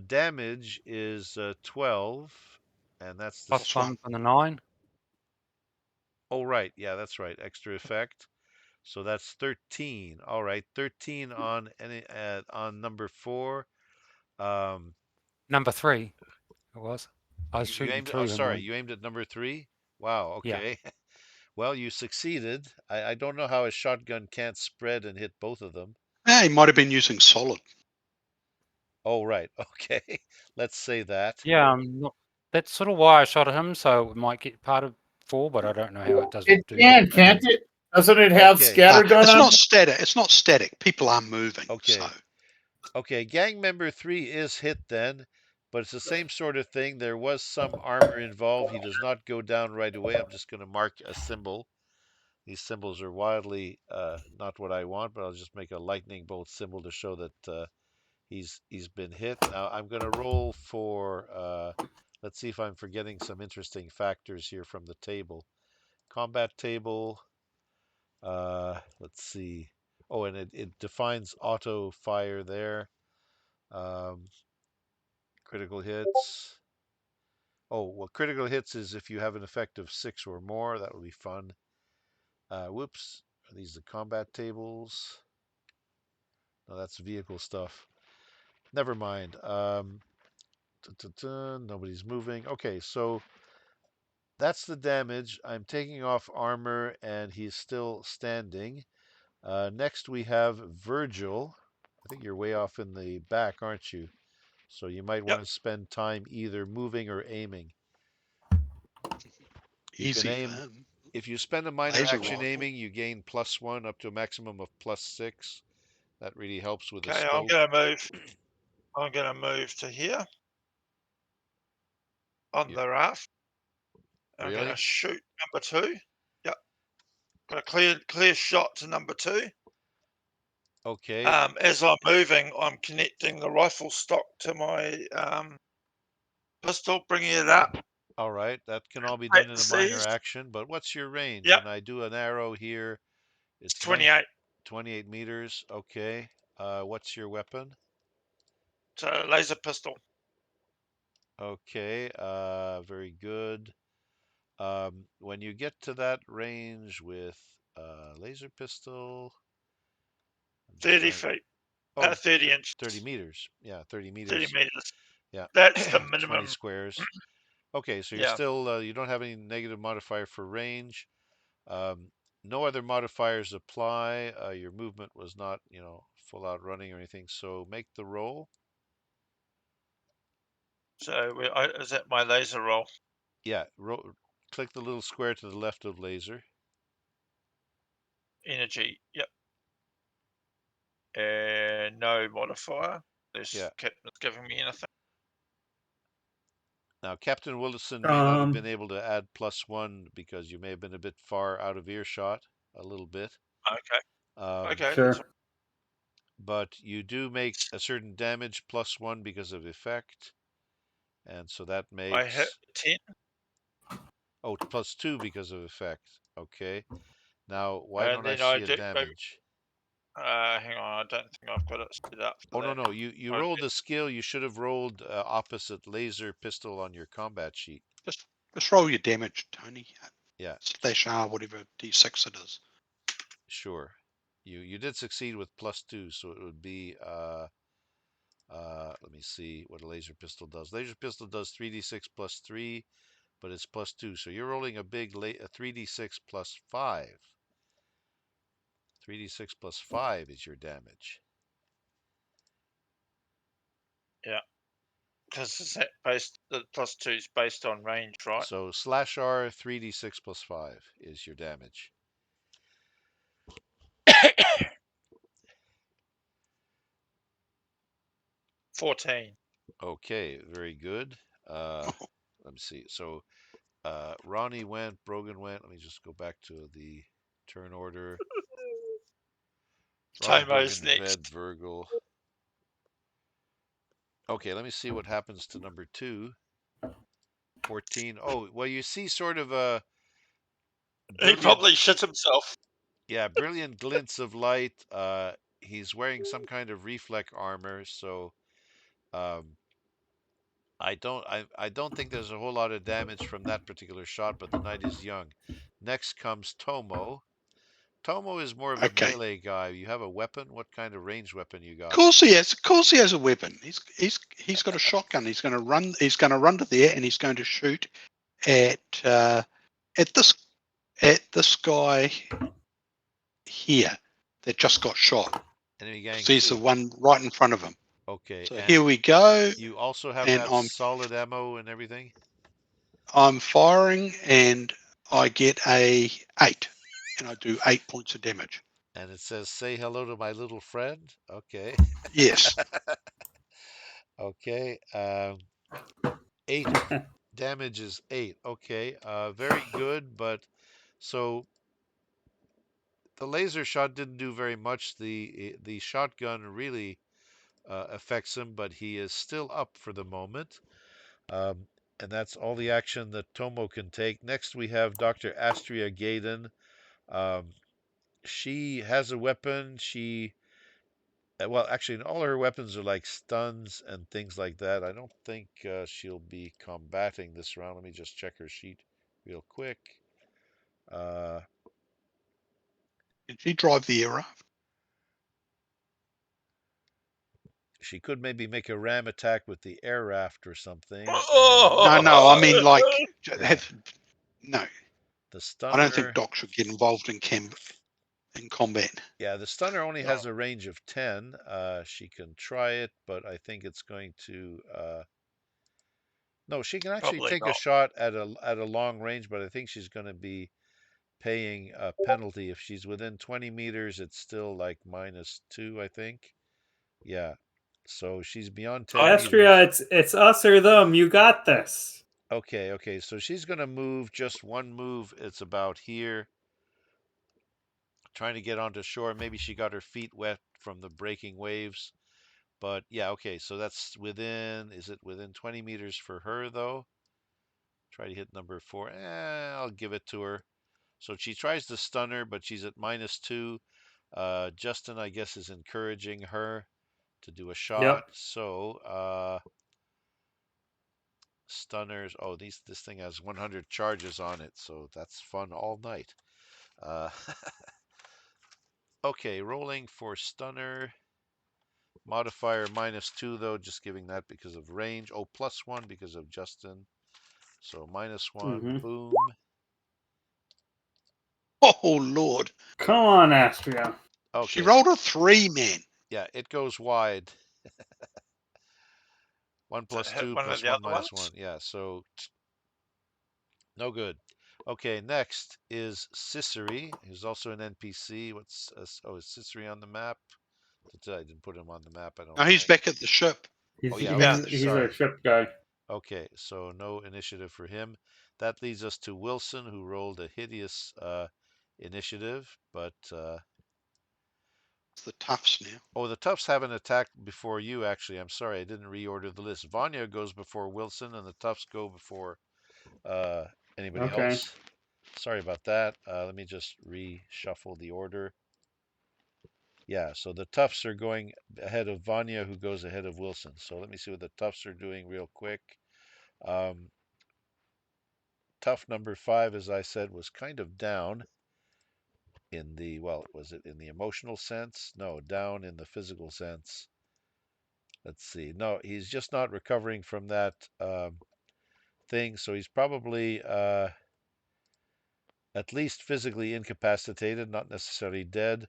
Damage is 12, and that's the. +1 from the 9. Oh, right. Yeah, that's right. Extra effect. So that's 13. All right, 13 on on number 4. Um, Number 3. It was. I was you shooting aimed. Oh, through him. sorry. You aimed at number 3. Wow. Yeah. Okay. Well, you succeeded. I don't know how a shotgun can't spread and hit both of them. He might have been using solid. Oh, right. Okay. Let's say that. Yeah. That's sort of why I shot at him, so it might get part of 4, but I don't know how it does. It can, can't it? Doesn't it have Okay. scattergun It's on not it? static. It's not static. People are moving. Okay. So. Okay, gang member 3 is hit then, but it's the same sort of thing. There was some armor involved. He does not go down right away. I'm just going to mark a symbol. These symbols are wildly not what I want, but I'll just make a lightning bolt symbol to show that he's been hit. Now I'm going to roll for, let's see if I'm forgetting some interesting factors here from the table. Combat table, let's see. Oh, and it defines auto fire there. Critical hits. Oh, well, critical hits is if you have an effect of 6 or more. That will be fun. Whoops. Are these the combat tables? No, that's vehicle stuff. Never mind. Nobody's moving. Okay, so that's the damage. I'm taking off armor, and he's still standing. Next, we have Virgil. I think you're way off in the back, aren't you? So you might want to spend time either moving or aiming. You Easy can aim. for him. If you spend a minor Laser action rifle. aiming, you gain +1 up to a maximum of +6. That really helps with the Okay, scope. I'm gonna move to here on the raft. I'm Really? gonna shoot number 2. Yep. Got a clear shot to number 2. Okay. As I'm moving, I'm connecting the rifle stock to my pistol, bringing it up. All right. That can all be done in a minor Seized. action, but what's your range? Yep. When I do an arrow here, it's 28. 28 meters. Okay. What's your weapon? It's a laser pistol. Okay. Very good. When you get to that range with laser pistol, 30 feet. Oh, 30 inches. 30 meters. Yeah, 30 30 meters. meters. Yeah. That's the 20 minimum. squares. Okay, so you're Yeah. still, you don't have any negative modifier for range. Um, no other modifiers apply. Your movement was not, full out running or anything. So make the roll. So is that my laser roll? Yeah, click the little square to the left of laser. Energy. Yep. And no modifier. This captain's giving me anything. Now, Captain Wilson may not have been Um, able to add +1 because you may have been a bit far out of earshot, a little bit. Okay. Okay. sure. That's But you do make a certain damage +1 because of effect. And so that I hit makes, 10. oh, +2 because of effect. Okay. Now, why And don't I then I see a do. damage? Hang on. I don't think I've got it set up Oh, for no, that. no. You rolled a skill. You should have rolled opposite laser pistol on your combat sheet. Just roll your damage, Tony. Yeah, /R, whatever D6 it is. sure. You did succeed with +2, so it would be, let me see what a laser pistol does. Laser pistol does 3d6 +3, but it's +2. So you're rolling a big 3d6 +5. 3d6 +5 is your damage. Yeah. Because it's the +2 is based on range, right? So /R 3d6 +5 is your damage. 14. Okay, very good. Let me see. So Ronnie went, Brogan went. Let me just go back to the turn order. Ronnie, Tomo's Brogan, Ved, next. Virgil. Okay, let me see what happens to number 2. 14. Oh, well, you see sort of a He brilliant, probably shit himself. yeah, brilliant glints of light. He's wearing some kind of reflect armor, so um, I don't think there's a whole lot of damage from that particular shot, but the night is young. Next comes Tomo. Tomo is more of a Okay. melee guy. You have a weapon? What kind of ranged weapon you got? Of course he has. Of course he has a weapon. He's got a shotgun. He's going to run. He's going to run to there and he's going to shoot at this guy here that just got shot. Enemy gang There's the 2. one right in front of him. Okay, So and here we go, you also have to and have solid ammo and everything? I'm firing, and I get a 8, and I do 8 points of damage. And it says, say hello to my little friend? Okay. Yes. Okay. 8 damage is 8. Okay. Very good, but so the laser shot didn't do very much. The shotgun really affects him, but he is still up for the moment. Um, and that's all the action that Tomo can take. Next, we have Dr. Astria Gaydon. Um, she has a weapon. Well, actually, all her weapons are like stuns and things like that. I don't think she'll be combating this round. Let me just check her sheet real quick. Uh, Did she drive the aircraft? she could maybe make a ram attack with the air raft or something. No. I mean, like, Yeah. no. The I don't think stunner. Doc should get involved in combat. Yeah, the stunner only has No. a range of 10. She can try it, but I think it's going to. No, she can actually Probably take a not. shot at a long range, but I think she's going to be paying a penalty. If she's within 20 meters, it's still like -2, I think. Yeah. So she's beyond 10 Astria, meters. it's us or them. You got this. Okay. So she's going to move just one move. It's about here, trying to get onto shore. Maybe she got her feet wet from the breaking waves. But yeah, okay. So that's is it within 20 meters for her, though? Try to hit number 4. I'll give it to her. So she tries to stun her, but she's at -2. Justin, I guess, is encouraging her to do a shot. Yep. So stunners. Oh, this thing has 100 charges on it, so that's fun all night. Uh, okay, rolling for stunner. Modifier -2 though, just giving that because of range. Oh, +1 because of Justin. So -1. Mhm. Boom. Oh Lord, Come on, Astria. she Okay. rolled a 3, man. Yeah, it goes wide. 1 So plus hit 2 one of plus the 1 other minus ones. 1. Yeah, so no good. Okay, next is Sissery, who's also an NPC. What's oh, is Sissery on the map? I didn't put him on the map. I don't No, he's think. back at the ship. He's Oh yeah, Yeah. okay. he's Sorry. our ship guy. Okay, so no initiative for him. That leads us to Wilson, who rolled a hideous initiative, but It's the toughs now. oh, the Toughs haven't attacked before you. Actually, I'm sorry, I didn't reorder the list. Vanya goes before Wilson, and the Toughs go before anybody Okay. else. Sorry about that. Let me just reshuffle the order. Yeah, so the Toughs are going ahead of Vanya, who goes ahead of Wilson. So let me see what the Toughs are doing real quick. Tough number 5, as I said, was kind of down in the, well, was it in the emotional sense? No, down in the physical sense. Let's see. No, he's just not recovering from that thing. So he's probably at least physically incapacitated, not necessarily dead.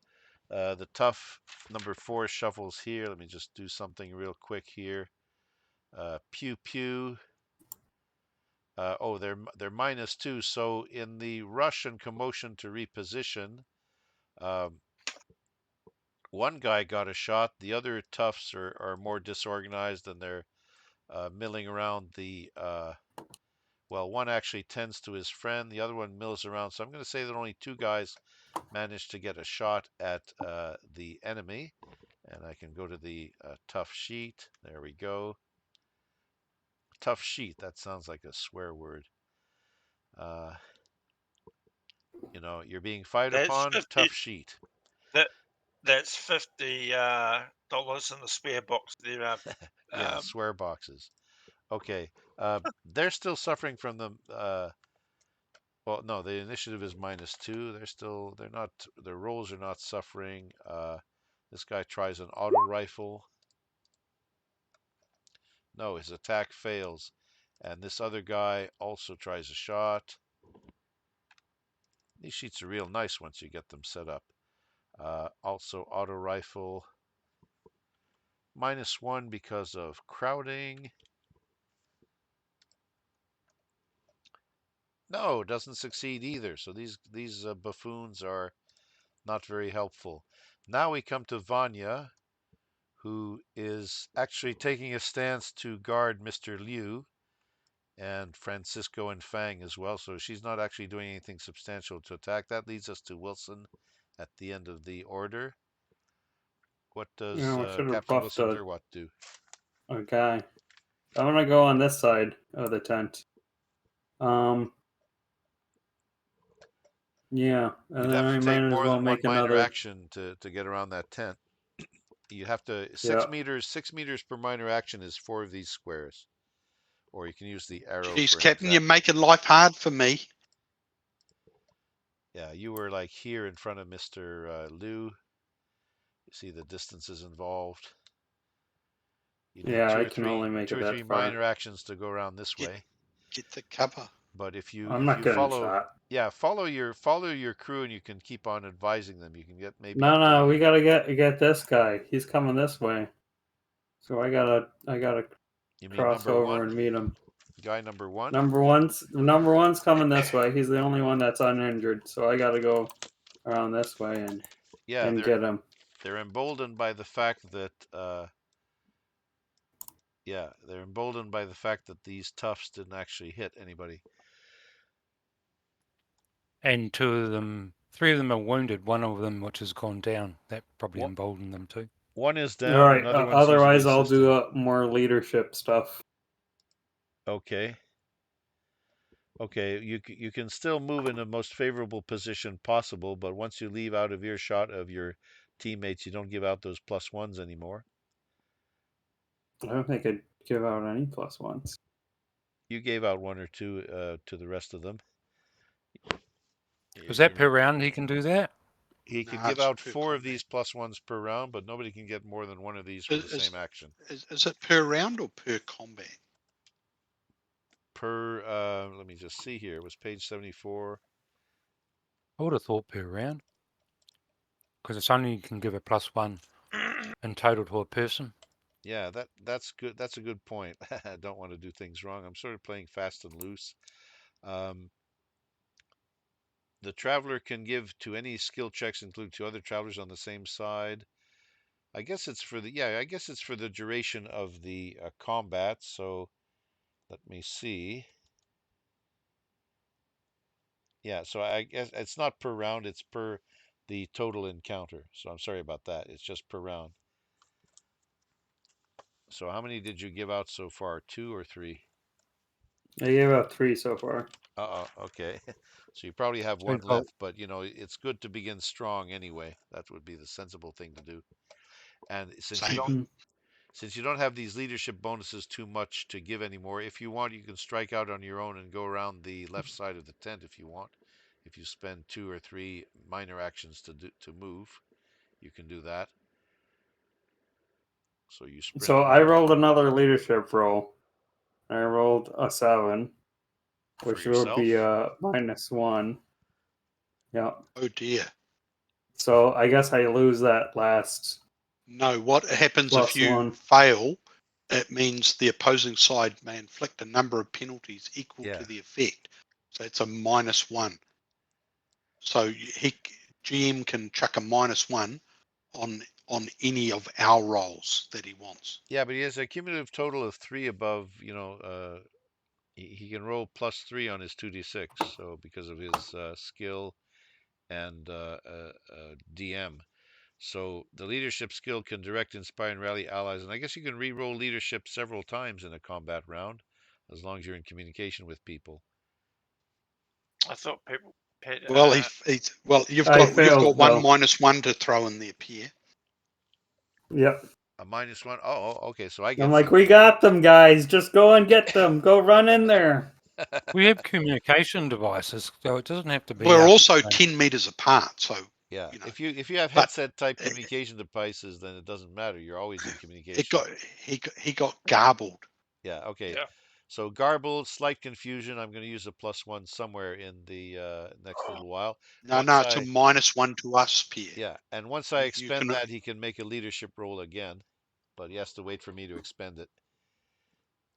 The tough number 4 shuffles here. Let me just do something real quick here. Pew pew. Oh, they're -2. So in the rush and commotion to reposition, one guy got a shot. The other toughs are more disorganized, and they're milling around the. Well, one actually tends to his friend. The other one mills around. So I'm going to say that only 2 guys managed to get a shot at the enemy. And I can go to the tough sheet. There we go. Tough sheet. That sounds like a swear word. You know, you're being fired That's upon. 50. Tough sheet. That's $50 in the spare box there. Yeah, swear boxes. Okay. They're still suffering from the. Well, no, the initiative is -2. They're not. Their rolls are not suffering. This guy tries an auto rifle. No, his attack fails. And this other guy also tries a shot. These sheets are real nice once you get them set up. Also auto rifle. -1 because of crowding. No, doesn't succeed either. So these buffoons are not very helpful. Now we come to Vanya, who is actually taking a stance to guard Mr. Liu and Francisco and Fang as well. So she's not actually doing anything substantial to attack. That leads us to Wilson at the end of the order. What does I should have Captain buffed Wilson Verwatt do? a guy. I'm gonna go on this side of the tent. Yeah, and You'd then have to I take might as more well than one make minor another. action to get around that tent. You have to Yeah. 6 meters per minor action is 4 of these squares. Or you can use the arrow Jeez, for an Captain, you're exact. making life hard for me. Yeah, you were like here in front of Mr. Liu. You see the distances involved. You need Yeah, two I or can three, only make two it or three that far. minor actions to go around this Get way. get the cover. But if you I'm not getting follow, shot. yeah, follow your crew, and you can keep on advising them. You can get maybe up No, to. we gotta get this guy. He's coming this way, so I gotta You mean cross number over 1? and meet him. Guy number 1? Number one's coming this way. He's the only one that's uninjured, so I gotta go around this way Yeah, and get him. they're emboldened by the fact that yeah, they're emboldened by the fact that these toughs didn't actually hit anybody. And 3 of them are wounded. One of them, which has gone down, that probably What? emboldened them too. One is All down. right. Another one's using the Otherwise, I'll assistant. do more leadership stuff. Okay. Okay, you can still move in the most favorable position possible, but once you leave out of earshot of your teammates, you don't give out those +1s anymore. I don't think I'd give out any +1s. You gave out 1 or 2 to the rest of them. Is that per Remember, round he can do that? he can No, give it's out per 4 of combat. these +1s per round, but nobody can get more than 1 of these for the same action. Is it per round or per combat? Per, let me just see here. It was page 74. I would have thought per round. Because it's only you can give a +1 in total to a person. Yeah, that's good. That's a good point. I don't want to do things wrong. I'm sort of playing fast and loose. Um, the traveler can give to any skill checks, include 2 other travelers on the same side. I guess it's for the I guess it's for the duration of the combat. So let me see. Yeah, so I guess it's not per round, it's per the total encounter. So I'm sorry about that. It's just per round. So how many did you give out so far? 2 or 3? I gave out 3 so far. Okay. So you probably have So 1 you've got, left, but it's good to begin strong anyway. That would be the sensible thing to do. And Same. since you don't have these leadership bonuses too much to give anymore, if you want, you can strike out on your own and go around the left side of the tent if you want. If you spend 2 or 3 minor actions to move, you can do that. So you sprint So I around rolled another leadership roll. I rolled a 7, for which would be yourself. -1. Yeah. Oh dear. So I guess I lose that last No, what happens if you +1. fail? It means the opposing side may inflict a number of penalties equal Yeah. to the effect. So it's a -1. So GM can chuck a -1 on any of our rolls that he wants. Yeah, but he has a cumulative total of 3 above, he can roll +3 on his 2d6. So because of his skill and DM. So the leadership skill can direct, inspire, and rally allies. And I guess you can re-roll leadership several times in a combat round, as long as you're in communication with people. I thought people had. Well, you've I got failed, one though. -1 to throw in there, Pierre. Yep. A -1. Oh, okay. So I I'm get like, we something. got them, guys. Just go and get them. Go run in there. we have communication devices, so it doesn't have to be We're up. also 10 meters apart, so Yeah. you know. If you have But headset type communication devices, then it doesn't matter. You're always in it communication. got he got garbled. Yeah. Okay. Yeah. So garbled, slight confusion. I'm going to use a +1 somewhere in the next little while. No, it's a -1 to us, Pierre. Yeah, and once I You expend can. that, he can make a leadership roll again, but he has to wait for me to expend it.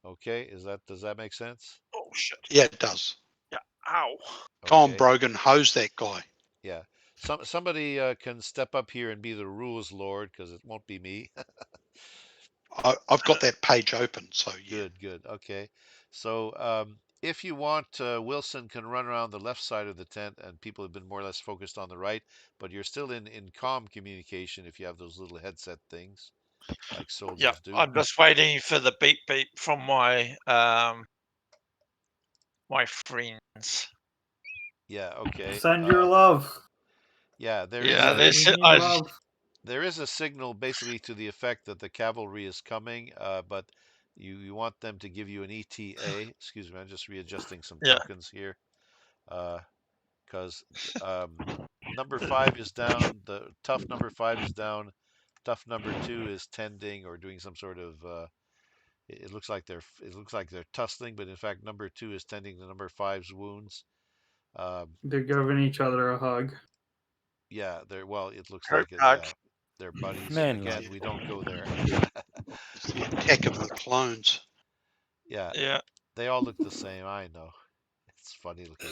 Okay, does that make sense? Oh shit. Yeah, it does. Yeah. Ow. Tom Okay. Brogan, hose that guy. Yeah. Somebody can step up here and be the rules lord, because it won't be me. I've got that page open, so yeah. Good. Okay. So if you want, Wilson can run around the left side of the tent, and people have been more or less focused on the right, but you're still in comm communication if you have those little headset things, like Yeah. soldiers do. I'm just waiting for the beep beep from my my friends. Yeah. Okay. Send your love. Yeah, there is Yeah, a We need love. there is a signal basically to the effect that the cavalry is coming, but you want them to give you an ETA. Excuse me, I'm just readjusting some Yeah. tokens here, because number 5 is down. The tough number 5 is down. Tough number 2 is tending or doing some sort of. It looks like they're tussling, but in fact, number 2 is tending to number 5's wounds. They're giving each other a hug. Yeah, it looks Hope like it. hug. Yeah, they're buddies. Man, Again, Yeah. we don't go there. It's the attack of the clones. Yeah, Yeah. they all look the same. I know. It's funny looking.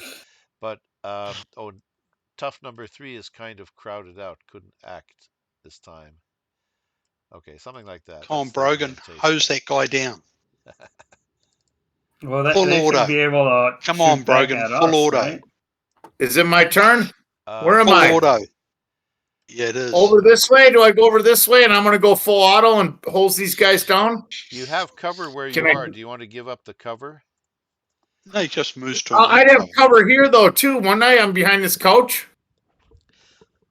But tough number 3 is kind of crowded out. Couldn't act this time. Okay, something like that. Tom That's the Brogan, orientation. hose that guy down. Well, Full they auto. should be able to Come on, shoot back Brogan, at full us, auto. right? Is it my turn? Where am Full I? auto. Yeah, it is. Over this way? Do I go over this way and I'm going to go full auto and hose these guys down? You have cover where Can you I? are. Do you want to give up the cover? No, he just moves to I'd another have cover. cover here though too. One night I'm behind this couch.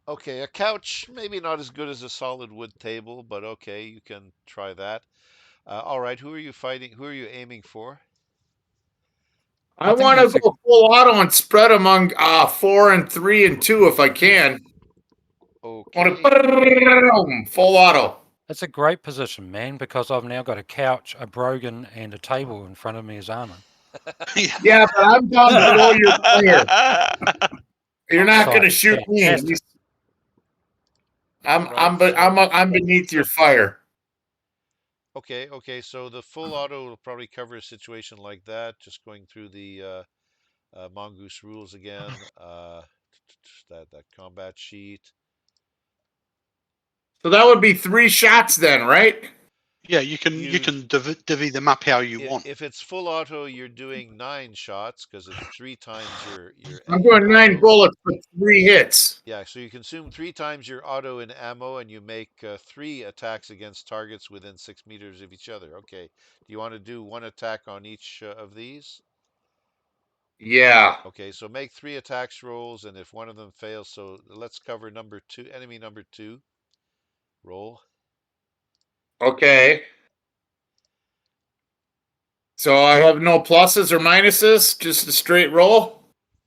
Okay, a couch, maybe not as good as a solid wood table, but okay, you can try that. All right, who are you fighting? Who are you aiming for? I think want to that's a go full auto and spread among 4 and 3 and 2 if I can. Okay. Full auto. that's a great position, man, because I've now got a couch, a brogan, and a table in front of me as armor. Yeah, but I'm down below your fire. You're not So going to shoot me. fantastic. All right, so I'm beneath your fire. okay, so the full auto will probably cover a situation like that. Just going through the Mongoose rules again. That combat sheet. So that would be 3 shots then, right? Yeah, you can divvy them up how you want. If it's full auto, you're doing 9 shots because it's 3 times your I'm doing 9 ammo. bullets for 3 hits. Yeah, so you consume 3 times your auto and ammo, and you make 3 attacks against targets within 6 meters of each other. Okay, do you want to do 1 attack on each of these? Yeah. Okay, so make 3 attacks rolls, and if one of them fails, so let's cover number 2, enemy number 2. Roll. Okay. So I have no pluses or minuses, just a straight roll.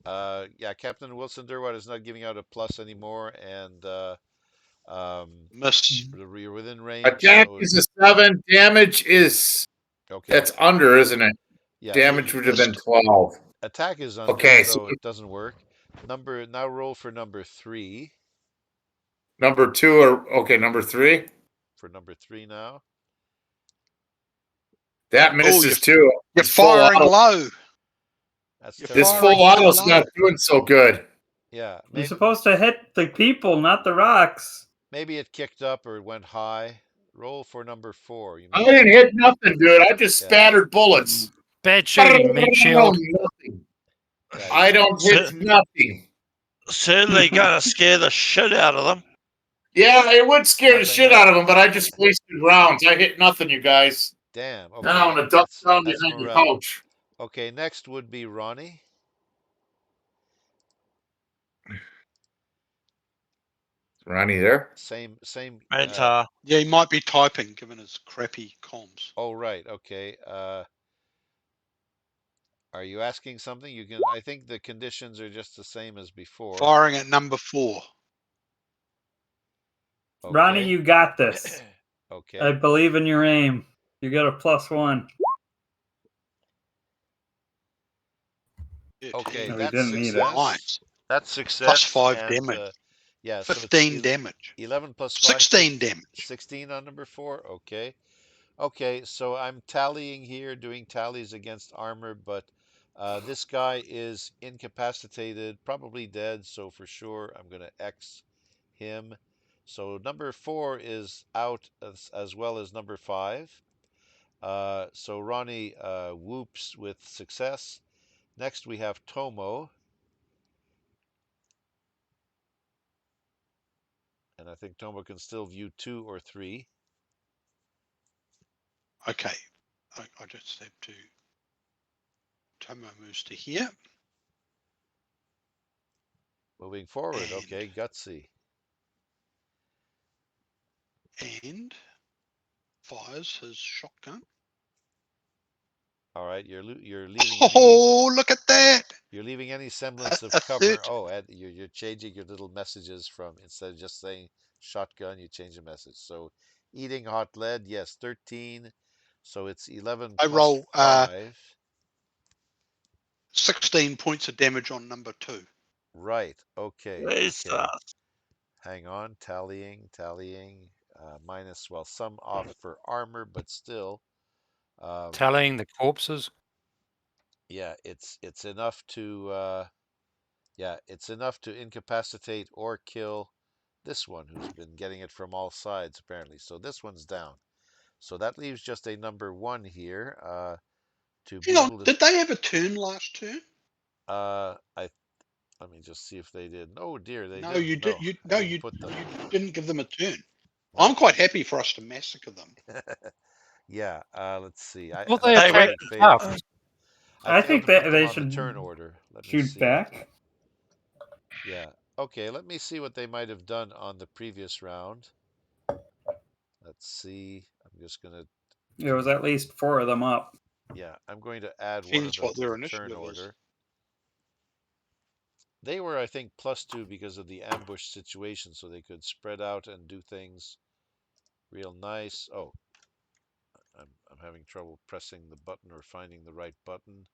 Yeah, Captain Wilson Durwat is not giving out a plus anymore, and Miss. you're within range. Attack So is a 7. Damage is okay, that's under, isn't it? yeah, Damage would have been Missed. 12. attack is under, Okay, so so it doesn't work. Now roll for number 3. number 2 or okay, number 3. For number 3 now. That Oh, misses too. You're This full firing auto, low. That's You're this terrible. firing full too auto's low. not doing so good. Yeah, You're maybe supposed to hit the people, not the rocks. maybe it kicked up or it went high. Roll for number 4. You I may didn't hit nothing, dude. I just Yeah. spattered bullets. Bad shooting, meat shield. Nothing. Yeah, I don't hit nothing. Certainly gonna scare the shit out of them. Yeah, it would scare the Nothing, shit huh? out of them, but I just wasted rounds. I hit nothing, you guys. Damn. Now I'm Okay, gonna duck down that's behind the morale. couch. Okay, next would be Ronnie. Ronnie there? Same. Mentor. Yeah, he might be typing given his crappy comms. Oh, right. Okay. Are you asking something? You can. I think the conditions are just the same as before. Firing at number 4. Okay. Ronnie, you got this. I Okay. believe in your aim. You got a +1. Okay, No, he that's didn't need it. success. Nice. That's success. +5 and, damage. yeah, so 15 it's damage. 11 plus 5. 16 damage. 16 on number 4. Okay. Okay, so I'm tallying here, doing tallies against armor, but this guy is incapacitated, probably dead, so for sure I'm going to X him. So number 4 is out as well as number 5. So Ronnie whoops with success. Next we have Tomo. And I think Tomo can still view 2 or 3. Okay. I just have to. Tomo moves to here. Moving forward. And- Okay, gutsy. And fires his shotgun. All right, you're leaving Oh, look at that! you're leaving any semblance of A cover. 13. Oh, and you're changing your little messages from instead of just saying shotgun, you change the message. So eating hot lead, yes, 13. So it's 11 I plus roll 5. 16 points of damage on number 2. Right. Okay. Jesus. Okay. Hang on. Tallying. Minus, well, some off for armor, but still. Tallying the corpses. Yeah, it's enough to it's enough to incapacitate or kill this one who's been getting it from all sides apparently. So this one's down. So that leaves just a number 1 here to be Hang on, able to did they have a turn last turn? I let me just see if they did. Oh dear, they No, didn't. you did. I No, didn't you put them. didn't give them a turn. Well, I'm quite happy for us to massacre them. yeah, let's see. Well, And I they think Hey, attack they the failed. tough. I failed think to put that them they on the should turn order. Let me shoot see. back. Yeah. Okay, let me see what they might have done on the previous round. Let's see. I'm just going to, There was at least 4 of them up. yeah, I'm going to add one of Depends them what to their the turn initiative is. order. They were, I think, +2 because of the ambush situation, so they could spread out and do things real nice. Oh, I'm having trouble pressing the button or finding the right button.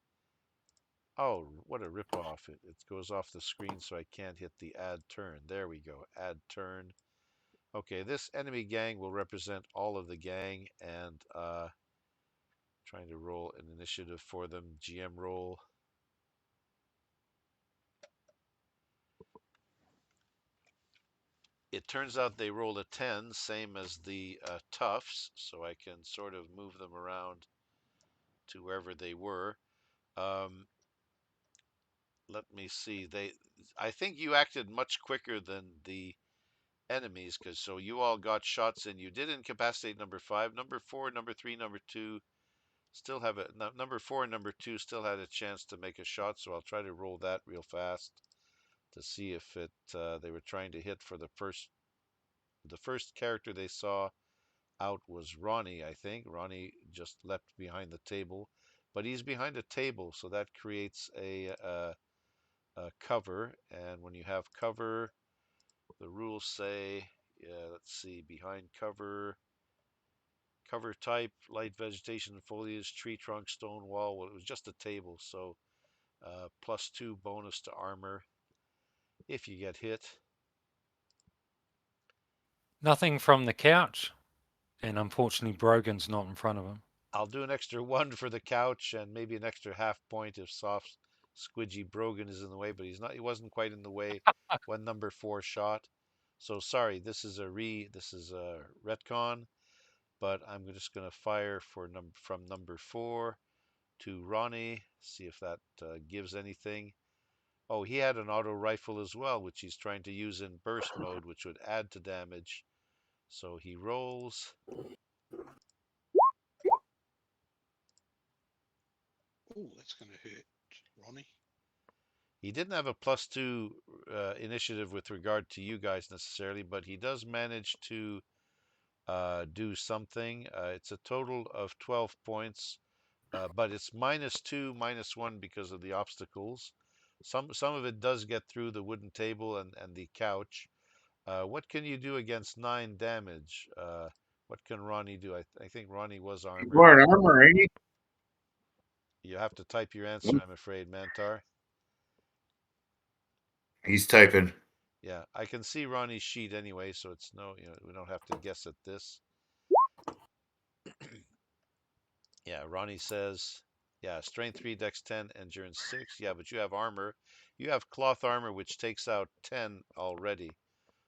Oh, what a ripoff. It goes off the screen so I can't hit the add turn. There we go, add turn. Okay, this enemy gang will represent all of the gang, and trying to roll an initiative for them. GM roll. It turns out they rolled a 10, same as the toughs, so I can sort of move them around to wherever they were. Let me see. I think you acted much quicker than the enemies, because so you all got shots in. You did incapacitate number 5, number 4, number 3, number 2. Still have number 4 and number 2 still had a chance to make a shot, so I'll try to roll that real fast to see if they were trying to hit for the first character they saw out was Ronnie, I think. Ronnie just leapt behind the table, but he's behind a table, so that creates a cover. And when you have cover, the rules say, let's see, behind cover, cover type, light vegetation, foliage, tree trunk, stone wall. Well, it was just a table, so +2 bonus to armor if you get hit. Nothing from the couch, and unfortunately Brogan's not in front of him. I'll do an extra 1 for the couch and maybe an extra half point if soft squidgy Brogan is in the way, but he wasn't quite in the way when number 4 shot. So sorry, this is a retcon, but I'm just going to fire from number 4 to Ronnie, see if that gives anything. Oh, he had an auto rifle as well, which he's trying to use in burst mode, which would add to damage. So he rolls. Oh, that's going to hurt, Ronnie. He didn't have a +2 initiative with regard to you guys necessarily, but he does manage to do something. It's a total of 12 points, but it's -2, -1 because of the obstacles. Some of it does get through the wooden table and the couch. What can you do against 9 damage? What can Ronnie do? I think Ronnie was You armored. weren't armor, ain't you? You have to type your answer, I'm afraid, Mantar. He's typing. Yeah, I can see Ronnie's sheet anyway, so it's we don't have to guess at this. Yeah, Ronnie says, yeah, strength 3, dex 10, endurance 6. Yeah, but you have armor. You have cloth armor, which takes out 10 already.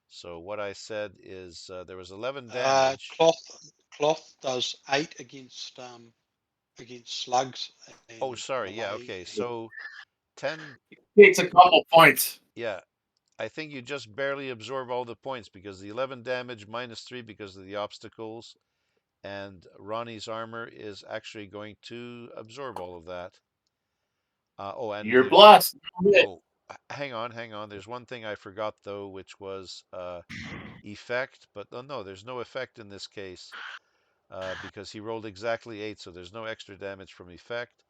So what I said is there was 11 damage. Cloth does 8 against slugs Oh, and sorry. Yeah, melee. okay. So 10, It's a couple points. yeah. I think you just barely absorb all the points because the 11 damage -3 because of the obstacles, and Ronnie's armor is actually going to absorb all of that. And You're blessed. oh, hang on. There's one thing I forgot though, which was effect. But no, there's no effect in this case because he rolled exactly 8, so there's no extra damage from effect.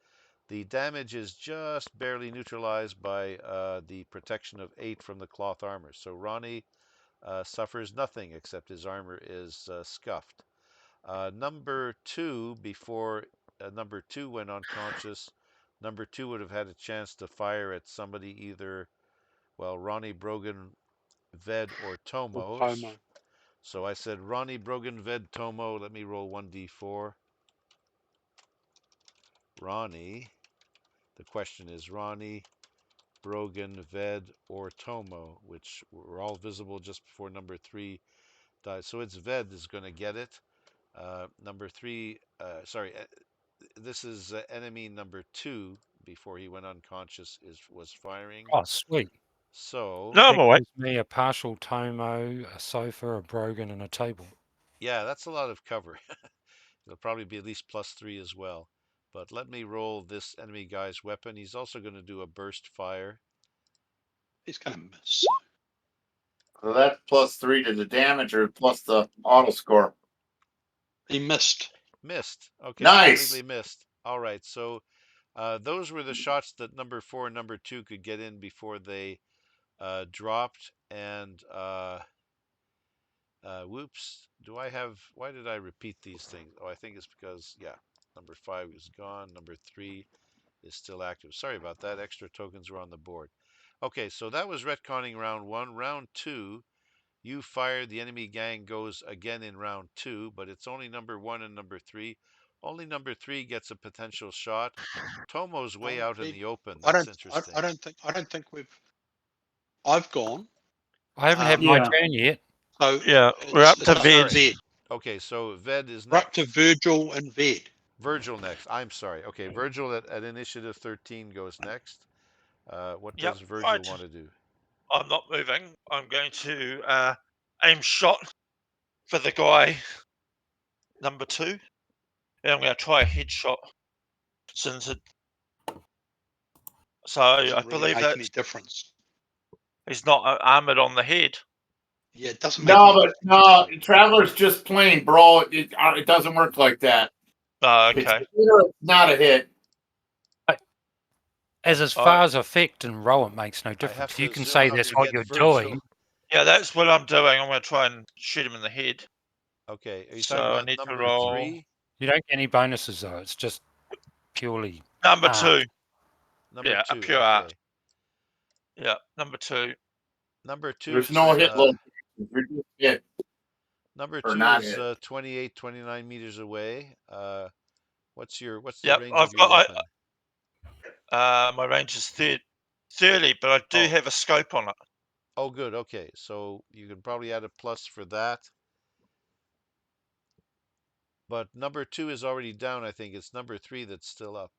The damage is just barely neutralized by the protection of 8 from the cloth armor. So Ronnie suffers nothing except his armor is scuffed. Number 2, before number 2 went unconscious, number 2 would have had a chance to fire at somebody either, well, Ronnie, Brogan, Ved, or Tomo. Tomo. So I said Ronnie, Brogan, Ved, Tomo. Let me roll 1d4. Ronnie. The question is Ronnie, Brogan, Ved, or Tomo, which were all visible just before number 3 died. So it's Ved is going to get it. Number 3, sorry, this is enemy number 2 before he went unconscious was firing. Oh, sweet. So No, I'm That away. gives me a partial Tomo, a sofa, a Brogan, and a table. yeah, that's a lot of cover. It'll probably be at least +3 as well. But let me roll this enemy guy's weapon. He's also going to do a burst fire. He's going to miss. So that's +3 to the damage or plus the auto score. He missed. Missed. Okay, Nice. completely missed. All right, so those were the shots that number 4 and number 2 could get in before they dropped. And whoops, why did I repeat these things? Oh, I think it's because, yeah, number 5 is gone. Number 3 is still active. Sorry about that. Extra tokens were on the board. Okay, so that was retconning round 1. Round 2, you fire, the enemy gang goes again in round 2, but it's only number 1 and number 3. Only number 3 gets a potential shot. Tomo's way out in the open. That's interesting. I don't think we've. I've gone. I haven't had my Yeah. turn yet. So Yeah, we're up to it's Ved. Ved. Okay, so Ved is We're up next. to Virgil and Ved. Virgil next. I'm sorry. Okay, Virgil at initiative 13 goes next. What Yep, does Virgil right. want to do? I'm not moving. I'm going to aim shot for the guy number 2. And I'm going to try a headshot since it. So I Doesn't really believe make that any difference. he's not armored on the head. Yeah, it doesn't make No, any but difference. no, Traveler's just plain, bro. It doesn't work like that. Oh, It's okay. not a hit. As Oh, far as effect and roll, it makes no I have difference. to You can zoom say out that's to what get you're Virgil. doing. yeah, that's what I'm doing. I'm going to try and shoot him in the head. Okay, are you So talking I about need to number roll 3? You don't get any bonuses though. It's just purely number art. 2. Number Yeah, a 2. pure Okay. art. Yeah, number 2. Number 2 There's is no hit location. You're just hit number or 2 not is hit. 28, 29 meters away. What's the Yep, range I've of your got. weapon? My range is 30, but I do Oh. have a scope on it. Oh, good. Okay, so you can probably add a plus for that. But number 2 is already down. I think it's number 3 that's still up.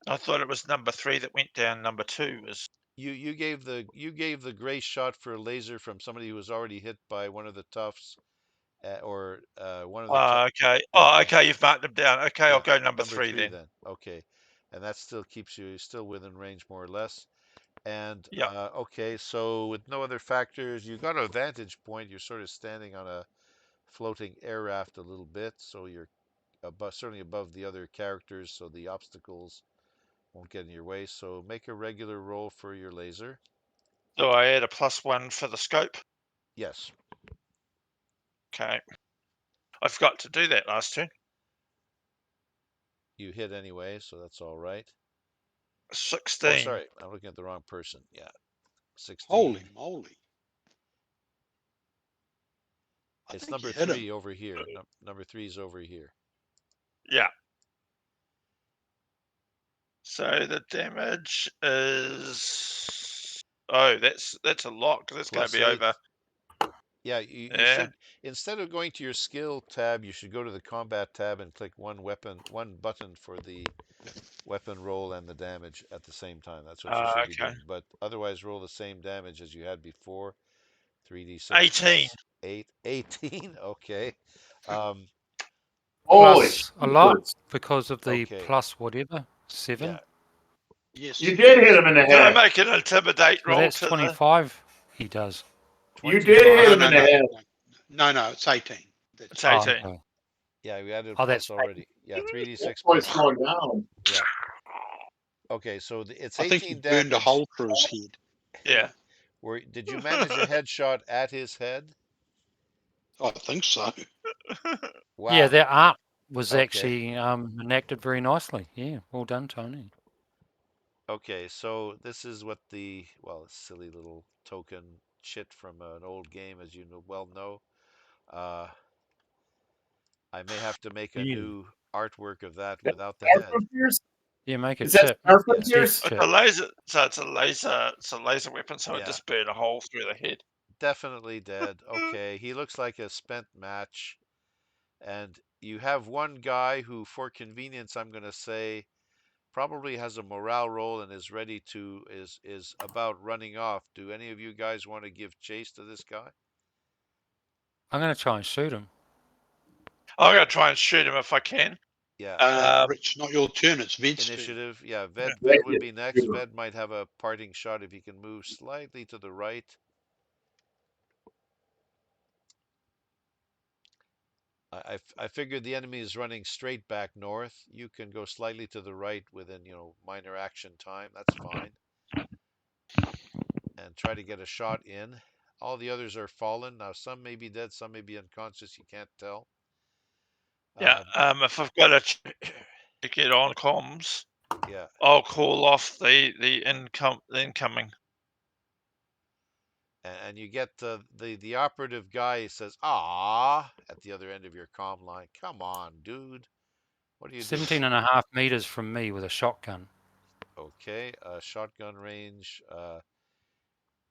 I thought it was number 3 that went down. Number 2 was. You gave the gray shot for a laser from somebody who was already hit by one of the toughs, or one of the. Okay. Yeah, Oh, yeah, okay. You've marked them down. Okay, I'll yeah. go number Number 3 3 then. then. Okay, and that still keeps you still within range more or less. And Yep. okay, so with no other factors, you got a vantage point. You're sort of standing on a floating air raft a little bit, so you're certainly above the other characters, so the obstacles won't get in your way. So make a regular roll for your laser. So I add a +1 for the scope. Yes. Okay. I forgot to do that last turn. You hit anyway, so that's all right. 16. Oh, sorry, I'm looking at the wrong person. Yeah, 16. Holy moly. It's number hit him. 3 over here. Number 3 is over here. Yeah. So the damage is. Oh, that's a lot. That's going to be +8. over. Yeah, you Yeah. should, instead of going to your skill tab, you should go to the combat tab and click one button for the weapon roll and the damage at the same time. That's what you should be Okay. doing. But otherwise, roll the same damage as you had before. 3d6 18. plus 8. 18. Okay. Um, Holy Plus a lot shit. because of the Okay. plus whatever 7. Yeah. Yes. You did hit him in the Did I head. make an intimidate So roll that's to the? 25. He does. You did hit 25. him in the head. No, it's 18. It's Oh, 18. okay. Yeah, we added a Oh, plus that's already. Yeah, 3d6 That boy's plus. going down. Yeah. Okay, so it's I think 18 he burned a damage. hole through his head. Yeah. Did you manage a headshot at his head? I think so. Wow. Yeah, that art was Okay. actually enacted very nicely. Yeah, well done, Tony. Okay, so this is what silly little token shit from an old game, as you well know. I may have to make a Yeah. new artwork of that That without the head. Starfrontiers? Yeah, make it Is that chip. Starfrontiers? It's a laser. So it's a laser. It's a laser weapon. So it Yeah. just burn a hole through the head. Definitely dead. Okay, he looks like a spent match. And you have one guy who, for convenience, I'm going to say, probably has a morale roll and is ready to is about running off. Do any of you guys want to give chase to this guy? I'm going to try and shoot him. I'm going to try and shoot him if I can. Yeah. Rich, not your turn. It's Ved's turn. Initiative. Yeah, Ved Yeah. would be next. Ved might have a parting shot if he can move slightly to the right. I figured the enemy is running straight back north. You can go slightly to the right within, minor action time. That's fine. And try to get a shot in. All the others are fallen. Now, some may be dead, some may be unconscious. You can't tell. Yeah. If I've got to get on comms, Yeah. I'll call off the incoming. And you get the operative guy says, "Ah," at the other end of your comm line. Come on, dude. What are you doing? 17.5 meters from me with a shotgun. Okay, shotgun range.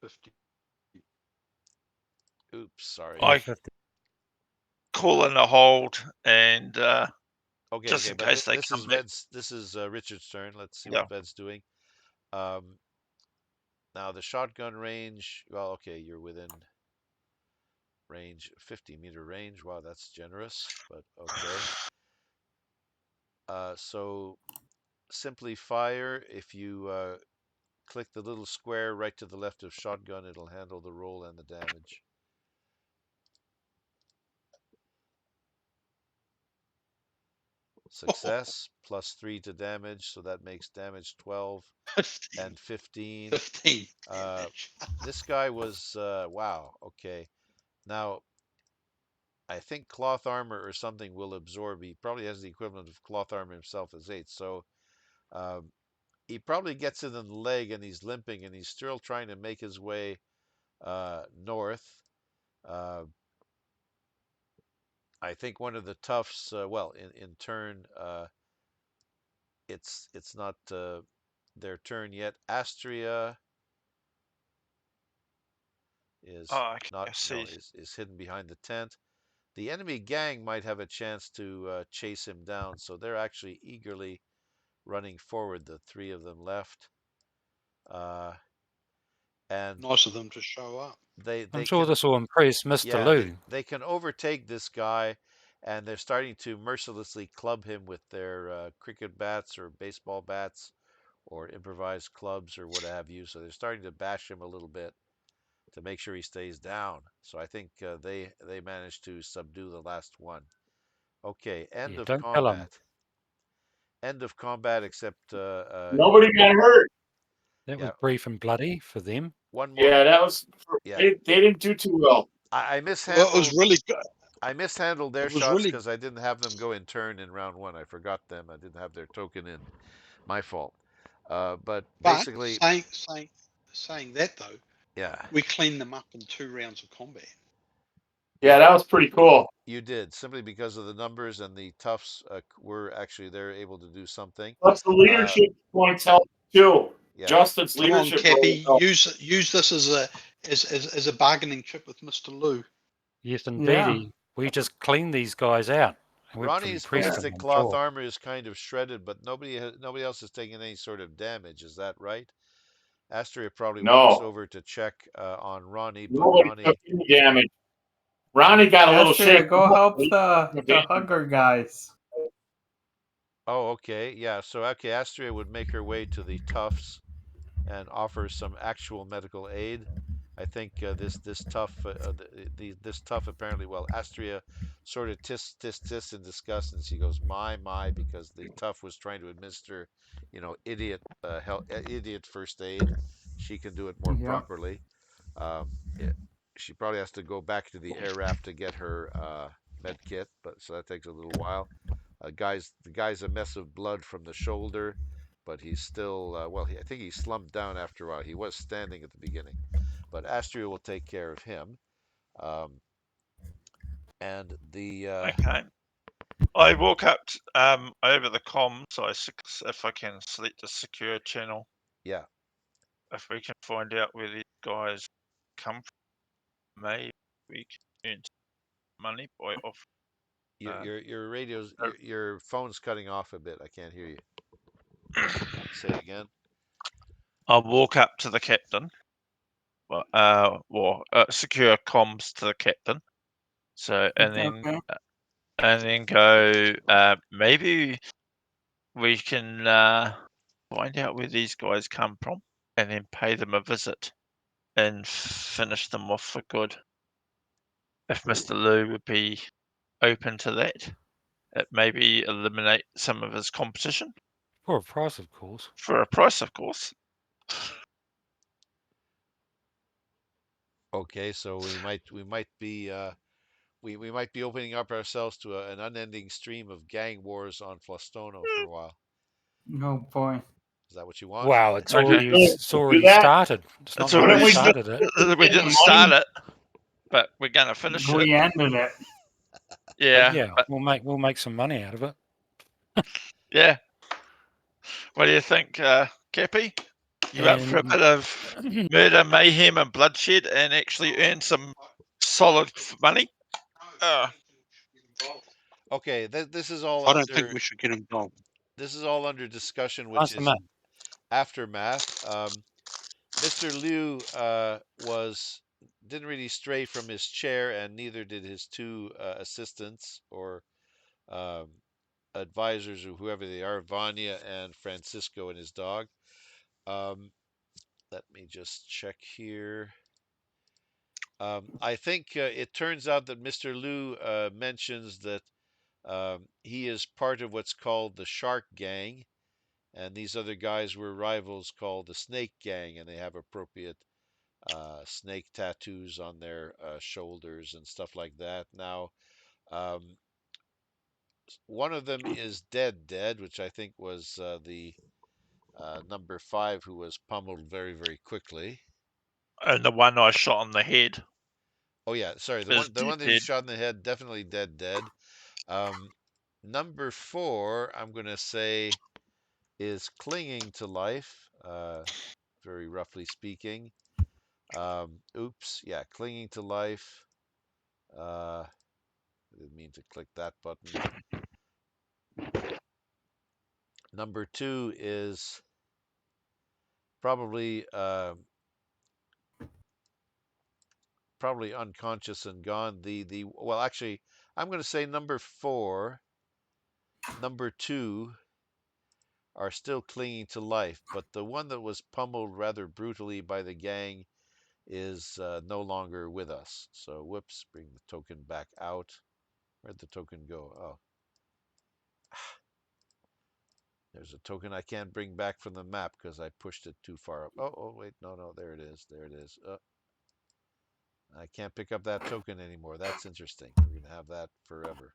50. Oops, sorry. Yeah, I 50. call in a hold and Okay, in but case they this come is back. This is Richard's turn. Let's see Yeah. what Ved's doing. Now the shotgun range. Well, okay, you're within range, 50-meter range. Wow, that's generous, but okay. So simply fire. If you click the little square right to the left of shotgun, it'll handle the roll and the damage. Success, +3 to damage, so that makes damage 12 15. and 15. 15 damage. This guy was, wow, okay. Now, I think cloth armor or something will absorb. He probably has the equivalent of cloth armor himself as 8. So he probably gets it in the leg and he's limping and he's still trying to make his way north. I think one of the toughs, well, in turn, it's not their turn yet. Astria is I see. is hidden behind the tent. The enemy gang might have a chance to chase him down, so they're actually eagerly running forward. The 3 of them left, and Nice of them to show up. they I'm they sure can this will impress Mr. yeah Lou. they can overtake this guy, and they're starting to mercilessly club him with their cricket bats or baseball bats or improvised clubs or what have you. So they're starting to bash him a little bit to make sure he stays down. So I think they managed to subdue the last one. Okay, end Yeah, of don't kill him. combat. End of combat, except Nobody got hurt. That was yeah, brief and bloody for them. one more. Yeah, that was. Yeah, They didn't do too well. I Well, it was mishandled. really good. I mishandled their It was shots really, because I didn't have them go in turn in round 1. I forgot them. I didn't have their token in. My fault. But but basically, saying that though, yeah, we cleaned them up in 2 rounds of combat. Yeah, that was pretty cool. you did, simply because of the numbers, and the toughs were actually they're able to do something. Plus, the leadership points help too. Yeah, Justin's Come on, leadership Cappy, role helped. use this as a bargaining chip with Mr. Lou. Yes, Yeah. indeedy. We just cleaned these guys out. And we've Ronnie's impressed them, ballistic I'm cloth sure. armor is kind of shredded, but nobody else has taken any sort of damage. Is that right? Astria probably walks No, over to check on Ronnie, but nobody took Ronnie. any damage. Ronnie got a little Astria, shaken go up. help He the took the damage. hugger guys. Oh, okay, yeah. So okay, Astria would make her way to the toughs and offer some actual medical aid. I think this tough this tough apparently, well, Astria sort of tis in disgust, and she goes my, because the tough was trying to administer, idiot first aid. She can do it more Yep. properly. Um, it, she probably has to go back to the air raft to get her med kit, but so that takes a little while. The guy's a mess of blood from the shoulder, but he's still well. I think he slumped down after a while. He was standing at the beginning, but Astria will take care of him. Um, and the Okay. I walk up over the comms. So if I can select the secure channel, yeah, if we can find out where these guys come from, maybe we can earn money by off. your radio's your phone's cutting off a bit. I can't hear you. Say again. I'll walk up to the captain. Secure comms to the captain. So and then Okay. and then go. Maybe we can find out where these guys come from, and then pay them a visit, and finish them off for good. If Mr. Liu would be open to that, it maybe eliminate some of his competition For a price, of course. for a price, of course. Okay, so we might be we might be opening up ourselves to an unending stream of gang wars on Flastono for a while. Oh boy. Is that what you want? Wow, it's Okay. already Do that. started. It's not It's that Why we don't we already just started it. we get the didn't start money? it, but we're gonna finish it. We ended it. Yeah, Yeah, but we'll make some money out of it. yeah. What do you think, Cappy? You up for a And bit of murder, mayhem, and bloodshed, and actually earn some solid money? Okay, this is all I don't think under we should get involved. discussion, which nice to is meet. aftermath. Mr. Liu was didn't really stray from his chair, and neither did his two assistants or um, advisors, or whoever they are, Vanya and Francisco and his dog. Um, Let me just check here. I think it turns out that Mr. Liu mentions that he is part of what's called the Shark Gang, and these other guys were rivals called the Snake Gang, and they have appropriate snake tattoos on their shoulders and stuff like that. Now, um, one of them is dead, which I think was the number 5 who was pummeled very, very quickly. And the one I shot on the head Oh yeah, sorry, is the one that he dead. shot in the head, definitely dead. Um, Number 4, I'm gonna say, is clinging to life, very roughly speaking. Oops, yeah, clinging to life. I didn't mean to click that button. Number 2 is probably probably unconscious and gone. The well, actually, I'm going to say number 4, number 2 are still clinging to life, but the one that was pummeled rather brutally by the gang is no longer with us. So, whoops, bring the token back out. Where'd the token go? Oh, there's a token I can't bring back from the map because I pushed it too far up. Oh, wait, no, there it is. There it is. I can't pick up that token anymore. That's interesting. We're going to have that forever.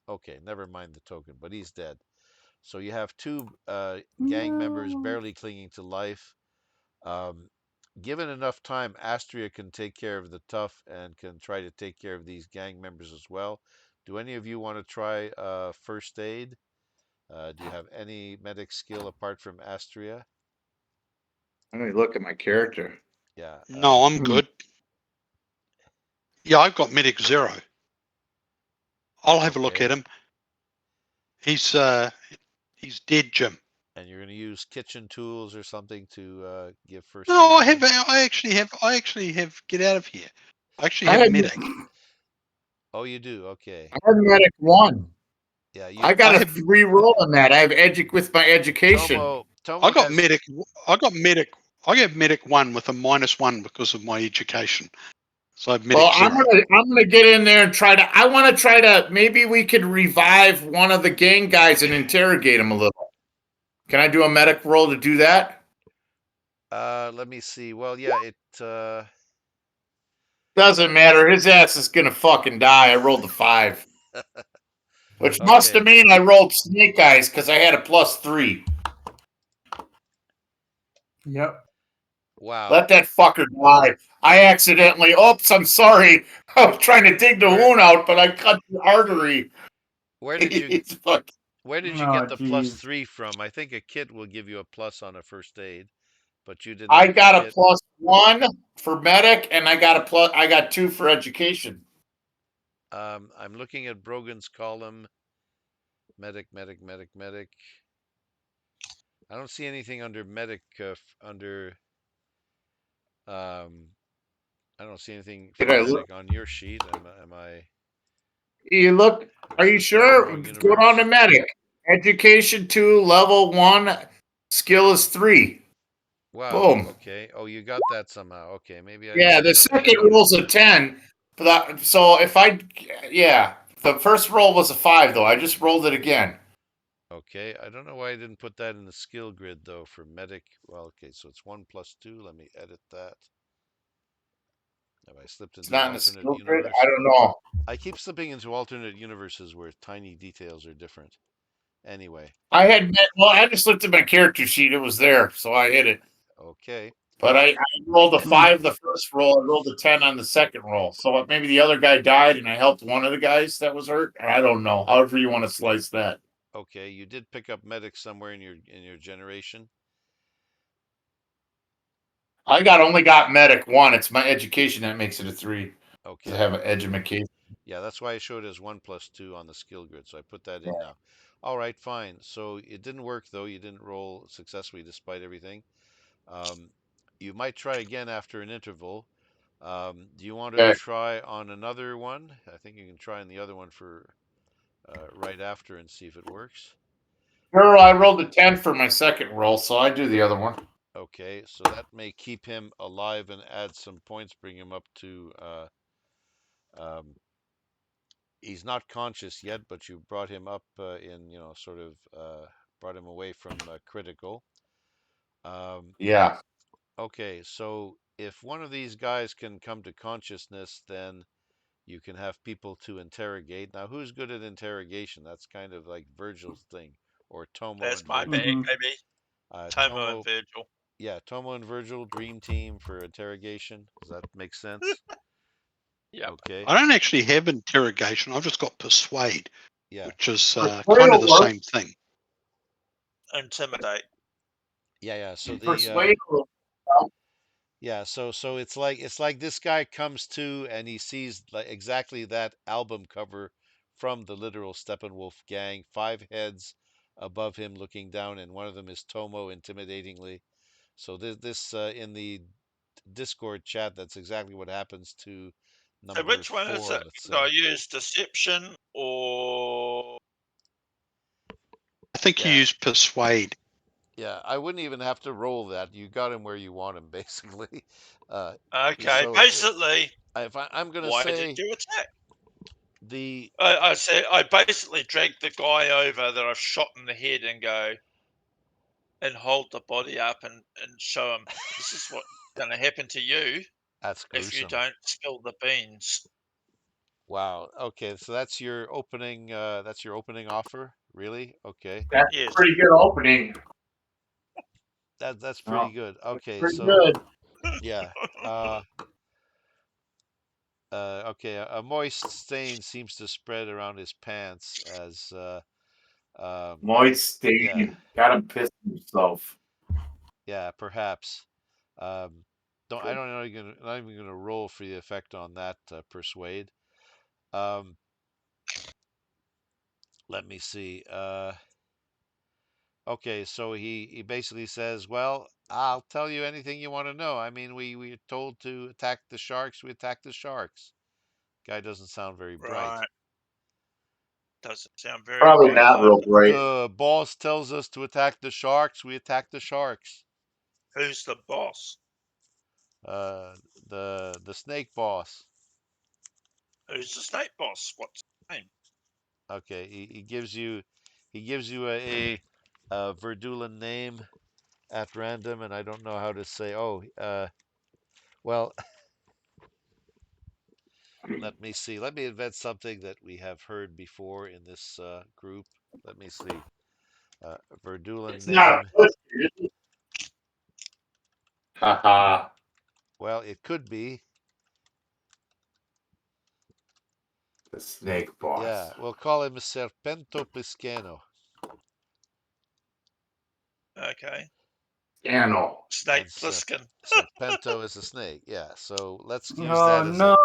Okay, never mind the token, but he's dead. So you have two gang members No. barely clinging to life. Um, Given enough time, Astria can take care of the tough and can try to take care of these gang members as well. Do any of you want to try first aid? Do you have any medic skill apart from Astria? Let me look at my character. Yeah. No, I'm good. Yeah, I've got medic 0. I'll have a look Okay. at him. He's dead, Jim. And you're going to use kitchen tools or something to give first No, aid I have. on? I actually have. Get out of here. I actually I have had, medic. Oh, you do? Okay. I had medic 1. Yeah, I you got I a have. 3 roll on that. I have with my education. I Tomo got has medic. I got medic. I have medic 1 with a -1 because of my education. So I have medic Well, 0. I'm gonna get in there and try to. I want to try to. Maybe we could revive one of the gang guys and interrogate him a little. Can I do a medic roll to do that? let me see. Well, yeah, it Doesn't matter. His ass is gonna fucking die. I rolled a 5, which must have okay. mean I rolled snake eyes because I had a +3. Yep. Wow. Let that fucker die. I accidentally. Oops, I'm sorry. I was trying to dig the Where wound out, but I cut the artery. where did you It's fuck. where did you get Oh the jeez. +3 from? I think a kit will give you a plus on a first aid, but you didn't I get the got a kit. +1 for medic, and I got a plus. I got 2 for education. I'm looking at Brogan's column. Medic. I don't see anything under medic under um I don't see anything Did for I look? medic on your sheet. Am I You look. Are you is this the sure? wrong Go on to universe? medic. Education 2, level 1, skill is 3. Wow. Boom. Okay. Oh, you got that somehow. Okay. Maybe I Yeah, didn't the put that in. second roll's a 10. So if I, yeah, the first roll was a 5, though. I just rolled it again. Okay. I don't know why I didn't put that in the skill grid though for medic. Well, okay. So it's 1 + 2. Let me edit that. Have I slipped It's into an not in the alternate skill grid. I universe? don't know. I keep slipping into alternate universes where tiny details are different. Anyway. Well, I just looked at my character sheet. It was there, so I hit it. Okay. But I rolled a 5 the first roll. I rolled a 10 on the second roll. So maybe the other guy died and I helped one of the guys that was hurt. I don't know. However you want to slice that. Okay. You did pick up medic somewhere in your generation. Only got medic 1. It's my education that makes it a 3. Okay. I have an education. Yeah, that's why I showed it as 1 + 2 on the skill grid. So I put that Yeah. in now. All right, fine. So it didn't work though. You didn't roll successfully despite everything. Um, you might try again after an interval. Do you want to Okay. try on another one? I think you can try on the other one for right after and see if it works. Sure, I rolled a 10 for my second roll, so I do the other one. Okay, so that may keep him alive and add some points, bring him up to. Um, he's not conscious yet, but you brought him up in, sort of brought him away from critical. Yeah. Okay, so if one of these guys can come to consciousness, then you can have people to interrogate. Now, who's good at interrogation? That's kind of like Virgil's thing, or Tomo That's and my Virgil. bag, Mhm. maybe. Tomo and Tomo, Virgil. yeah, Tomo and Virgil, dream team for interrogation. Does that make sense? Yep. Okay, I don't actually have interrogation. I've just got persuade, yeah, which is Persuade kind of will the work. same thing. Intimidate. yeah. So Persuade will yeah, so it's like this guy comes to and he sees like exactly that album cover from the literal Steppenwolf gang, 5 heads above him looking down, and one of them is Tomo intimidatingly. So this in the Discord chat, that's exactly what happens to So number which one is four, it? let's Do I say. use deception or I think you Yeah, use persuade. yeah. I wouldn't even have to roll that. You got him where you want him, basically. Uh, okay? so Basically, I'm gonna why did say you attack? the I said I basically dragged the guy over that I've shot in the head and go and hold the body up and show him this is what's going to happen to you that's if you gruesome. don't spill the beans. Wow. Okay, so that's your opening. That's your opening offer, really? Okay, That's a Yes. pretty good opening. that's pretty Well, good. that's Okay, pretty so good. yeah. Okay. A moist stain seems to spread around his pants as. Um, Moist yeah, stain. Got him pissing himself. yeah. Perhaps. Um, don't. I don't know. Not even gonna roll for the effect on that persuade. Um, let me see. Okay, so he basically says, "Well, I'll tell you anything you want to know. I mean, we were told to attack the sharks. We attacked the sharks." Guy doesn't sound very bright. Right. Doesn't sound very Probably bright not though. real bright. The boss tells us to attack the sharks. We attack the sharks. Who's the boss? Uh, the snake boss. Who's the snake boss? What's his name? Okay, he gives you a Verdulan name at random, and I don't know how to say. Oh, well, let me see. Let me invent something that we have heard before in this group. Let me see. Verdulan It's not a name. pussy, is it? Haha. Well, it could be. The snake Yeah, boss. we'll call him Serpento Piscano. Okay. Scannel. Snake And Plissken. Serpento is a snake. Yeah, so let's use Oh that as no!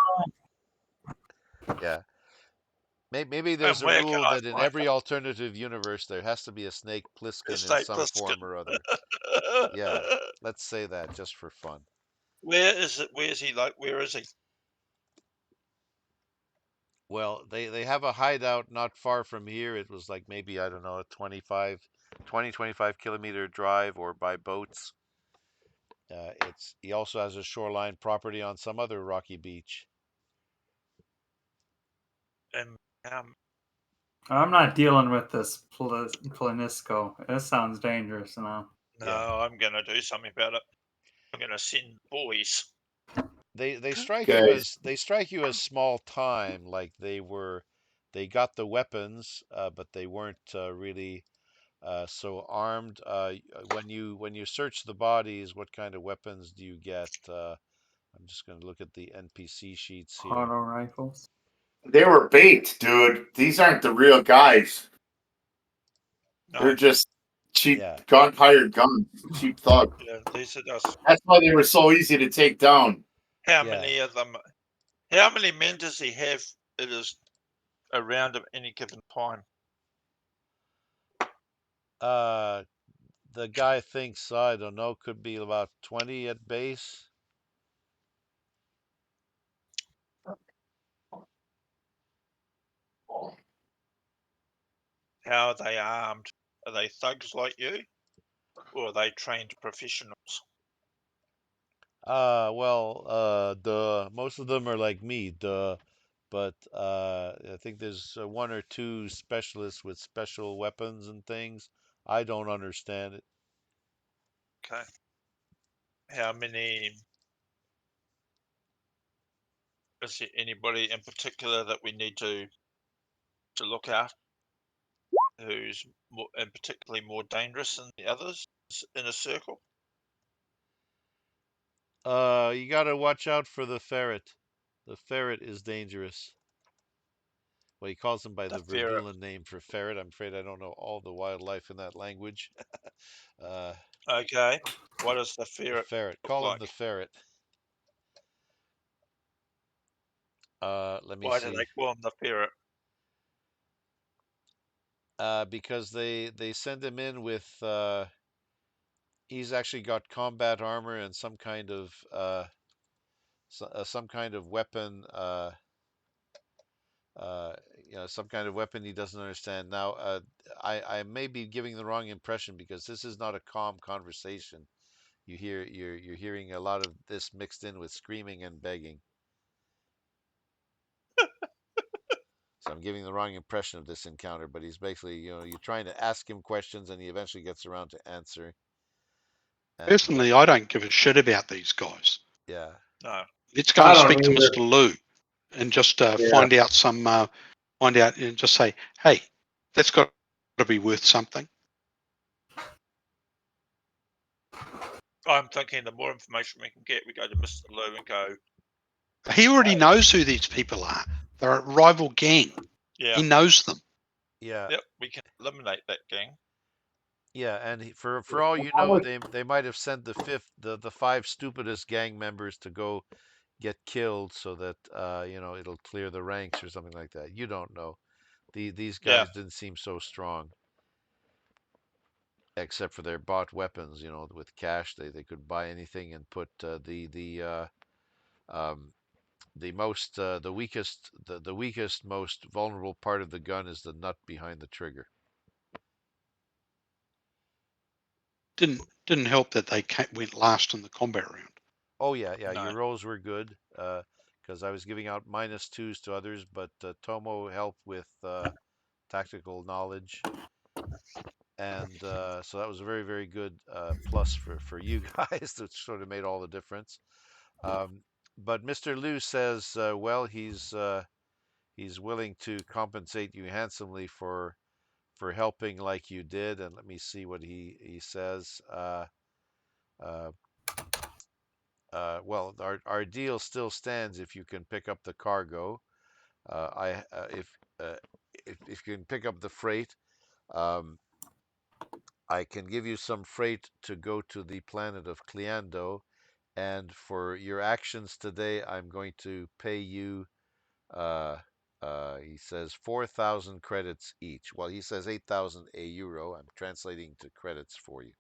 a. Yeah. Maybe there's And a where can rule I that in find every alternative universe there has to be a snake the Plissken in snake some Plissken? form or other. Yeah, let's say that just for fun. Where is it? Where is he? Like, where is he? Well, they have a hideout not far from here. It was like maybe, I don't know, a 25 kilometer drive or by boats. He also has a shoreline property on some other rocky beach. And I'm not dealing with this Planisco. This sounds dangerous now. no, Yeah. I'm gonna do something about it. I'm gonna send boys. They Guys, strike you as small time, like they got the weapons, but they weren't really so armed. When you search the bodies, what kind of weapons do you get? I'm just going to look at the NPC sheets here. Auto rifles. they were bait, dude. These aren't the real guys. They're No, just cheap Yeah. hired guns, cheap thugs. yeah, these are just. That's why they were so easy to take down. How Yeah. many of them? How many men does he have? It is around at any given time. Uh, the guy thinks, I don't know, could be about 20 at base. How are they armed? Are they thugs like you, or are they trained professionals? Most of them are like me, but I think there's one or two specialists with special weapons and things. I don't understand it. Okay. How many? Is there anybody in particular that we need to look at? Who's more, and particularly more dangerous than the others in a circle? You gotta watch out for the ferret. The ferret is dangerous. Well, he calls him by The the ferret. Verdulan name for ferret. I'm afraid I don't know all the wildlife in that language. uh, Okay. What does the the ferret ferret. look Call him the like? ferret. Let me Why do they see. call him the ferret? Because they send him in with he's actually got combat armor and some kind of weapon. Uh, some kind of weapon he doesn't understand. Now, I may be giving the wrong impression because this is not a calm conversation. You're hearing a lot of this mixed in with screaming and begging. So I'm giving the wrong impression of this encounter, but he's basically, you're trying to ask him questions and he eventually gets around to answering. And Personally, I don't give a shit about these guys. yeah, No. Let's go I and don't speak to either. Mr. Lou and just Yeah. find out and just say, hey, that's got to be worth something. I'm thinking the more information we can get, we go to Mr. Lou and go, He already knows who these people are. They're a rival gang. yeah, He knows them. yeah, yep, we can eliminate that gang. yeah. And for all you know, they might have sent the five stupidest gang members to go get killed so that it'll clear the ranks or something like that. You don't know. These Yeah, guys didn't seem so strong, except for their bought weapons. With cash, they could buy anything and put um, the weakest, most vulnerable part of the gun is the nut behind the trigger. Didn't help that they went last in the combat round. Oh yeah, yeah. no. Your rolls were good because I was giving out -2s to others, but Tomo helped with tactical knowledge, and so that was a very, very good plus for you guys. That sort of made all the difference. Um, but Mr. Liu says, well, he's willing to compensate you handsomely for helping like you did. And let me see what he says. Uh, well, our deal still stands if you can pick up the cargo. I uh, if you can pick up the freight, um, I can give you some freight to go to the planet of Cleando, and for your actions today, I'm going to pay you. Uh, he says 4,000 credits each. Well, he says 8,000 a euro. I'm translating to credits for you.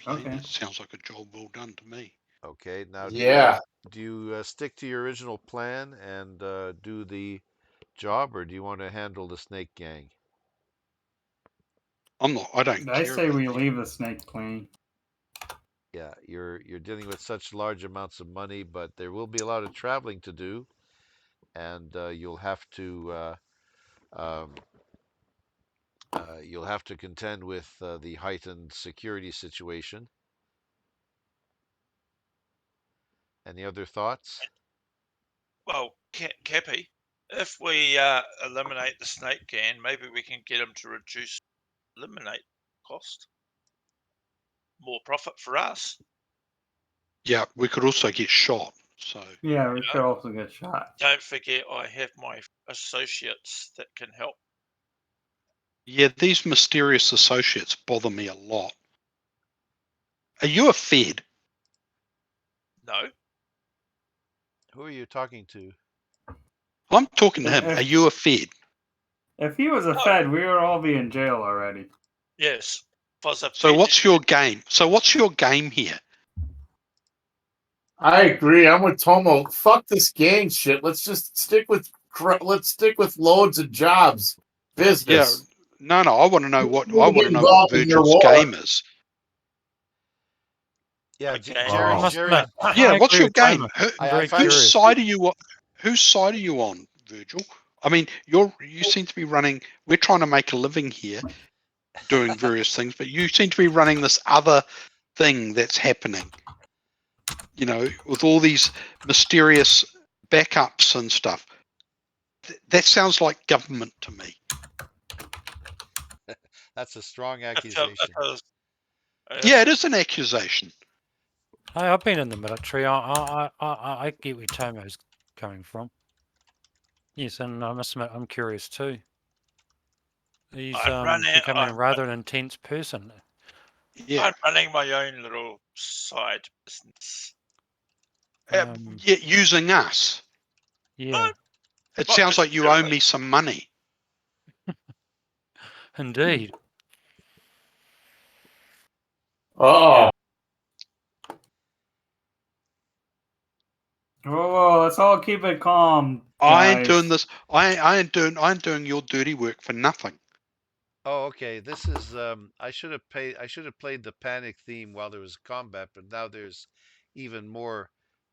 played. Okay. It sounds like a job well done to me. Okay, now Yeah. do you stick to your original plan and do the job, or do you want to handle the snake gang? I'm not. I don't I care say about we the. leave the snake plane. Yeah, you're dealing with such large amounts of money, but there will be a lot of traveling to do, and um, you'll have to contend with the heightened security situation. Any other thoughts? Well, Cappy, if we eliminate the snake gang, maybe we can get them to eliminate cost. More profit for us. Yeah, we could also get shot. So Yeah, we could also get shot. Don't forget, I have my associates that can help. yeah, these mysterious associates bother me a lot. Are you a Fed? No, Who are you talking to? I'm talking to him. If- Are you a Fed? If he was a No. Fed, we would all be in jail already. yes. So what's your game? So what's your game here? I agree. I'm with Tomo. Fuck this gang shit. Let's just stick with loads of jobs, Yeah, business. no. I want to know what Get involved in your Virgil's war. game is. Yeah, Okay. I Oh. must Jerry. admit, Yeah, I what's agree your with game? Tomo. Who, I'm very find whose it- curious. side are you? Whose side are you on, Virgil? I mean, you seem to be running. We're trying to make a living here, doing various things, but you seem to be running this other thing that's happening. You know, with all these mysterious backups and stuff. That sounds like government to me. That's a strong If accusation. Yeah, it is an accusation. Hey, I've been in the military. I get where Tomo's coming from. Yes, and I must admit, I'm curious too. He's becoming a rather an intense person. Yeah. I'm running my own little side business. Yeah, using us. Yeah, It Not sounds like you owe necessarily. me some money. indeed. Oh. Whoa, let's all keep it calm. I ain't guys. doing this. I ain't doing your dirty work for nothing. Oh, okay. This is I should have played the panic theme while there was combat, but now there's even more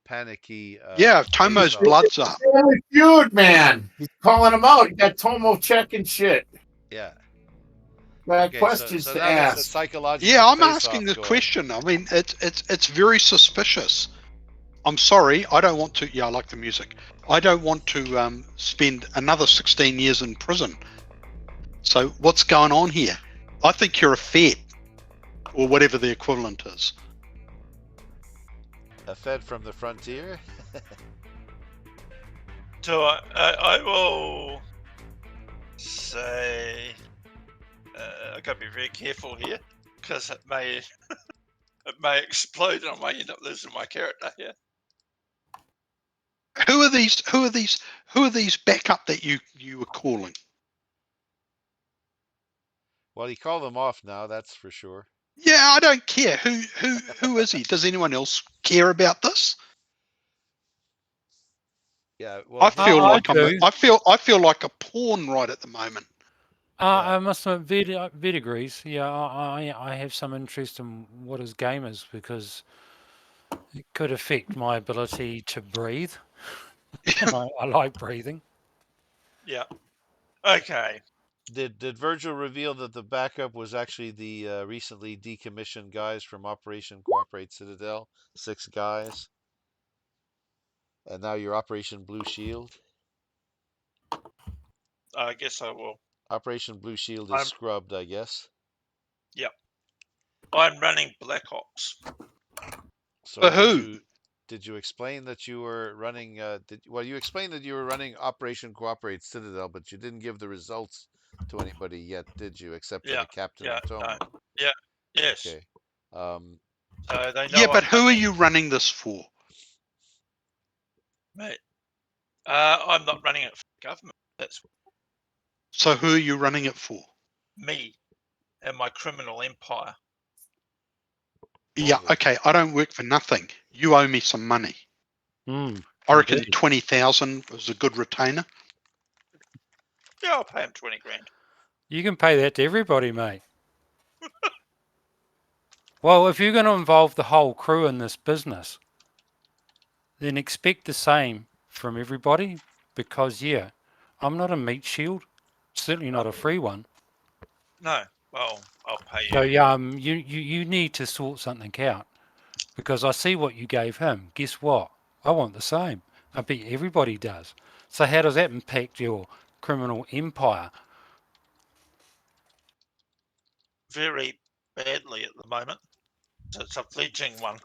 panicky Yeah, face Tomo's off. blood's up. Family Feud, man. He's calling him out. You got Tomo checking shit. Yeah. Got Okay, questions so to now there's a ask. psychological Yeah, I'm face asking off the going. question. I mean, it's very suspicious. I'm sorry, I don't want to. Yeah, I like the music. I don't want to spend another 16 years in prison. So what's going on here? I think you're a Fed, or whatever the equivalent is. A Fed from the frontier. So I will say I got to be very careful here because it may explode and I may end up losing my character here. Who are these backup that you were calling? Well, you call them off now, that's for sure. Yeah, I don't care. Who is he? Does anyone else care about this? Yeah. Well, I feel I like do. I feel like a pawn right at the moment. I must admit, Vid agrees. Yeah, I have some interest in what his game is because it could affect my ability to breathe. And I like breathing. Yeah. Okay. Did Virgil reveal that the backup was actually the recently decommissioned guys from Operation Cooperate Citadel? 6 guys. And now you're Operation Blue Shield. I guess I will. Operation Blue Shield is I'm- scrubbed, I guess. Yep. I'm running Black Ops. So For who? did you explain that you were running? You explained that you were running Operation Cooperate Citadel, but you didn't give the results to anybody yet, did you? Except for Yeah. the captain Yeah. and Tomo. Yeah. Yes. Okay. Um, So they know. Yeah, but I'm who are running, you running this for? mate? I'm not running it for the government. That's So who are you running it for? me and my criminal empire. Yeah, okay. I don't work for nothing. You owe me some money. Hmm. I reckon indeed. 20,000 was a good retainer. Yeah, I'll pay him 20 grand. You can pay that to everybody, mate. Well, if you're going to involve the whole crew in this business, then expect the same from everybody because, yeah, I'm not a meat shield, certainly not a free one. No, well, I'll pay you. So, you need to sort something out because I see what you gave him. Guess what? I want the same. I bet everybody does. So how does that impact your criminal empire? Very badly at the moment. So it's a fledgling one.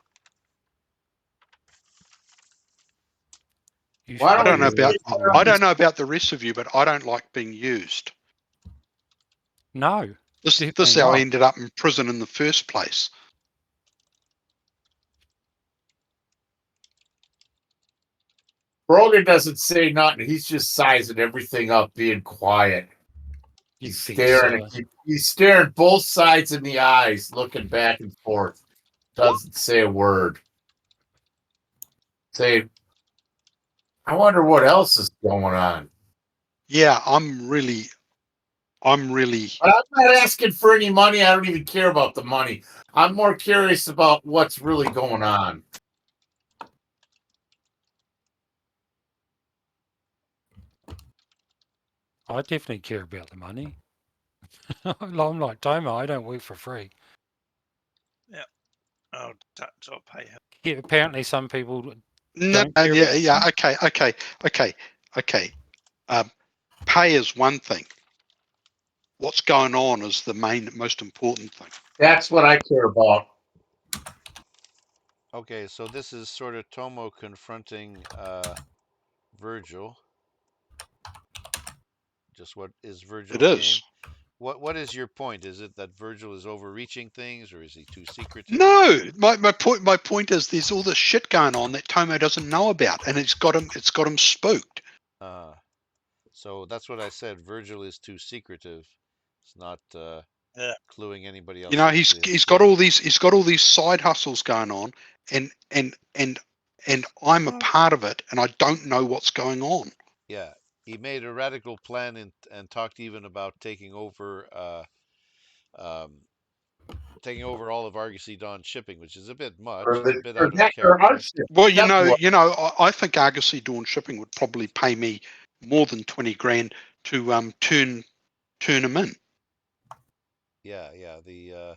You Why should I don't don't know we really about just do. I don't know about the rest of you, but I don't like being used. No, This definitely how I not. ended up in prison in the first place. Brogan doesn't say nothing. He's just sizing everything up, being quiet. You He's fence staring. sitter. He's staring both sides in the eyes, looking back and forth. Doesn't say a word. Say, I wonder what else is going on. Yeah, I'm really I'm not asking for any money. I don't even care about the money. I'm more curious about what's really going on. I definitely care about the money. I'm like Tomo, I don't work for free. Yeah, I'll pay him. Yeah, apparently some people no, don't care about yeah, okay. Pay is one thing. What's going on is the most important thing. That's what I care about. Okay, so this is sort of Tomo confronting Virgil. Just what is It Virgil's game? is. What is your point? Is it that Virgil is overreaching things, or is he too secretive? No, my point is there's all this shit going on that Tomo doesn't know about, and it's got him spooked. So that's what I said. Virgil is too secretive. It's not Yeah. cluing anybody You else know, into his he's got game. all these side hustles going on, and I'm a part of it, and I don't know what's going on. Yeah, he made a radical plan and talked even about taking over all of Argosy Dawn shipping, which is a bit much. It's a bit out of character. Well, I think Argosy Dawn Shipping would probably pay me more than 20 grand to turn him in. Yeah, the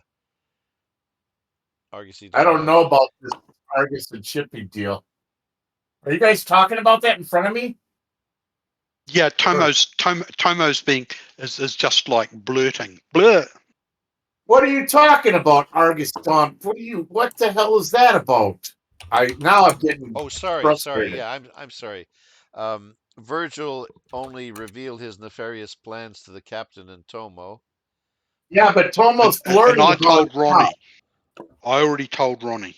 Argosy I Dawn don't know about this Argus and shipping deal. Are you guys talking about that in front of me? Yeah, Tomo's being is just like blurting. Blur. What are you talking about, Argus Dawn? What the hell is that about? I'm getting Oh, sorry. frustrated. Yeah, I'm sorry. Virgil only revealed his nefarious plans to the captain and Tomo. Yeah, but Tomo's And flirting I about it told now. Ronnie. I already told Ronnie.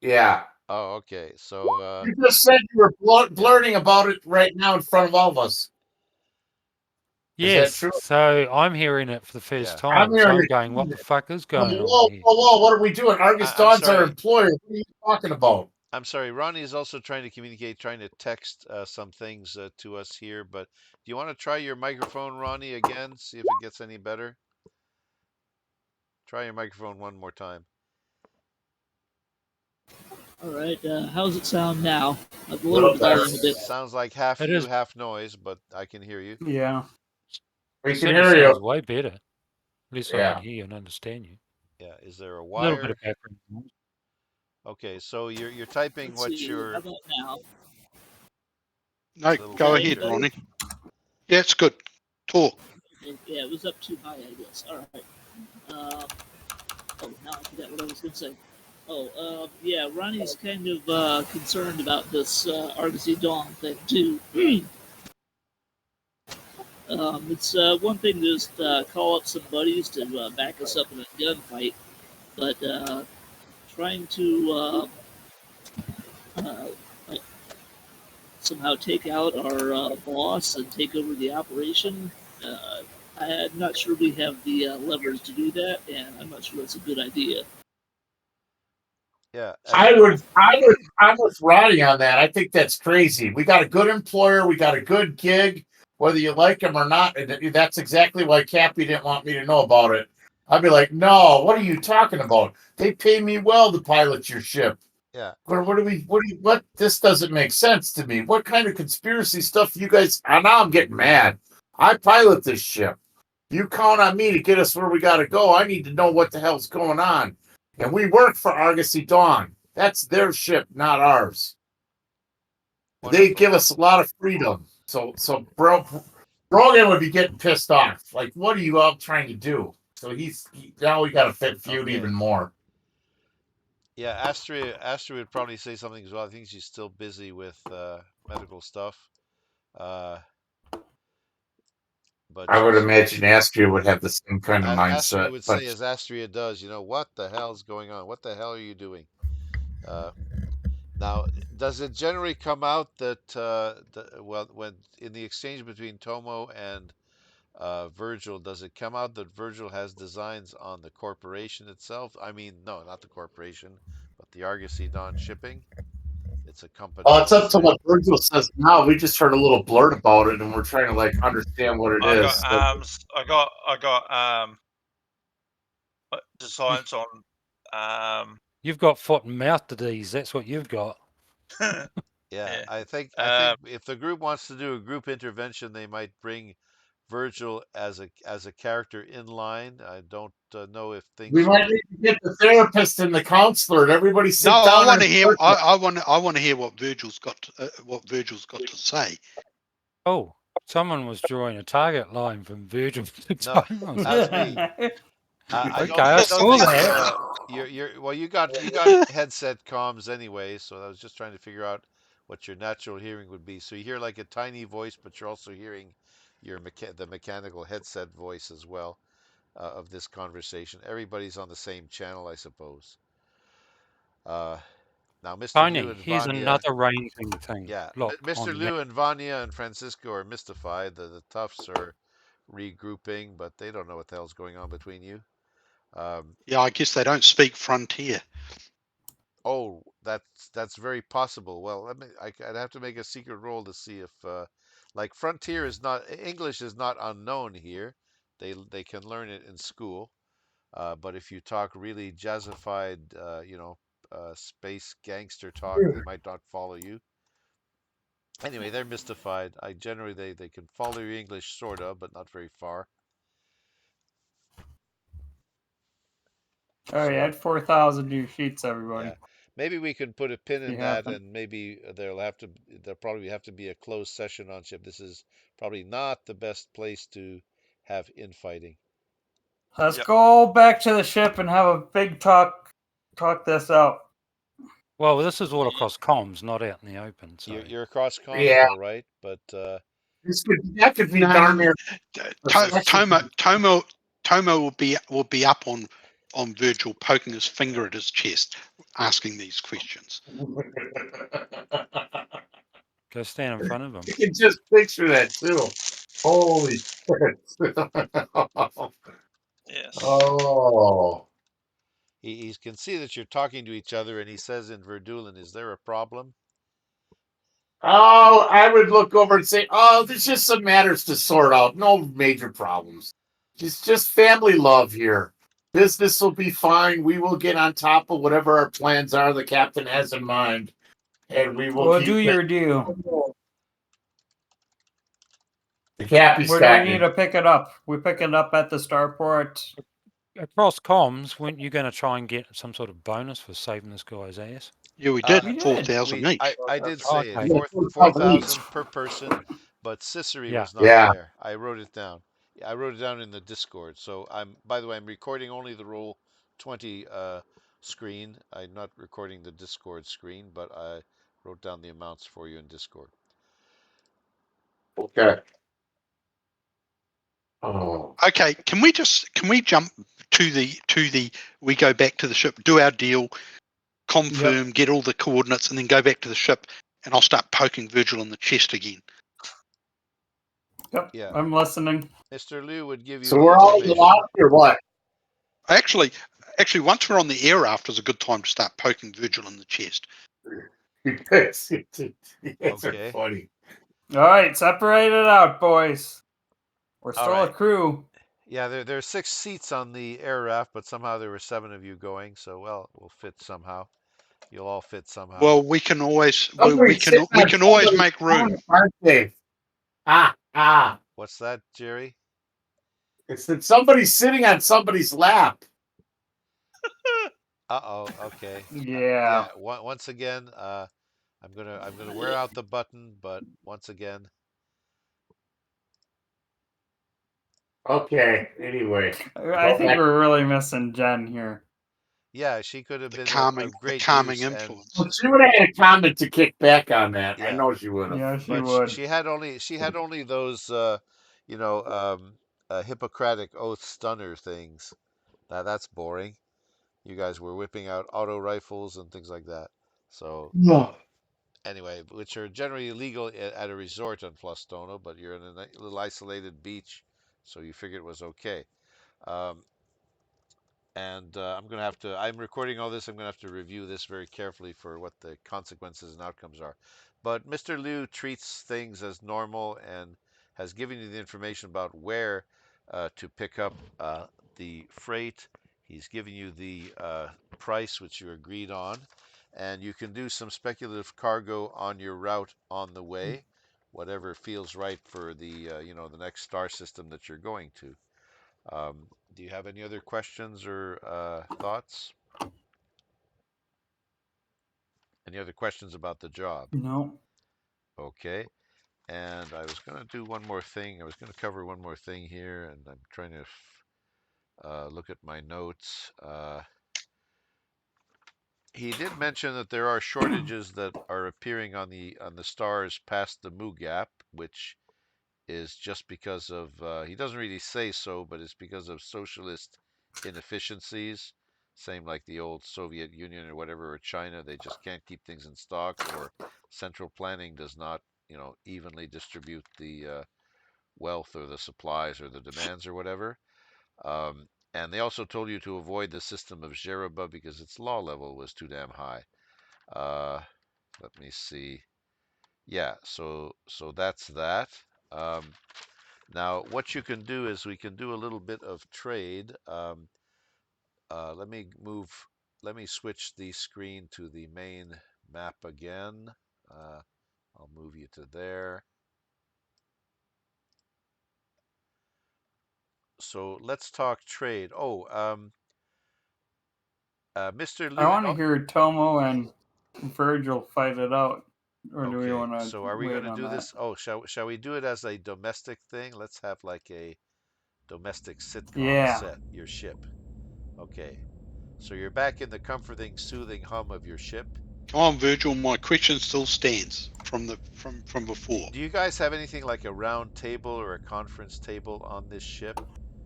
Yeah. Oh, okay. So You just said you were blurting about it right now in front of all of us. Is that Yes, true? so I'm hearing it for the first yeah. I'm time. So hearing I'm it. going, what the fuck is going on Whoa, here? what are we doing? Argus I'm Dawn's our sorry. employer. What are you talking about? I'm sorry. Ronnie is also trying to communicate, trying to text some things to us here. But do you want to try your microphone, Ronnie, again? See if it gets any better. Try your microphone one more time. All right, how does it sound now? I've Little lowered the better. volume a bit. Sounds like half It you, is. half noise, but I can hear you. Yeah. We can Certainly hear sounds you. way better. At least I can Yeah. hear you and understand you. Yeah. Is there a A little bit wire? of background noise. Okay. So you're typing Let's what see, how you're about now? No, little Is go that any ahead, faint. better? Ronnie. Yeah, it's good. Talk. Yeah, it was up too high, I guess. All right. Now I forgot what I was going to say. Yeah, Ronnie's kind of concerned about this Argosy Dawn thing, too. It's one thing to just call up some buddies to back us up in a gunfight, but trying to uh, like, somehow take out our boss and take over the operation, I'm not sure we have the levers to do that, and I'm not sure that's a good idea. Yeah. I'm with Roddy on that. I think that's crazy. We got a good employer. We got a good gig, whether you like him or not. And that's exactly why Cappy didn't want me to know about it. I'd be like, no, what are you talking about? They pay me well to pilot your ship. Yeah. What? This doesn't make sense to me. What kind of conspiracy stuff you guys? Now I'm getting mad. I pilot this ship. You count on me to get us where we got to go. I need to know what the hell's going on. And we work for Argosy Dawn. That's their ship, not ours. Wonderful. They give us a lot of freedom. So Brogan would be getting pissed off. Like, what are you all trying to do? So now we got to feud Okay. even more. Yeah, Astria would probably say something as well. I think she's still busy with medical stuff. But I would imagine Astria would have the same kind of Astria mindset. would But say, as Astria does, what the hell's going on? What the hell are you doing? Now, does it generally come out that when in the exchange between Tomo and Virgil, does it come out that Virgil has designs on the corporation itself? I mean, no, not the corporation, but the Argosy Dawn Shipping. It's a company. it's up to what Virgil says now. We just heard a little blurt about it, and we're trying to understand what it I is. got designs on You've got foot and mouth disease. That's what you've got. Yeah, Yeah. I think if the group wants to do a group intervention, they might bring Virgil as a character in line. I don't know if things. We might need to get the therapist and the counselor, and everybody sit down. I want to hear. I want to hear what Virgil's got. To say. Oh, someone was drawing a target line from Virgil. No, that's me. I saw that. You got headset comms anyway, so I was just trying to figure out what your natural hearing would be. So you hear like a tiny voice, but you're also hearing the mechanical headset voice as well of this conversation. Everybody's on the same channel, I suppose. Now, Mr. Tony, Liu and here's Vanya, another ranging thing. yeah, Look, Mr. Liu and Vanya and Francisco are mystified. The toughs are regrouping, but they don't know what the hell's going on between you. Yeah, I guess they don't speak Frontier. Oh, that's very possible. Well, I'd have to make a secret roll to see if, like, Frontier is not English is not unknown here. They can learn it in school. But if you talk really jazzified, space gangster talk, they might not follow you. Anyway, they're mystified. Generally they can follow your English sort of, but not very far. All right, add 4,000 new sheets, everybody. Yeah. Maybe we can put a pin in You that, haven't. and maybe there'll probably have to be a closed session on ship. This is probably not the best place to have infighting. Let's go back to the ship and have a big talk this out. well, this is all across comms, not out in the open. So You're across comms, Yeah. all right, but that could be No, darn near. Tomo will be up on Virgil, poking his finger at his chest, asking these questions. go stand in front of him. You can just picture that too. Holy shit! Yes. Oh. he can see that you're talking to each other, and he says in Verdulan, "Is there a problem?" Oh, I would look over and say, "Oh, there's just some matters to sort out. No major problems. It's just family love here. Business will be fine. We will get on top of whatever our plans are the captain has in mind, and we will We'll do your due. The Cappy Where do we need to pick it up? We pick it up at the starport. Across comms, weren't you going to try and get some sort of bonus for saving this guy's ass? Yeah, we We did. did. 4,000 each. I did Oh, say okay. it. 4,000 per person, but Cicely Yeah. was not Yeah. there. I wrote it down. I wrote it down in the Discord. So by the way, I'm recording only the roll 20 screen. I'm not recording the Discord screen, but I wrote down the amounts for you in Discord. Okay. Oh. Okay, can we jump to the we go back to the ship, do our deal, confirm, get all the coordinates, and then go back to the ship, and I'll start poking Virgil in the chest again. Yep. Yeah. I'm listening. Mr. Liu would give you So the we're all information. locked or what? Actually, Actually, once we're on the air after, is a good time to start poking Virgil in the chest. It's Okay. funny. All right, separate it out, boys. We're All still a right. crew. Yeah, there are 6 seats on the air raft, but somehow there were 7 of you going. So well, we'll fit somehow. You'll all fit somehow. Well, we can always Somebody's sitting we on can always somebody's make room. phone, aren't they? What's that, Jerry? It's that somebody's sitting on somebody's lap. Uh-oh. Okay. Yeah. Once again, I'm gonna wear out the button, but once again, Okay. Anyway, I think we're really missing Jen here. yeah, she could have The been calming, of great calming use, and influence. well, she would have had a comment to kick back on that. I yeah, know she would have. Yeah, she but would. she had only those you know Hippocratic oath stunner things. That's boring. You guys were whipping out auto rifles and things like that. So No. anyway, which are generally illegal at a resort on Flastono, but you're in a little isolated beach, so you figured it was okay. Um, and I'm recording all this. I'm gonna have to review this very carefully for what the consequences and outcomes are. But Mr. Liu treats things as normal and has given you the information about where to pick up the freight. He's given you the price which you agreed on, and you can do some speculative cargo on your route on the way, whatever feels right for the the next star system that you're going to. Do you have any other questions or thoughts? Any other questions about the job? No. Okay. And I was going to do one more thing. I was going to cover one more thing here, and I'm trying to look at my notes. He did mention that there are shortages that are appearing on the stars past the Mu Gap, which is just because of he doesn't really say so, but it's because of socialist inefficiencies. Same like the old Soviet Union or whatever, or China, they just can't keep things in stock, or central planning does not, evenly distribute the wealth or the supplies or the demands or whatever. And they also told you to avoid the system of Jeroba because its law level was too damn high. Uh, Let me see. Yeah, so that's that. Um, Now, what you can do is we can do a little bit of trade. Let me switch the screen to the main map again. I'll move you to there. So let's talk trade. Oh, Mr. I Liu. want to hear Tomo and Virgil fight it out. Or do we Okay, want to so are we going wait to on do that? this? Oh, shall we do it as a domestic thing? Let's have like a domestic sitcom Yeah. set, your ship. Okay. So you're back in the comforting, soothing hum of your ship. Come on, Virgil. My question still stands from before. Do you guys have anything like a round table or a conference table on this ship?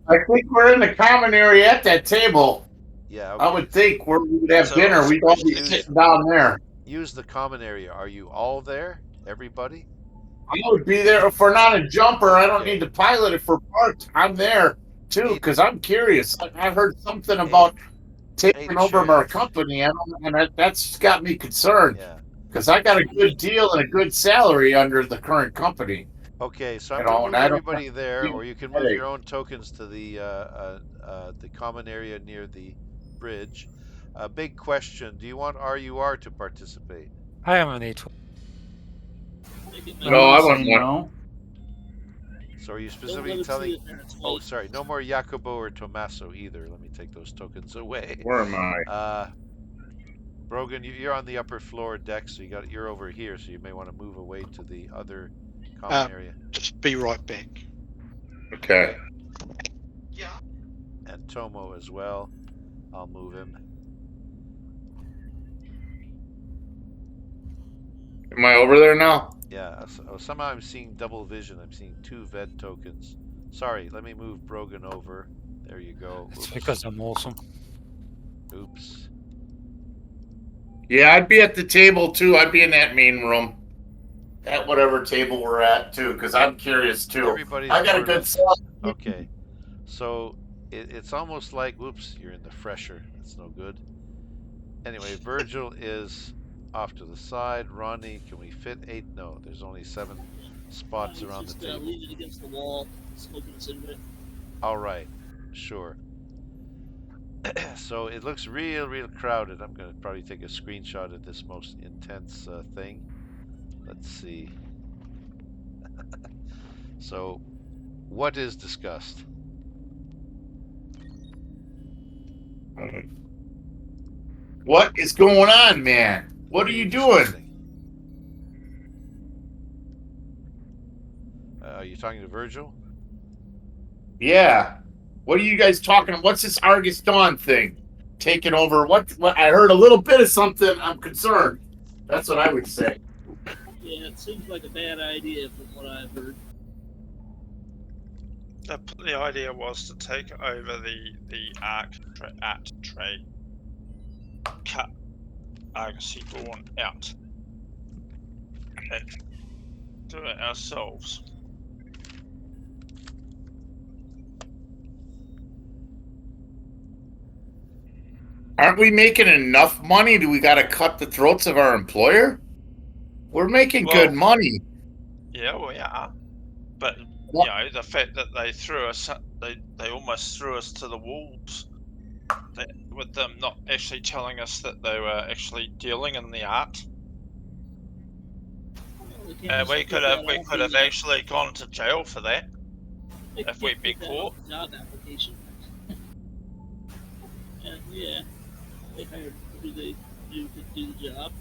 I think we're in the common area at that table. Yeah, I okay. would think where we would have So- dinner. We'd all be use- sitting down there. Use the common area. Are you all there? Everybody? I would be there if we're not a jumper. I don't Okay. need to pilot it for parts. I'm there too because I'm curious. I heard something about taking over our company, and that's got me concerned Yeah. because I got a good deal and a good salary under the current company. Okay, so I'm You going know, to and move I don't everybody there, or you can move headache. your own tokens to the common area near the bridge. Big question: do you want RUR to participate? I am an E12. I No, I don't wouldn't say no. So are you Don't specifically let him telling? see it there. It's Oh, white. sorry, no more Jacobo or Tommaso either. Let me take those tokens away. Where am I? Brogan, you're on the upper floor deck, so you're over here, so you may want to move away to the other common area. Just be right back. Okay. Yeah. And Tomo as well. I'll move him. Am I over there now? Yeah, so somehow I'm seeing double vision. I'm seeing 2 VED tokens. Sorry, let me move Brogan over. There you go. It's Oops. because I'm awesome. Oops. Yeah, I'd be at the table too. I'd be in that main room. At whatever table we're at too, because I'm curious too. Everybody's I got a more or good less. salary. Okay. So it's almost like, whoops, you're in the fresher. That's no good. Anyway, Virgil is off to the side. Ronnie, can we fit 8? No, there's only 7 spots He's around the just table. leaning against the wall, smoking a cigarette. All right, sure. So it looks real crowded. I'm going to probably take a screenshot of this most intense thing. Let's see. So, what is discussed? What is going on, man? What are you doing? discussing? Are you talking to Virgil? Yeah. What are you guys talking about? What's this Argus Dawn thing? Taking over? What? I heard a little bit of something. I'm concerned. That's what I would say. Yeah, it seems like a bad idea from what I've heard. The idea was to take over the Arc at trade, cut Argosy Dawn out, and do it ourselves. Aren't we making enough money? Do we got to cut the throats of our employer? We're making good money. Yeah, we are. But What? the fact that they threw us, they almost threw us to the wolves. With them not actually telling us that they were actually dealing in the art. Well, We could have actually gone to jail for that if we'd been caught. Job application. And yeah, they hired who they knew could do the job.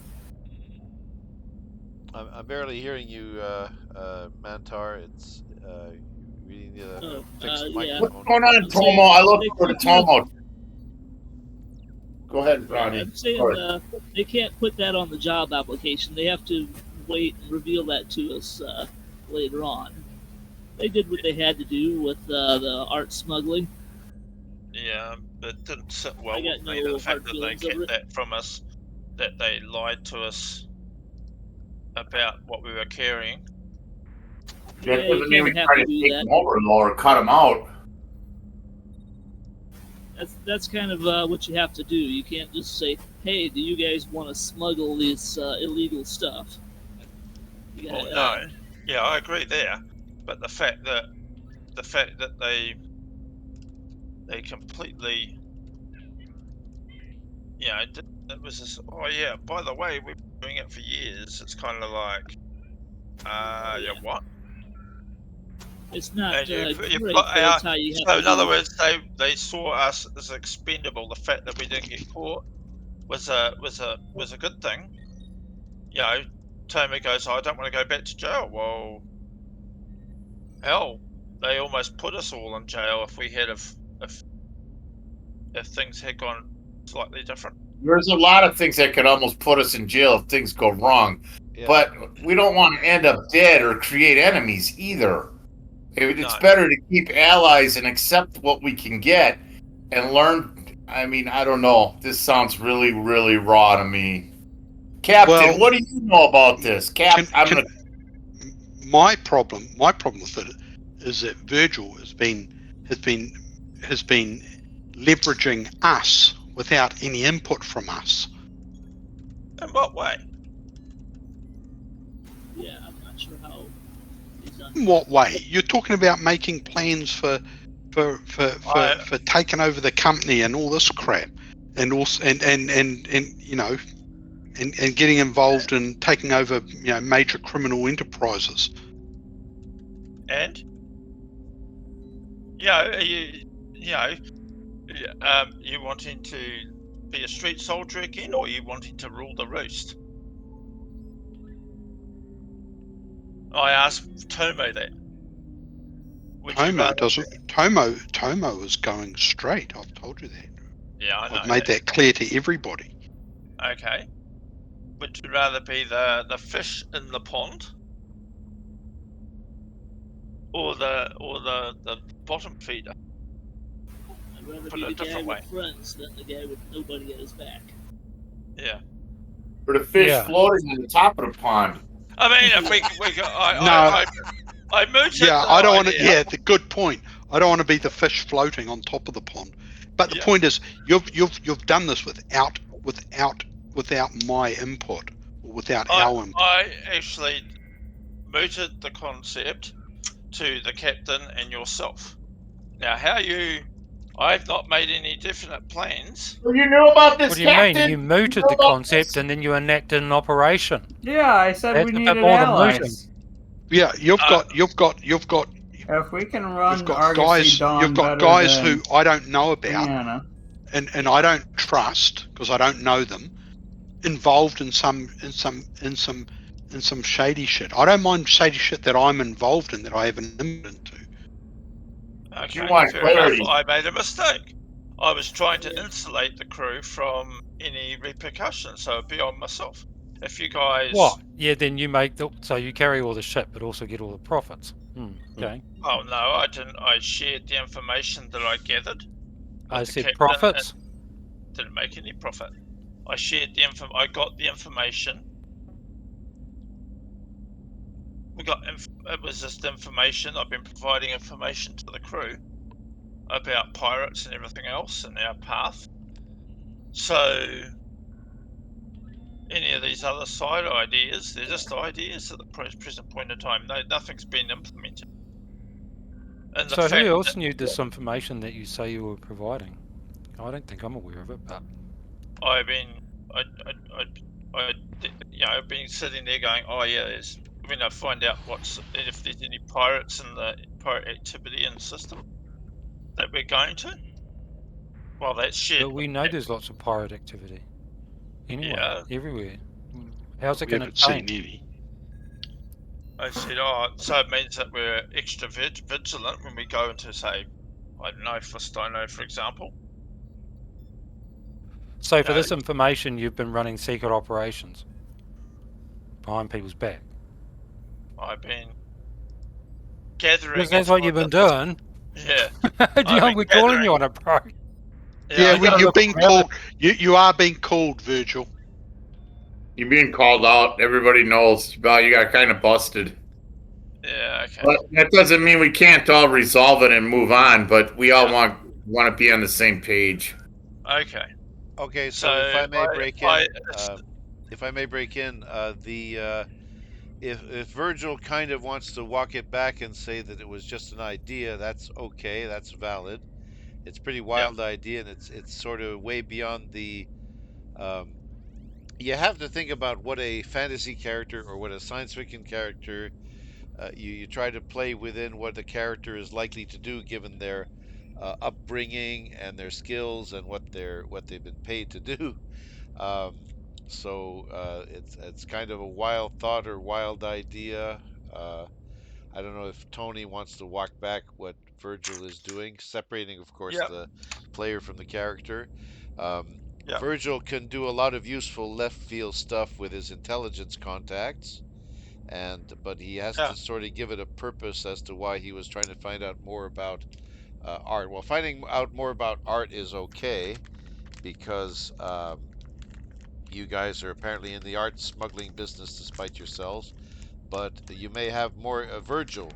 I'm barely hearing you, Mantar. It's really need to fix the Yeah. microphone. What's going on, Tomo? I look for the Tomo. Go ahead, Ronnie. I'm saying they can't put that on the job application. They have to wait and reveal that to us later on. They did what they had to do with the art smuggling. Yeah, but it didn't sit well I got with me, no the fact hard that they feelings over kept it. that from us, that they lied to us about what we were carrying. That Yeah, you doesn't mean we kinda have try to to do take that. them over or cut them out. That's kind of what you have to do. You can't just say, "Hey, do you guys want to smuggle this illegal stuff?" You Well, gotta, no, yeah, I agree there, but the fact that they completely, it was just, oh yeah, by the way, we've been doing it for years. It's kind of like, yeah, what? It's not And great, you but put that's out. how you So have in to other do it. words, they saw us as expendable. The fact that we didn't get caught was a good thing. Tomo goes, I don't want to go back to jail. Well, hell, they almost put us all in jail if we had if things had gone slightly different. There's a lot of things that could almost put us in jail if things go wrong. Yeah. But we don't want to end up dead or create enemies either. It's No. better to keep allies and accept what we can get and learn. I mean, I don't know. This sounds really raw to me. Captain, Well, what do you know about this? My problem with it is that Virgil has been leveraging us without any input from us. In what way? Yeah, I'm not sure how he's done. In what way? You're talking about making plans for taking over the company and all this crap, and also and getting involved in taking over major criminal enterprises. And you wanting to be a street soldier again, or you wanting to rule the roost? I asked Tomo that. Tomo is going straight. I've told you that. Yeah, I know. I've made that clear to everybody. Okay. Would you rather be the fish in the pond, or the bottom feeder? I'd rather Put be it a the guy different with way. friends than the guy with nobody at his back. Yeah. For the fish Yeah. floating on the top of the pond. I mean, if we I mooted. Yeah, I don't want to. Yeah, the good point. I don't want to be the fish floating on top of the pond. But the Yeah. point is, you've done this without my input, or without our input. I actually mooted the concept to the captain and yourself. Now, I've not made any definite plans. Well, you knew about this, What do you mean? Captain? You mooted know the about concept this? and then you enacted an operation. Yeah, I said That's we a bit needed more than allies. Yeah, you've got If we can run you've got Argosy guys Dawn you've got better guys than who I don't know about, Brianna, and I don't trust because I don't know them, involved in some shady shit. I don't mind shady shit that I'm involved in, that I have an input into. Okay, You want fair clarity. enough. I made a mistake. I was trying to insulate the crew from any repercussions, so it'd be on myself. If you guys, What? Yeah, then you make so you carry all the shit, but also get all the profits. Okay. oh no, I didn't. I shared the information that I gathered. I with the said captain profits. and didn't make any profit. I shared the info. I got the information. It was just information. I've been providing information to the crew about pirates and everything else and our path. So any of these other side ideas, they're just ideas at the present point in time. No, nothing's been implemented. And the So fact who else that knew this information that you say you were providing? I don't think I'm aware of it, but I've been, I've been sitting there going, oh yeah, I find out if there's any pirates in the pirate activity in the system that we're going to. Well, that's shared. but we know there's lots of pirate activity. Anyway, Yeah. everywhere. How's it We going to haven't seen change? any. I said, oh, so it means that we're extra vigilant when we go into, say, I don't know, for Stono, for example. So for No. this information, you've been running secret operations behind people's back. I've been gathering. Because that's what you've been doing. Yeah. We're calling you on it, bro. Yeah, gotta you're look being around. called. You are being called, Virgil. You're being called out. Everybody knows. Well, you got kind of busted. Yeah. Okay. But that doesn't mean we can't all resolve it and move on. But we all want to be on the same page. Okay. Okay, so if I may break in, if Virgil kind of wants to walk it back and say that it was just an idea, that's okay, that's valid. It's a pretty wild idea, and it's sort of way beyond the. You have to think about what a fantasy character or what a science fiction character. You try to play within what the character is likely to do given their upbringing and their skills and what they've been paid to do. Um, so it's kind of a wild thought or wild idea. I don't know if Tony wants to walk back what Virgil is doing, separating, of course, Yep. the player from the character. Um, Yep. Virgil can do a lot of useful left field stuff with his intelligence contacts, but he has to sort of give it a purpose as to why he was trying to find out more about art. Well, finding out more about art is okay because you guys are apparently in the art smuggling business despite yourselves. But you may have more. Virgil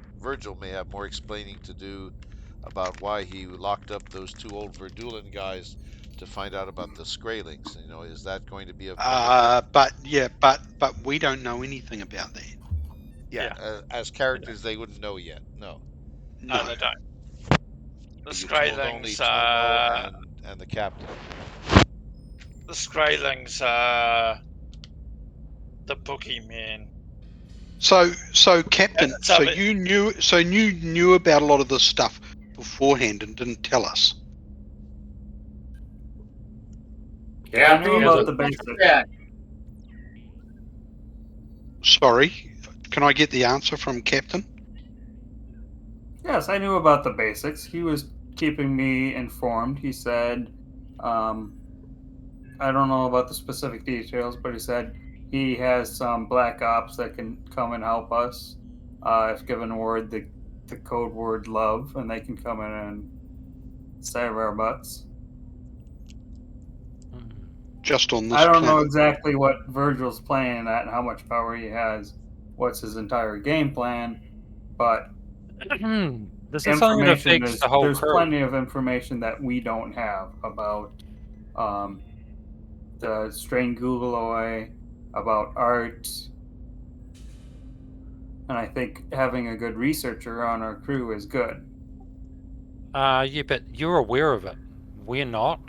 may have more explaining to do about why he locked up those two old Verdulan guys to find out about the Skraelings. Is that going to be of benefit? But we don't know anything about that. Yeah, as characters, they wouldn't know yet. No, No, they don't. The you told only Skraelings Tomo and the captain. The Skraelings are the boogeyman. So Captain, you knew about a lot of this stuff beforehand and didn't tell us. I knew about the basics. Sorry, can I get the answer from Captain? Yes, I knew about the basics. He was keeping me informed. He said, I don't know about the specific details, but he said he has some black ops that can come and help us if given the code word love, and they can come in and save our butts. Just on this I don't know planet. exactly what Virgil's playing at and how much power he has. What's his entire game plan? But This is something that information. affects the whole There's crew. plenty of information that we don't have about the strain Googleoi, about art, and I think having a good researcher on our crew is good. Yeah, but you're aware of it. We're not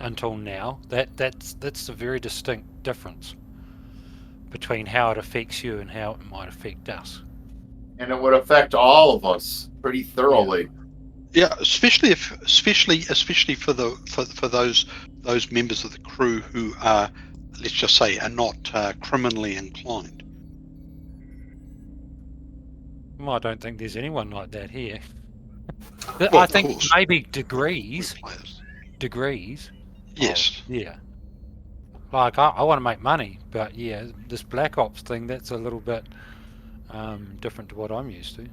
until now. That's a very distinct difference between how it affects you and how it might affect us. And it would affect all of us pretty thoroughly. Yeah, especially for those members of the crew who are, let's just say, are not criminally inclined. Well, I don't think there's anyone like that here. Well, I of think course, maybe we're degrees. players. Degrees. Yes. Yeah. Like I want to make money, but yeah, this Black Ops thing, that's a little bit different to what I'm used to.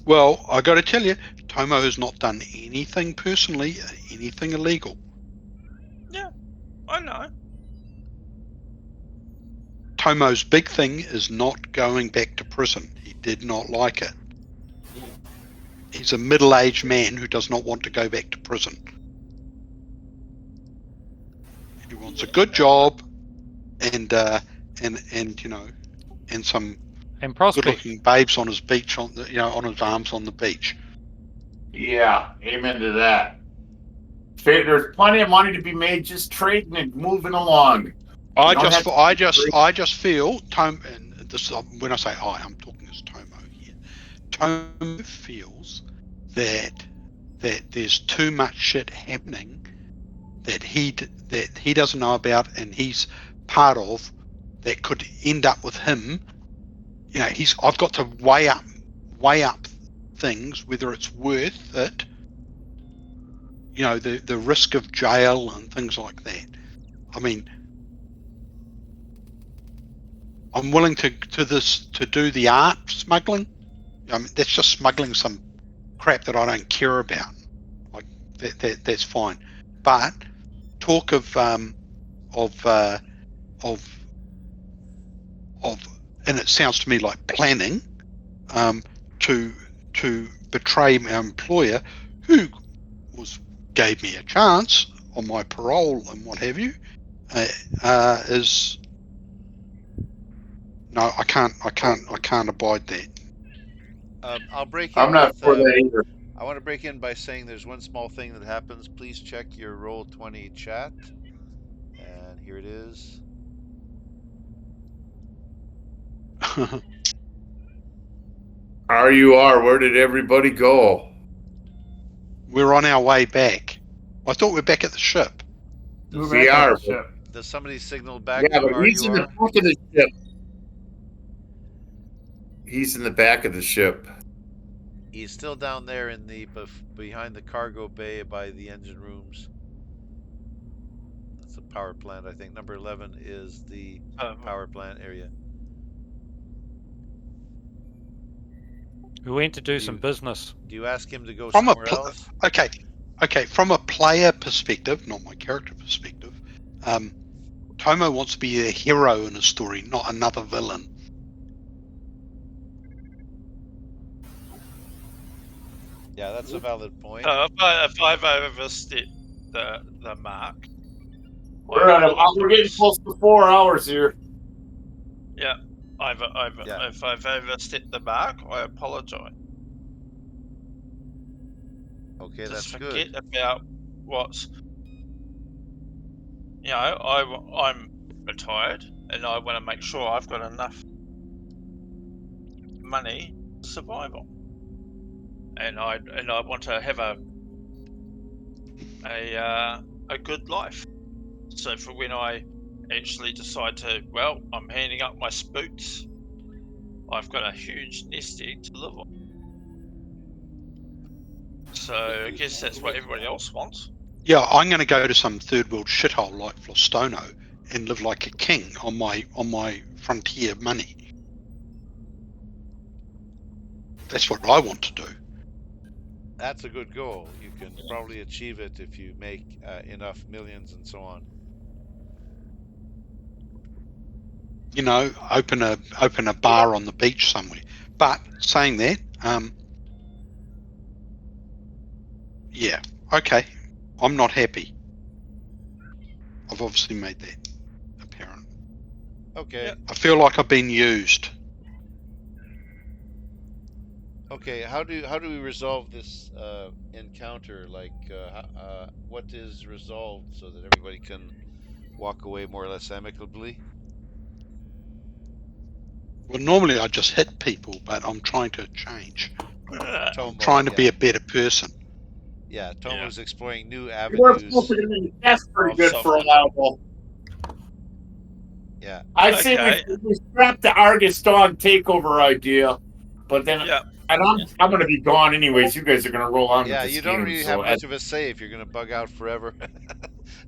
Well, I got to tell you, Tomo has not done anything personally, anything illegal. Yeah, I know. Tomo's big thing is not going back to prison. He did not like it. He's a middle-aged man who does not want to go back to prison. He wants a good job and you know, and some And prospect. good-looking babes on his beach, on his arms on the beach. Yeah, amen to that. There's plenty of money to be made just trading and moving along. I just feel Tomo, and this when I say I'm talking as Tomo here. Tomo feels that there's too much shit happening that he doesn't know about and he's part of that could end up with him. You know, I've got to weigh up things, whether it's worth it. You know, the risk of jail and things like that. I mean, I'm willing to do the art smuggling. I mean, that's just smuggling some crap that I don't care about. Like that's fine. But talk of and it sounds to me like planning to betray my employer, who gave me a chance on my parole and what have you, is no, I can't abide that. I'll break in. I'm not for that either. I want to break in by saying there's one small thing that happens. Please check your Roll20 chat. And here it is. RUR, where did everybody go? We're on our way back. I thought we're back at the ship. We are. Does somebody signal back Yeah, to but he's in the RUR? back of the ship. He's in the back of the ship. He's still down there in the behind the cargo bay by the engine rooms. That's the power plant, I think. Number 11 is the power plant area. We went to do some business. Do you ask him to go From somewhere else? Okay. From a player perspective, not my character perspective, Tomo wants to be a hero in a story, not another villain. Yeah, that's a valid point. If I've overstepped the mark, We're getting close to 4 hours here. Yeah, if I've overstepped the mark, I apologise. Okay, Just that's forget good. about what's. You know, I'm retired, and I want to make sure I've got enough money to survive on, and I want to have a good life. So for when I actually decide to, well, I'm handing up my spooks, I've got a huge nest egg to live on. So I guess that's what everybody else wants. Yeah, I'm going to go to some third world shithole like Flostono and live like a king on my frontier money. That's what I want to do. That's a good goal. You can probably achieve it if you make enough millions and so on. You know, open a bar on the beach somewhere. But saying that, Yeah. Okay. I'm not happy. I've obviously made that apparent. Okay. Yep. I feel like I've been used. Okay. How do we resolve this encounter? Like, what is resolved so that everybody can walk away more or less amicably? Well, normally I just hit people, but I'm trying to change. I'm Tomo, trying to be yeah, a better person. yeah. Tomo's exploring new You were supposed avenues. to get the test pretty Of good for a while, though. Yeah. I say Okay. we scrap the Argus dog takeover idea, but then Yeah. and I'm going to be gone anyways. You guys are going to roll on Yeah, with this you don't game, really so have much of a say if you're going to bug out forever.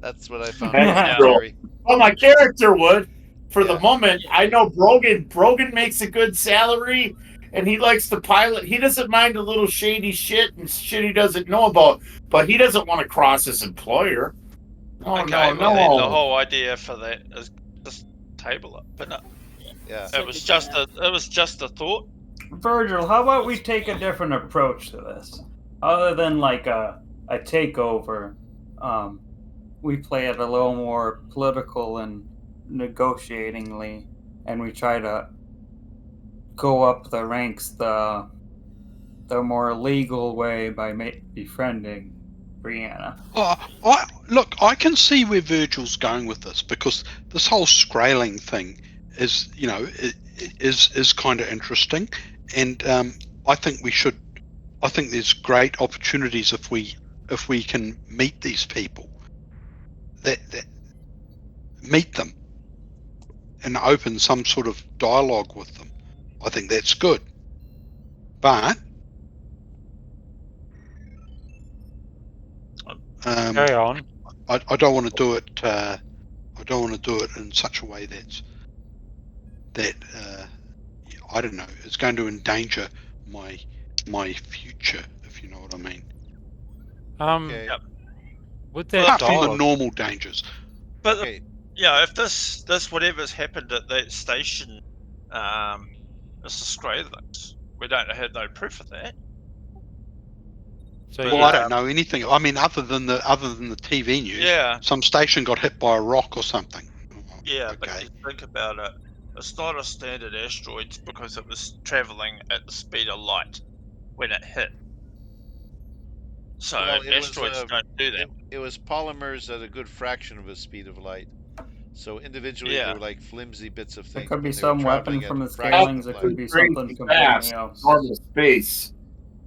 That's what I found that's funny, Yeah. true. Jerry. Well, my character would. For the Yeah. moment, I know Brogan makes a good salary, and he likes to pilot. He doesn't mind a little shady shit and shit he doesn't know about, but he doesn't want to cross his employer. Oh Okay. no, Well, then the no. whole idea for that is just table it. But no, Yeah. it was just a thought. Virgil, how about we take a different approach to this? Other than like a takeover, we play it a little more political and negotiatingly, and we try to go up the ranks the more legal way by befriending Brianna. Look, I can see where Virgil's going with this, because this whole Skraeling thing is, is kind of interesting, and I think we should. I think there's great opportunities if we can meet these people, that meet them and open some sort of dialogue with them. I think that's good, but Carry on. I don't want to do it. I don't want to do it in such a way that I don't know. It's going to endanger my future, if you know what I mean. Okay. Yep. With that Apart from the dialogue, normal dangers. But Okay. yeah, if this whatever's happened at that station, is the Skraelings, we don't have no proof of that. so But, Well, I don't know anything. I mean, other than the TV news, Yeah. some station got hit by a rock or something. Yeah, but Okay. you think about it, it's not a standard asteroid because it was traveling at the speed of light when it hit. So Well, asteroids don't do that. it was polymers at a good fraction of the speed of light. So individually, they Yeah. were like flimsy bits of It things. could be but they were some weapon traveling at from the fractions Skrulings. of It could light. be something completely fast, else. normal space.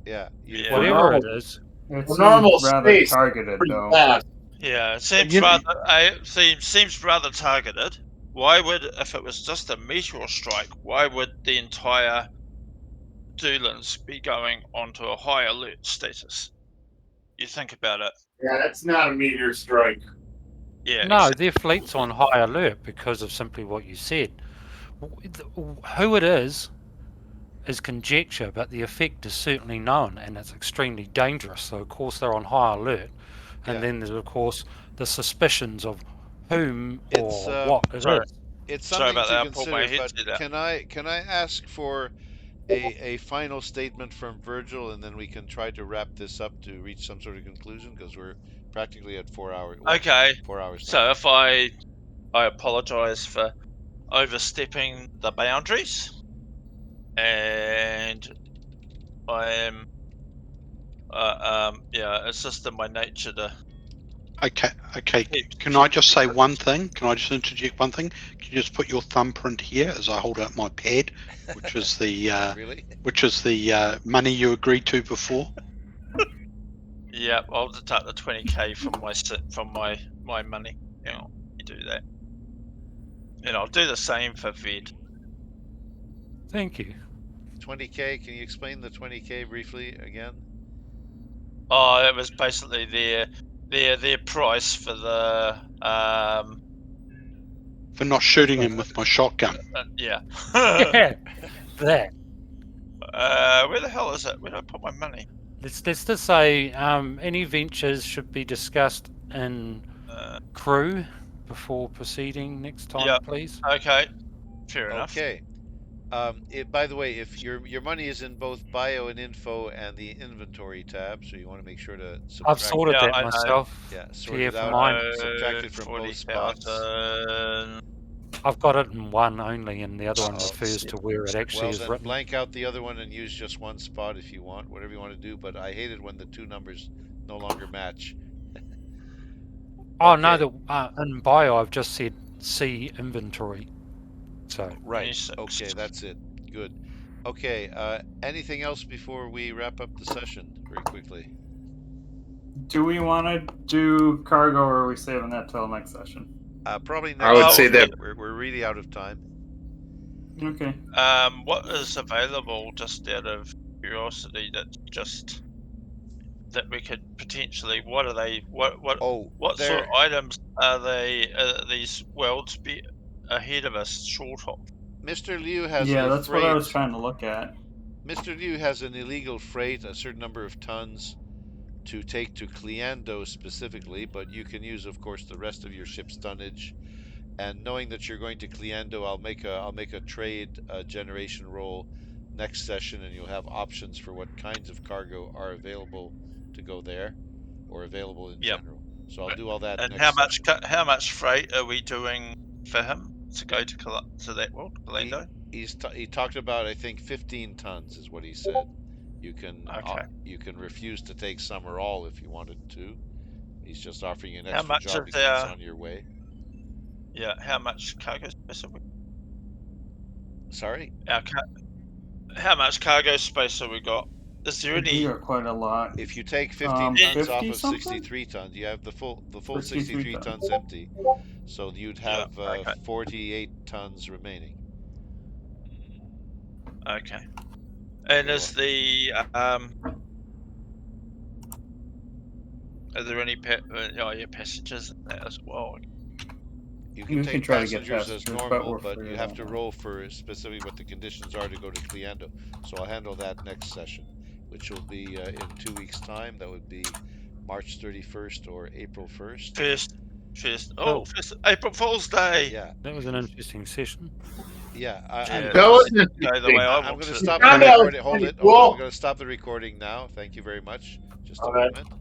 Yeah. Yeah. For whatever normal, it is, It for seems normal rather space, targeted, pretty though. fast. Yeah, it seems You know- rather seems rather targeted. Why would, if it was just a meteor strike, why would the entire Doolins be going onto a high alert status? You think about it. Yeah, that's not a meteor strike. Yeah. no, their fleet's on high alert because of simply what you said. Who it is conjecture, but the effect is certainly known, and it's extremely dangerous. So of course they're on high alert, and Yeah. then there's of course the suspicions of whom It's or what it Sorry. is. it's Sorry something about to that. I pulled my consider. But headset out. can I ask for a final statement from Virgil, and then we can try to wrap this up to reach some sort of conclusion, because we're practically at 4 hours. Well, Okay. 4 hours now. So if I apologize for overstepping the boundaries, and I am it's just in my nature to Okay. Can I just say one thing? Can I just interject one thing? Can you just put your thumbprint here as I hold out my pad, which is the Really? money you agreed to before? Yeah, I'll deduct the 20k from my money. Hang on, you do that, and I'll do the same for Ved. Thank you. 20K. Can you explain the 20K briefly again? Oh, that was basically their price for the For not shooting him with my shotgun. yeah. Yeah, that. Where the hell is it? Where did I put my money? Let's just say any ventures should be discussed in crew before proceeding next time, Yeah. please. Okay, fair enough. Okay. By the way, if your money is in both bio and info and the inventory tab, so you want to make sure to I've subtract. sorted Yeah, that I know. myself. Yeah, sort Yeah, it for out. mine. Subtract it from both spots. 40,000. I've got it in one only, and the other one Oh, refers to where it actually well, is then written. blank out the other one and use just one spot if you want, whatever you want to do. But I hate it when the two numbers no longer match. Oh no, Okay, in bio I've just said see inventory. So right. 26. Okay, that's it. Good. Okay, anything else before we wrap up the session very quickly? Do we want to do cargo, or are we saving that till next session? Probably I next would Well, say session. that We're really out of time. Okay. What is available, just out of curiosity, that we could potentially? What are they? Oh, What sort there, of items are they? These worlds be ahead of us short of? Mr. Liu has Yeah, a that's what I was freight. trying to look at. Mr. Liu has an illegal freight, a certain number of tons to take to Cleando specifically, but you can use, of course, the rest of your ship's tonnage. And knowing that you're going to Cleando, I'll make a trade generation roll next session, and you'll have options for what kinds of cargo are available to go there, or available in Yep. general. So I'll do all that And next session. how much freight are we doing for him to go to that world, He Orlando? he talked about, I think, 15 tons is what he said. Okay. You can refuse to take some or all if you wanted to. He's just offering you an How extra much job is because it's on your way. how much cargo space have we? Sorry? How much cargo space have we got? Is there We any? got quite a lot. If you take 15 tons off 50 of something? 63 tons, you have the full 63 63 tons. tons empty. So you'd Yeah. have Okay. 48 tons remaining. Okay. And Okay, is the are there any passengers in that as well? you can We can take try to get passengers as passengers, but normal, we'll but figure you it have out. to roll for specifically what the conditions are to go to Cleando. So I'll handle that next session, which will be in 2 weeks' time. That would be March 31st or April 1st. cool. First April Fool's Day. Yeah, That was an interesting session. yeah. Yeah, that was go the way interesting. I I'm want going to to. You stop the found out recording. it's Hold pretty it, hold it. I'm cool. going to stop the recording now. Thank you very much. Just a All right. moment.